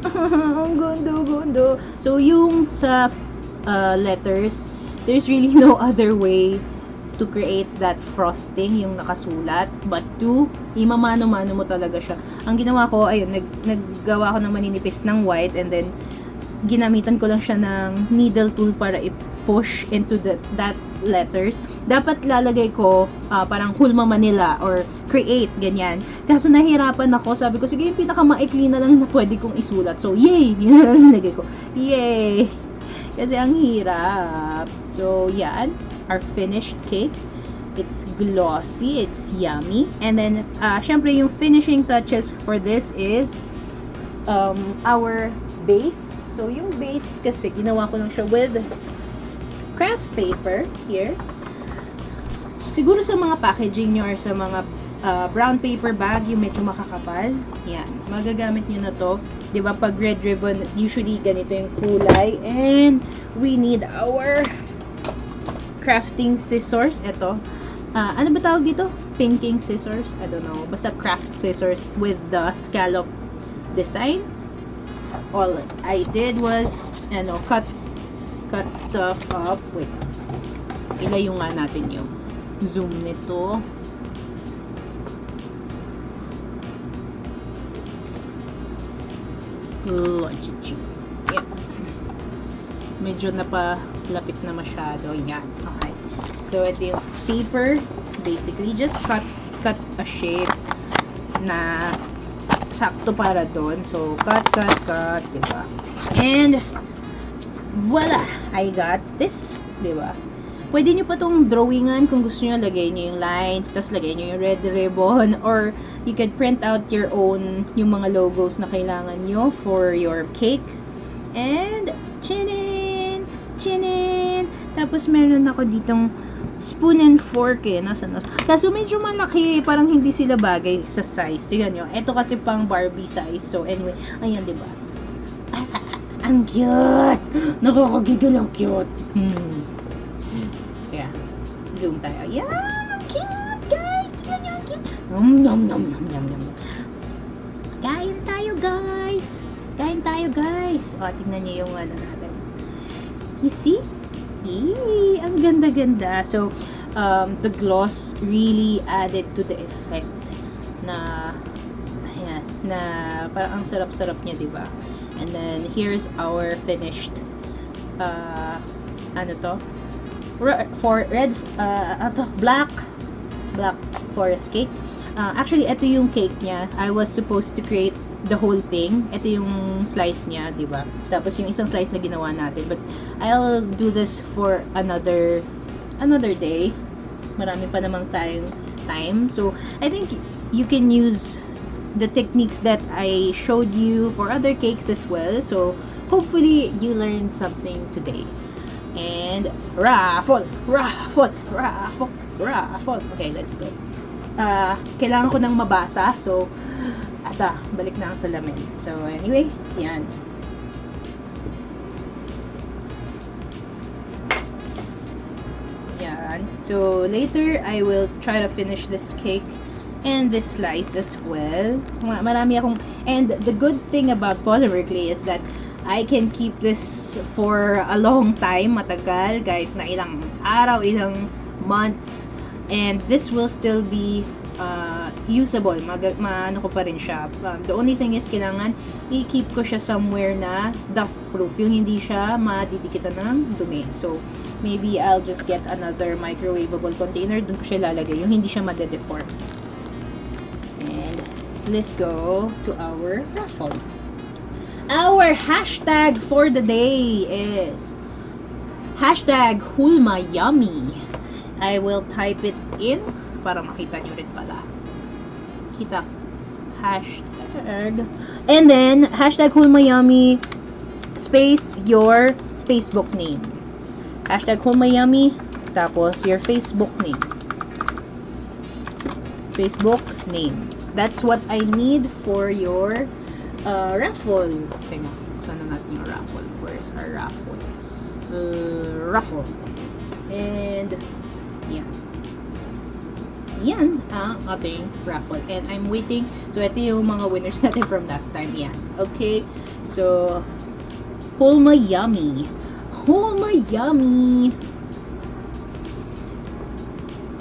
Ang gundo. So, yung sa letters, there's really no other way to create that frosting, yung nakasulat, but to imamano-mano mo talaga siya. Ang ginawa ko, ayun, naggawa ko ng maninipis ng white, and then ginamitan ko lang siya ng needle tool para i-push into that letters. Dapat lalagay ko parang Hulma Manila or create, ganyan. Kaso nahirapan ako. Sabi ko, sige, yung pinakamaikli na lang na pwede kong isulat. So, yay! Yun na nilagay ko. Yay! Kasi ang hirap. So, yan. Our finished cake. It's glossy. It's yummy. And then, syempre, yung finishing touches for this is our base. So, yung base kasi, ginawa ko lang siya with craft paper here. Siguro sa mga packaging nyo or sa mga brown paper bag, yung medyo makakapal. Yan. Magagamit nyo na to. Diba, pag red ribbon, usually ganito yung kulay. And we need our crafting scissors. Ito. Ano ba tawag dito? Pinking scissors? I don't know. Basta craft scissors with the scallop design. All I did was, cut stuff up. Wait. Ilayo nga natin yung zoom nito. Yeah. Medyo napalapit na masyado. Yan. Okay. So, ito yung paper. Basically, just cut a shape na sakto para doon. So, cut, diba? And, voila! I got this, diba? Pwede nyo pa itong drawingan kung gusto nyo. Lagay nyo yung lines, tapos lagay nyo yung red ribbon, or you can print out your own, yung mga logos na kailangan nyo for your cake. And, chinin! Tapos, meron ako ditong spoon and fork Nasaan? Kaso medyo malaki, parang hindi sila bagay sa size. Tingnan nyo. Ito kasi pang Barbie size. So, anyway. Ayan, diba? Ang cute! Nakakagigil ang cute. Yeah. Zoom tayo. Yan! Ang cute, guys! Tingnan nyo, ang cute! Nom. Kain tayo, guys! O, tingnan nyo yung natin. You see? Eee, ang ganda-ganda. So, the gloss really added to the effect na parang ang sarap-sarap niya, diba? And then, here's our finished black forest cake. Actually, ito yung cake niya. I was supposed to create the whole thing. Ito yung slice niya, diba? Tapos yung isang slice na ginawa natin. But I'll do this for another day. Marami pa namang time. So, I think you can use the techniques that I showed you for other cakes as well. So, hopefully, you learned something today. And, raffle! Okay, let's go. Kailangan ko nang mabasa. So, balik na ang salamin. So, anyway, yan. So, later, I will try to finish this cake and this slice as well. Marami akong, and the good thing about polymer clay is that I can keep this for a long time, matagal, kahit na ilang araw, ilang months, and this will still be usable. Ano ko pa rin siya. The only thing is, kailangan i-keep ko siya somewhere na dust-proof. Yung hindi siya madidikitan ng dumi. So, maybe I'll just get another microwavable container. Doon ko siya lalagay. Yung hindi siya made-deform. And, let's go to our raffle. Our hashtag for the day is #HulmaYummy. I will type it in para makita nyo rin pala. Kita. Hashtag. And then, #HulmaYummy space your Facebook name. #HulmaYummy tapos your Facebook name. Facebook name. That's what I need for your raffle. Tingnan, sana natin yung raffle. Where's our raffle? Raffle. And, yeah. Yan ang ating raffle. And I'm waiting. So, ito yung mga winners natin from last time. Yan. Okay. So, HulmaYummy. HulmaYummy.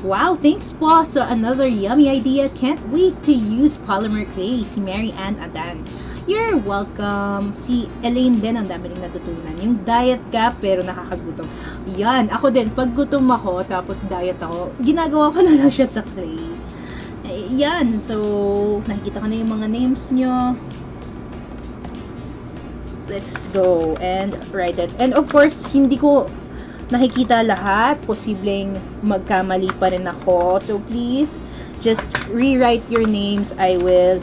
Wow, thanks po. So, another yummy idea. Can't wait to use polymer clay. Si Mary Ann Adan. You're welcome. Si Elaine din, ang dami rin natutunan. Yung diet ka, pero nakakagutom. Yan, ako din. Pag gutom ako, tapos diet ako, ginagawa ko na lang siya sa clay. Yan, so, nakikita ko na yung mga names nyo. Let's go and write it. And of course, hindi ko nakikita lahat. Posibleng magkamali pa rin ako. So, please, just rewrite your names. I will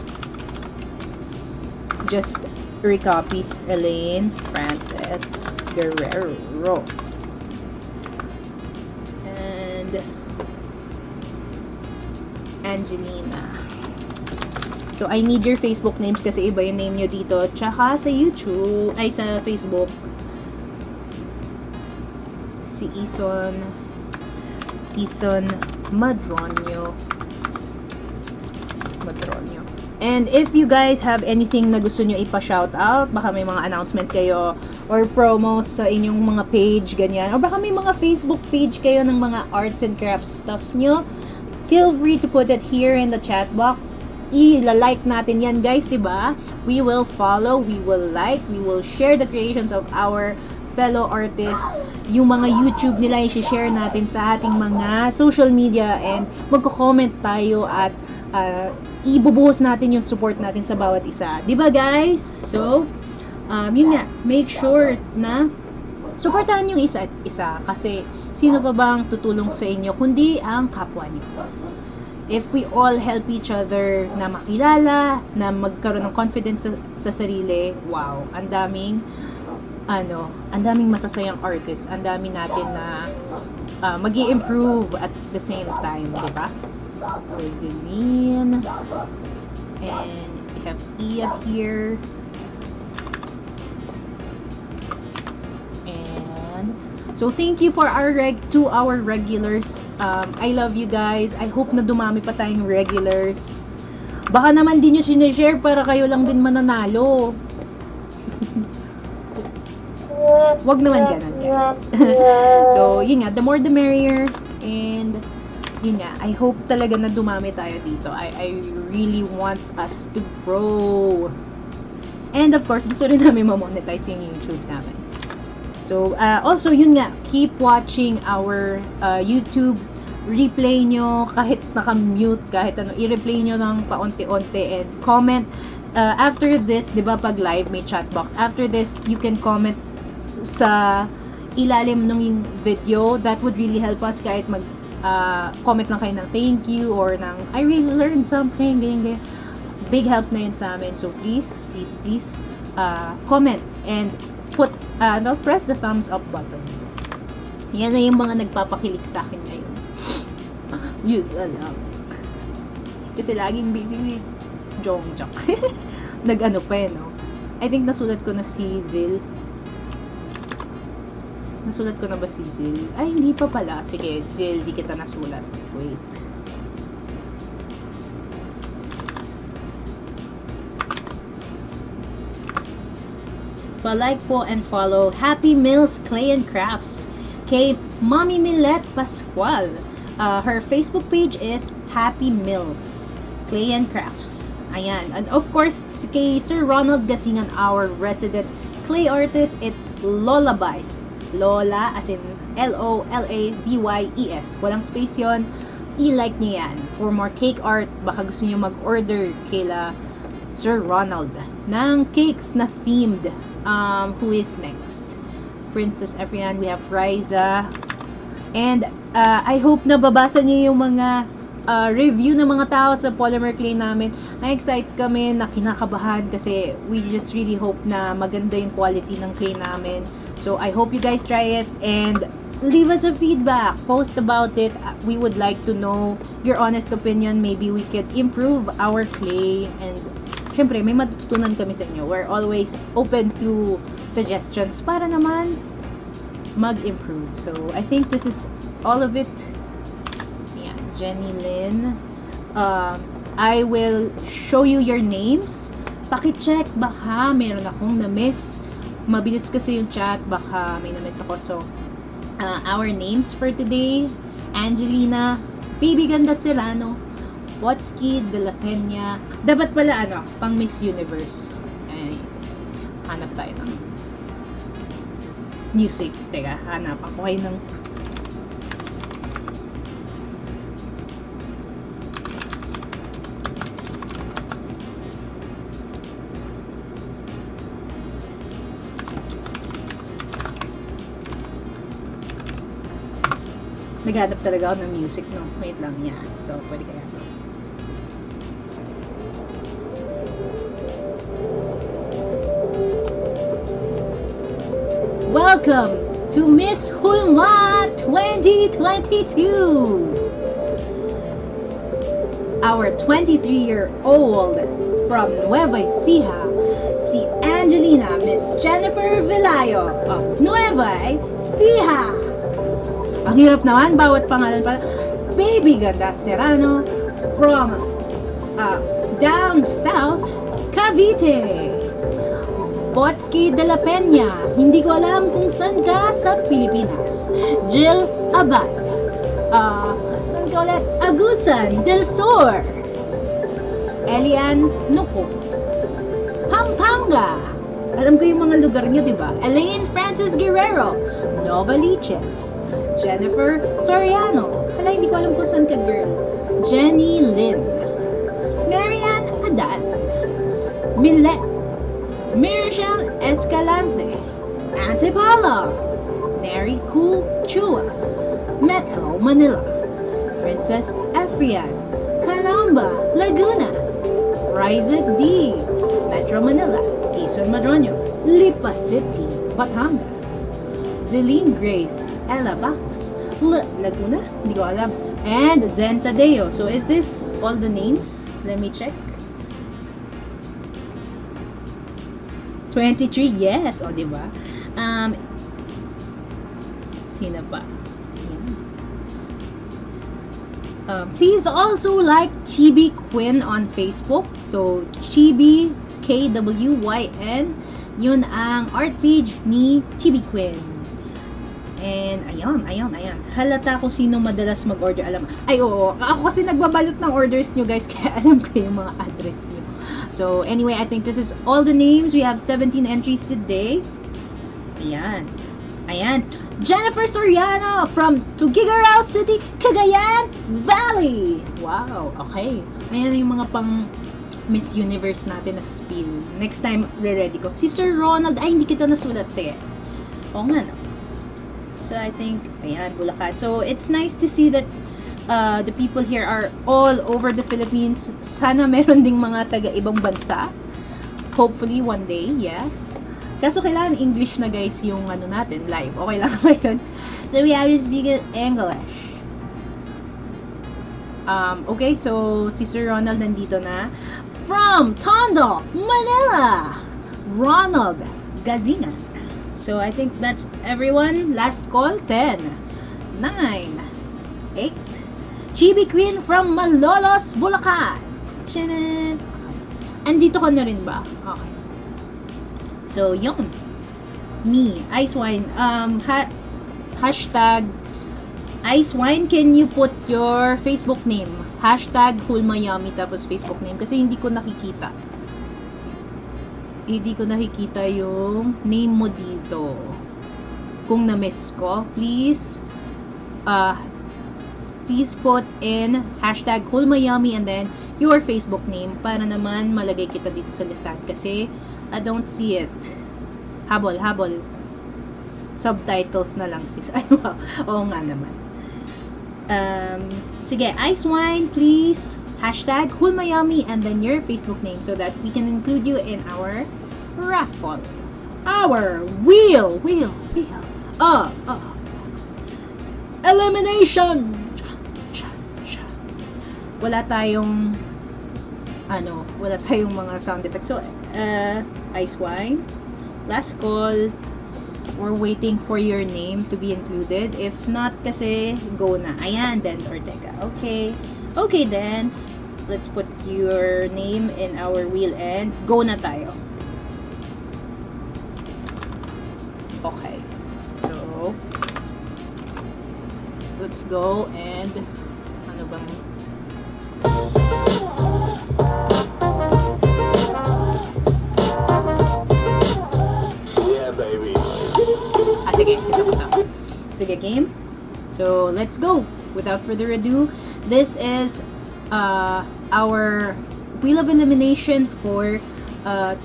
just recopy. Elaine Frances Guerrero and Angelina. So, I need your Facebook names kasi iba yung name nyo dito. Tsaka sa YouTube, ay sa Facebook. Si Ison Madronio. And if you guys have anything na gusto nyo ipa-shoutout, baka may mga announcement kayo or promos sa inyong mga page, ganyan. Or baka may mga Facebook page kayo ng mga arts and crafts stuff nyo, feel free to put it here in the chat box. I-like natin yan, guys, diba? We will follow, we will like, we will share the creations of our fellow artists. Yung mga YouTube nila, i-share natin sa ating mga social media and magko-comment tayo at ibubuhos natin yung support natin sa bawat isa. Diba, guys? So, yun nga, make sure na supportahan yung isa at isa kasi sino pa bang tutulong sa inyo kundi ang kapwa niyo. If we all help each other na makilala, na magkaroon ng confidence sa sarili, wow, ang daming masasayang artists, ang dami natin na mag-i-improve at the same time, diba? So, Celine, and we have Ia here, and so thank you for our regulars. I love you guys. I hope na dumami pa tayong regulars. Baka naman din nyo sinishare para kayo lang din mananalo. Wag naman ganun, guys. So, yun nga, the more the merrier. And yun nga, I hope talaga na dumami tayo dito. I really want us to grow. And of course, gusto rin namin ma-monetize yung YouTube namin. So, also, yun nga, keep watching our YouTube. Replay nyo, kahit naka-mute, kahit ano, i-replay nyo ng paunti-unti and comment. After this, di ba, pag live, may chat box. After this, you can comment sa ilalim ng video. That would really help us kahit comment lang kayo ng thank you or ng I really learned something, ganyan. Big help na yun sa amin. So please comment and press the thumbs up button. Yan na yung mga nagpapakilig sa akin ngayon. Yun lang. Kasi laging busy si Jongjok. Nag-ano pa eh, no? I think nasulat ko na si Zil. Nasulat ko na ba si Zil? Ay, hindi pa pala. Sige, Zil, di kita nasulat. Wait. Pa-like po and follow Happy Meals Clay and Crafts kay Mommy Millet Pascual. Her Facebook page is Happy Mills, Clay and Crafts. Ayan. And of course, kay Sir Ronald Gasingan, our resident clay artist, it's Lollipops. Lola, as in Lollabyes. Walang space yon. I-like niyo yan. For more cake art, baka gusto niyo mag-order kila Sir Ronald ng cakes na themed. Who is next? Princess Efrian, we have Riza. And I hope na babasa niyo yung mga review ng mga tao sa polymer clay namin. Na-excite kami, na kinakabahan kasi we just really hope na maganda yung quality ng clay namin. So I hope you guys try it and leave us a feedback. Post about it. We would like to know your honest opinion. Maybe we could improve our clay, and syempre may matutunan kami sa inyo. We're always open to suggestions para naman mag-improve. So I think this is all of it. Ayan, Jenny Lynn. I will show you your names. Paki-check, baka meron akong na-miss. Mabilis kasi yung chat, baka may na-miss ako. So our names for today: Angelina, Baby Ganda Serrano, Botsky de la Peña. Dapat pala pang Miss Universe. Ay, hanap tayo ng music. Teka, hanap ako kayo ng naghanap talaga ako ng music, no? Wait lang, yan. Ito, pwede kaya ito. Welcome to Miss Hulma 2022! Our 23-year-old from Nueva Ecija, si Angelina Miss Jennifer Velayo of Nueva Ecija. Ang hirap naman, bawat pangalan pala. Baby Ganda Serrano from down south, Cavite. Botsky de la Peña, hindi ko alam kung saan ka sa Pilipinas. Jill Abad. Saan ka ulit? Agusan del Sur. Elian Nuko. Pampanga. Alam ko yung mga lugar nyo, diba? Elaine Francis Guerrero. Novaliches. Jennifer Soriano. Hala, hindi ko alam kung saan ka, girl. Jenny Lynn. Marianne Adan. Millet. Miriam Escalante. Antipolo. Neri Chua. Metro Manila. Princess Efrian. Caramba, Laguna. Riza D. Metro Manila. Quezon Madroño. Lipa City, Batangas. Zeline Grace, Ella Bacus, Laguna, hindi ko alam. And Zen Tadeo. So is this all the names? Let me check. 23, yes. O, diba? Sino pa? Please also like Chibi Quinn on Facebook. So, Chibi, KWYN. Yun ang art page ni Chibi Quinn. And, ayan. Halata ko sino madalas mag-order. Alam, ay, oo. Ako kasi nagbabalot ng orders nyo, guys. Kaya alam ko yung mga address nyo. So, anyway, I think this is all the names. We have 17 entries today. Ayan. Jennifer Soriano from Tuguegarao City, Cagayan Valley. Wow, okay. Ayan yung mga pang Miss Universe natin na spill. Next time, re-ready ko. Si Sir Ronald, ay, hindi kita nasulat. Sige. Oo nga, no? So, I think, ayan, Bulacan. So, it's nice to see that the people here are all over the Philippines. Sana meron ding mga taga-ibang bansa. Hopefully, one day, yes. Kaso, kailangan English na, guys, yung ano natin, live. Okay lang ba yun? So, we have to speak English. Okay, so, si Sir Ronald nandito na. From Tondo, Manila, Ronald Gazingan. So, I think that's everyone. Last call, 10, 9, 8. Chibi Queen from Malolos, Bulacan. Chanan! Andito ka na rin ba? Okay. So, yun. Me, Ice Wine. Hashtag Ice Wine. Can you put your Facebook name? Hashtag hulmayami tapos Facebook name kasi hindi ko nakikita. Hindi ko nakikita yung name mo dito. Kung na-miss ko, please put in hashtag hulmayami and then your Facebook name para naman malagay kita dito sa listahan kasi I don't see it. Habol. Subtitles na lang sis. Ay, wow. Oo nga naman. Sige, Ice Wine, please. Hashtag hulmayami and then your Facebook name so that we can include you in our raffle. Our wheel. Elimination. Wala tayong mga sound effects. So, Ice Wine, last call. We're waiting for your name to be included. If not, kasi go na. Ayan, Dance Ortega. Okay, Dance. Let's put your name in our wheel and go na tayo. Okay. So, let's go and ano bang Sige, game. So, let's go. Without further ado, this is our wheel of elimination for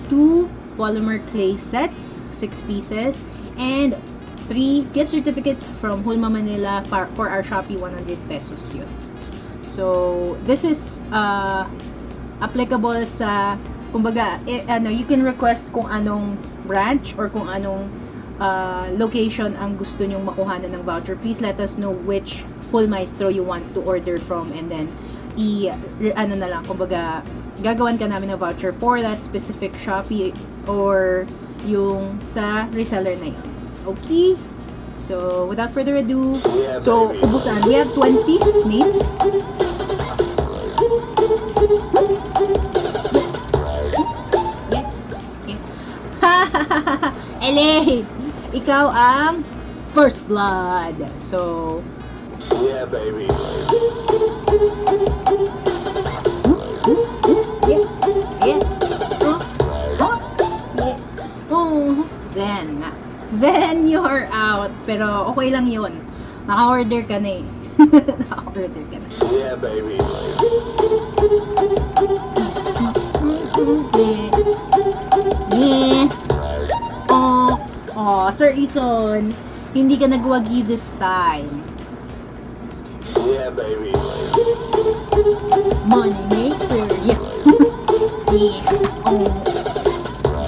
2 polymer clay sets, 6 pieces, and 3 gift certificates from Hulma Manila for our Shopee 100 pesos yun. So, this is applicable sa, kumbaga, you can request kung anong branch or kung anong location ang gusto nyong makuhanan ng voucher. Please let us know which full maestro you want to order from and then kumbaga gagawan ka namin ng voucher for that specific Shopee or yung sa reseller na yun. Okay? So, without further ado, so, ubusan. We have 20 names. Elay! Ikaw ang first blood. So, yeah, baby. Zen, you're out. Pero okay lang yun. Naka-order ka na eh. Naka-order ka na. Yeah, baby. Sir Ison, hindi ka nagwagi this time. Yeah, baby. Money maker. Yeah.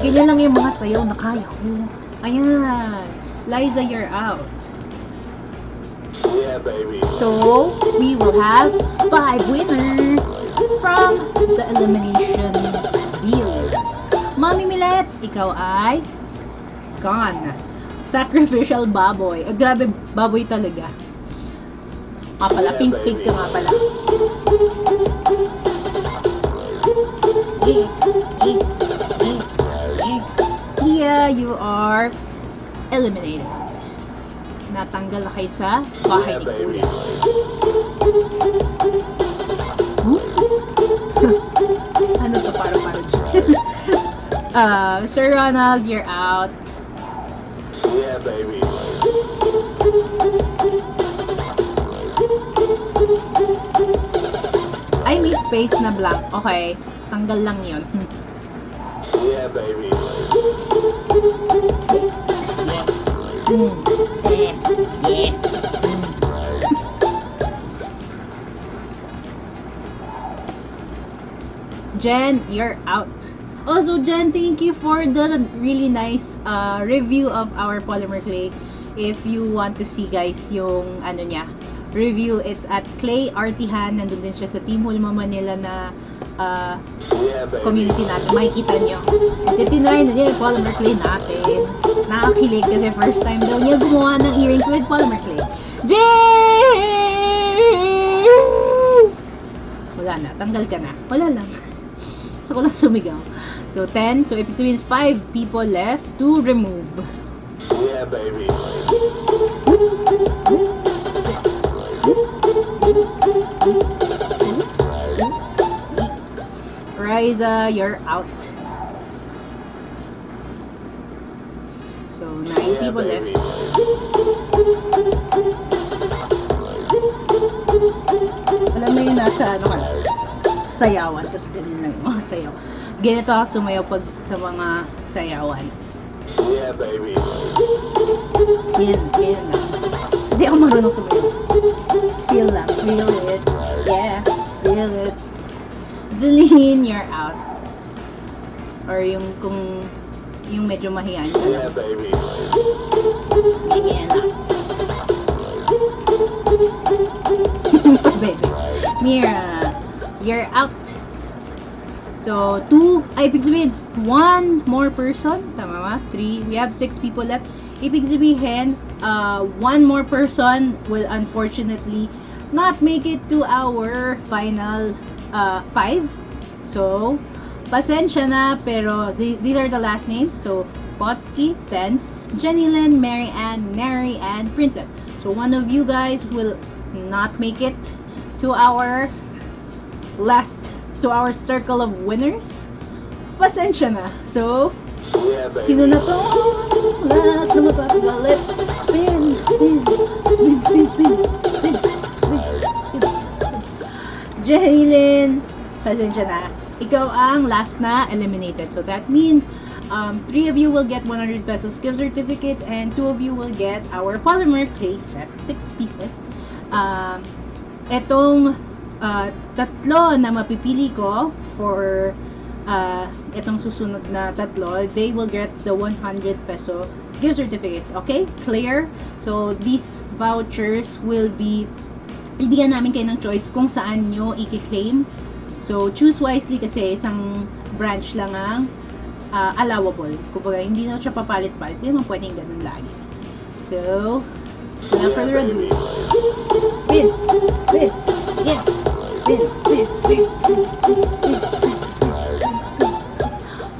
Ganyan lang yung mga sayaw na kaya ko. Ayan. Liza, you're out. Yeah, baby. So, we will have 5 winners from the elimination wheel. Mommy Milet, ikaw ay gone. Sacrificial baboy. Grabe, baboy talaga. Pala, pink ka nga pala. Yeah, you are eliminated. Natanggal na kayo sa bahay ni Kuya. Ano to, para Sir Ronald, you're out. Yeah, baby. Ay, may space na blank. Okay, tanggal lang yun. Yeah, baby. Jen, you're out. Also, Jen, thank you for the really nice review of our polymer clay. If you want to see, guys, yung review, it's at Clay Artihan. Nandun din siya sa Team Hulma Manila na community natin. Makikita nyo. Kasi tinry na niya yung polymer clay natin. Nakakilig kasi first time daw niya gumawa ng earrings with polymer clay. Jay! Wala na. Tanggal ka na. Wala lang. So, ko lang sumigaw. So, 10. So, ibig sabihin 5 people left to remove. Yeah, baby. Riza, you're out. So, 9 people left. Alam mo yung nasa ano ka, sayawan, tapos ganun lang yung mga sayaw. Ganito ako sumayaw pag sa mga sayawan. Yeah, baby. Yan lang. So, di ako marunong sumayaw. Feel lang, feel it. Yeah, feel it. Zulin, you're out. Or yung kung yung medyo mahiyan ka Yeah, lang. baby. Ganyan lang. Baby. Mira, you're out. So, 2, ay, ibig sabihin, 1 more person. Tama ba? 3. We have 6 people left. Ibig sabihin, 1 more person will unfortunately not make it to our final 5. So, pasensya na, pero these are the last names. So, Potsky, Tense, Jennylyn, Mary Ann, Neri, and Princess. So, one of you guys will not make it to our circle of winners. Pasensya na. So, Yeah, baby. sino na to? Last na matatagaw. Let's spin, spin, spin, spin, spin, spin, spin, spin, spin. Jennylyn, pasensya na. Ikaw ang last na eliminated. So that means 3 of you will get 100 pesos gift certificates and 2 of you will get our polymer clay set, 6 pieces. Etong tatlo na mapipili ko for itong susunod na tatlo, they will get the 100 peso gift certificates. Okay? Clear? So these vouchers will be, bibigyan namin kayo ng choice kung saan nyo i-claim. So, choose wisely kasi isang branch lang ang allowable. Kumbaga, hindi na siya papalit-palit. Hindi naman pwedeng ganun lagi. So, without further ado, spin! Spin! Yeah! Spin! Spin! Spin! Spin! Spin! Spin!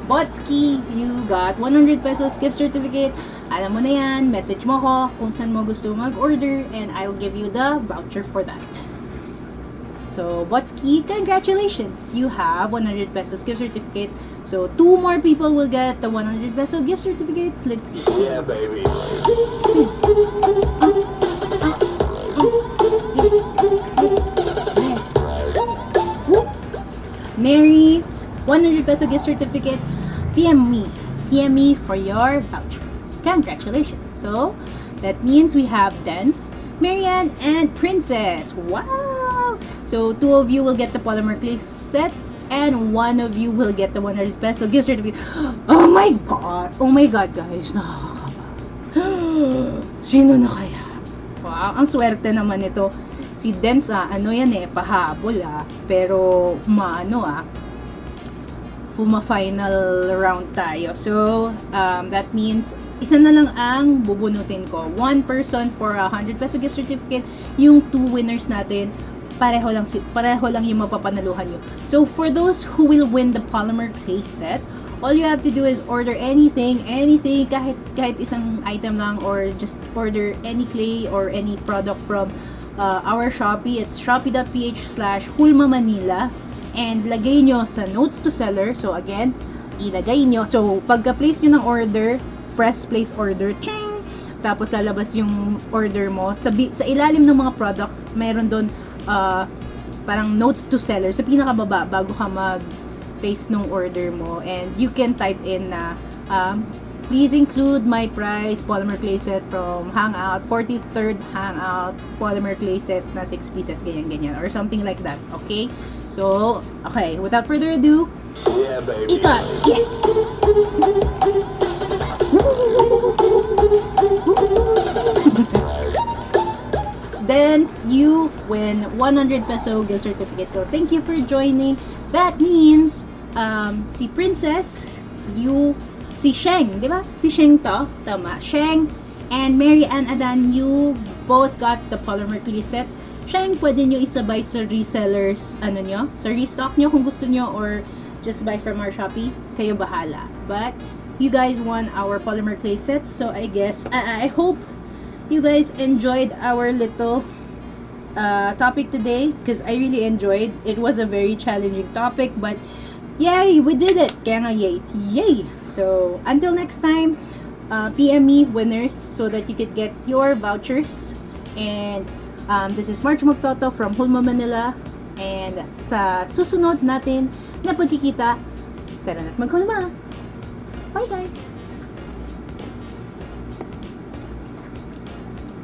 Botsky, you got 100 pesos gift certificate. Alam mo na yan. Message mo ko kung saan mo gusto mag-order and I'll give you the voucher for that. So, Botsky, congratulations! You have 100 pesos gift certificate. So, 2 more people will get the 100 peso gift certificates. Let's see. Yeah, baby. Neri, 100 peso gift certificate. PM me. PM me for your voucher. Congratulations! So, that means we have Dance, Marianne, and Princess. Wow! So, 2 of you will get the polymer clay sets and 1 of you will get the 100 peso gift certificate. Oh my god! Oh my god, guys. Nakakaba. Sino na kaya? Wow, ang swerte naman ito. Si Dance, ano yan pahabol pero puma-final round tayo. So, that means isa na lang ang bubunutin ko. 1 person for 100 peso gift certificate. Yung 2 winners natin, pareho lang yung mapapanaluhan nyo. So, for those who will win the polymer clay set, all you have to do is order anything, kahit isang item lang, or just order any clay or any product from our Shopee. It's shopee.ph/Hulma Manila. And lagay nyo sa notes to seller. So again, ilagay nyo. So pagka-place nyo ng order, press place order. Ching! Tapos lalabas yung order mo. Sa ilalim ng mga products, mayroon doon parang notes to seller. Sa pinakababa, bago ka mag-place ng order mo. And you can type in na please include my price polymer clay set from Hangout, 43rd Hangout polymer clay set na 6 pieces, ganyan, or something like that. Okay? So, okay, without further ado, Yeah, baby. ikot! Yeah! Then, you win 100 peso gift certificate. So, thank you for joining. That means, si Princess, si Sheng, di ba? Si Sheng to, tama. Sheng and Mary Ann Adan, you both got the polymer clay sets. Sheng, pwede nyo isabay sa resellers, sa restock nyo kung gusto nyo, or just buy from our Shopee. Kayo bahala. But, you guys won our polymer clay sets, so I guess, I hope you guys enjoyed our little topic today, because I really enjoyed. It was a very challenging topic, but Yay! We did it! Kaya nga yay! Yay! So, until next time, PM me winners so that you could get your vouchers. And this is March Magtoto from Hulma, Manila. And sa susunod natin na pagkikita, tara na't maghulma! Bye guys!